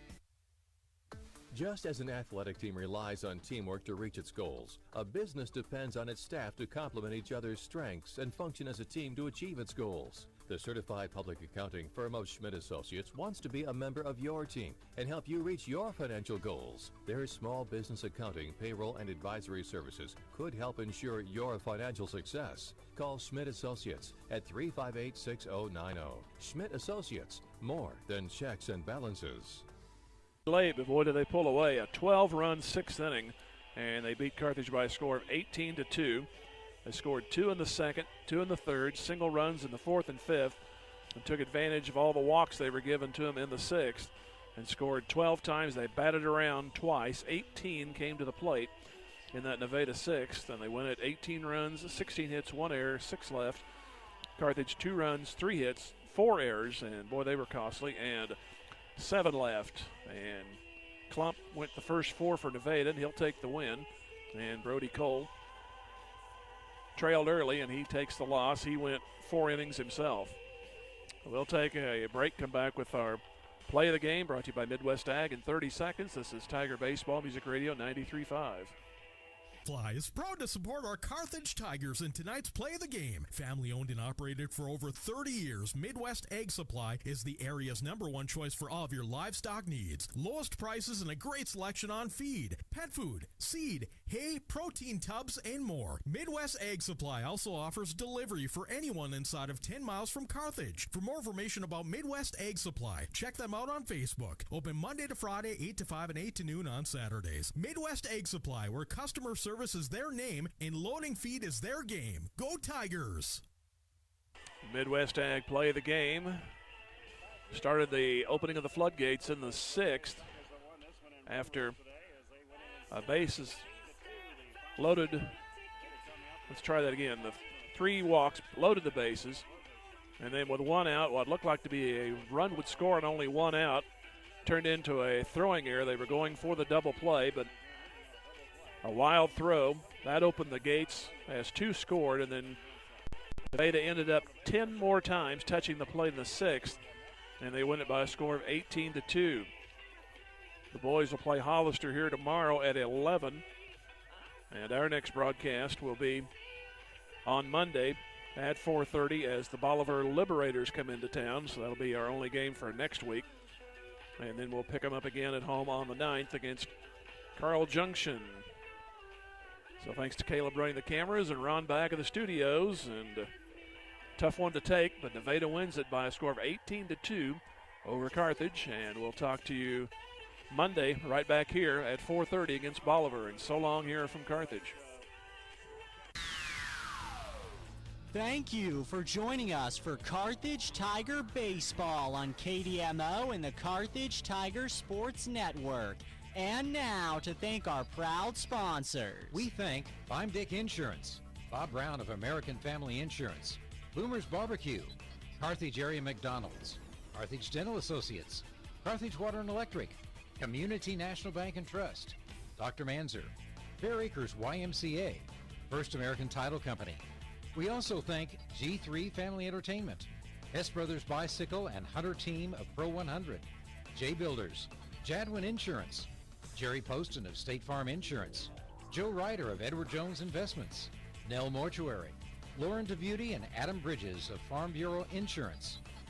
Just as an athletic team relies on teamwork to reach its goals, a business depends on its staff to complement each other's strengths and function as a team to achieve its goals. The certified public accounting firm of Schmidt Associates wants to be a member of your team and help you reach your financial goals. Their small business accounting, payroll, and advisory services could help ensure your financial success. Call Schmidt Associates at 358-6090. Schmidt Associates, more than checks and balances.
Late, but boy, did they pull away. A 12-run sixth inning, and they beat Carthage by a score of 18-2. They scored 2 in the second, 2 in the third, single runs in the fourth and fifth, and took advantage of all the walks they were given to them in the sixth, and scored 12 times. They batted around twice. 18 came to the plate in that Nevada sixth, and they went at 18 runs, 16 hits, 1 error, 6 left. Carthage 2 runs, 3 hits, 4 errors, and boy, they were costly, and 7 left. And Klump went the first 4 for Nevada, and he'll take the win. And Brody Cole trailed early, and he takes the loss. He went 4 innings himself. We'll take a break, come back with our play of the game, brought to you by Midwest Ag in 30 seconds. This is Tiger Baseball Music Radio 93.5.
Fly is proud to support our Carthage Tigers in tonight's play of the game. Family owned and operated for over 30 years, Midwest Ag Supply is the area's #1 choice for all of your livestock needs. Lowest prices and a great selection on feed, pet food, seed, hay, protein tubs, and more. Midwest Ag Supply also offers delivery for anyone inside of 10 miles from Carthage. For more information about Midwest Ag Supply, check them out on Facebook. Open Monday to Friday, 8 to 5 and 8 to noon on Saturdays. Midwest Ag Supply, where customer service is their name and loading feed is their game. Go Tigers!
Midwest Ag play of the game. Started the opening of the floodgates in the sixth after a bases loaded. Let's try that again. The 3 walks loaded the bases, and then with 1 out, what looked like to be a run would score and only 1 out, turned into a throwing error. They were going for the double play, but a wild throw that opened the gates as 2 scored, and then Nevada ended up 10 more times touching the plate in the sixth, and they win it by a score of 18-2. The boys will play Hollister here tomorrow at 11, and our next broadcast will be on Monday at 4:30 as the Bolivar Liberators come into town, so that'll be our only game for next week, and then we'll pick them up again at home on the 9th against Carl Junction. So thanks to Caleb running the cameras and Ron back in the studios, and tough one to take, but Nevada wins it by a score of 18-2 over Carthage, and we'll talk to you Monday right back here at 4:30 against Bolivar, and so long here from Carthage.
Thank you for joining us for Carthage Tiger Baseball on KDMO and the Carthage Tiger Sports Network. And now to thank our proud sponsors.
We thank Dick Insurance, Bob Brown of American Family Insurance, Boomer's Barbecue, Carthage Area McDonald's, Carthage Dental Associates, Carthage Water and Electric, Community National Bank and Trust, Dr. Manzer, Fair Acres YMCA, First American Title Company. We also thank G3 Family Entertainment, Hess Brothers Bicycle and Hunter Team of Pro 100, J Builders, Jadwin Insurance, Jerry Poston of State Farm Insurance, Joe Ryder of Edward Jones Investments, Nell Mortuary, Lauren DeBeauty and Adam Bridges of Farm Bureau Insurance,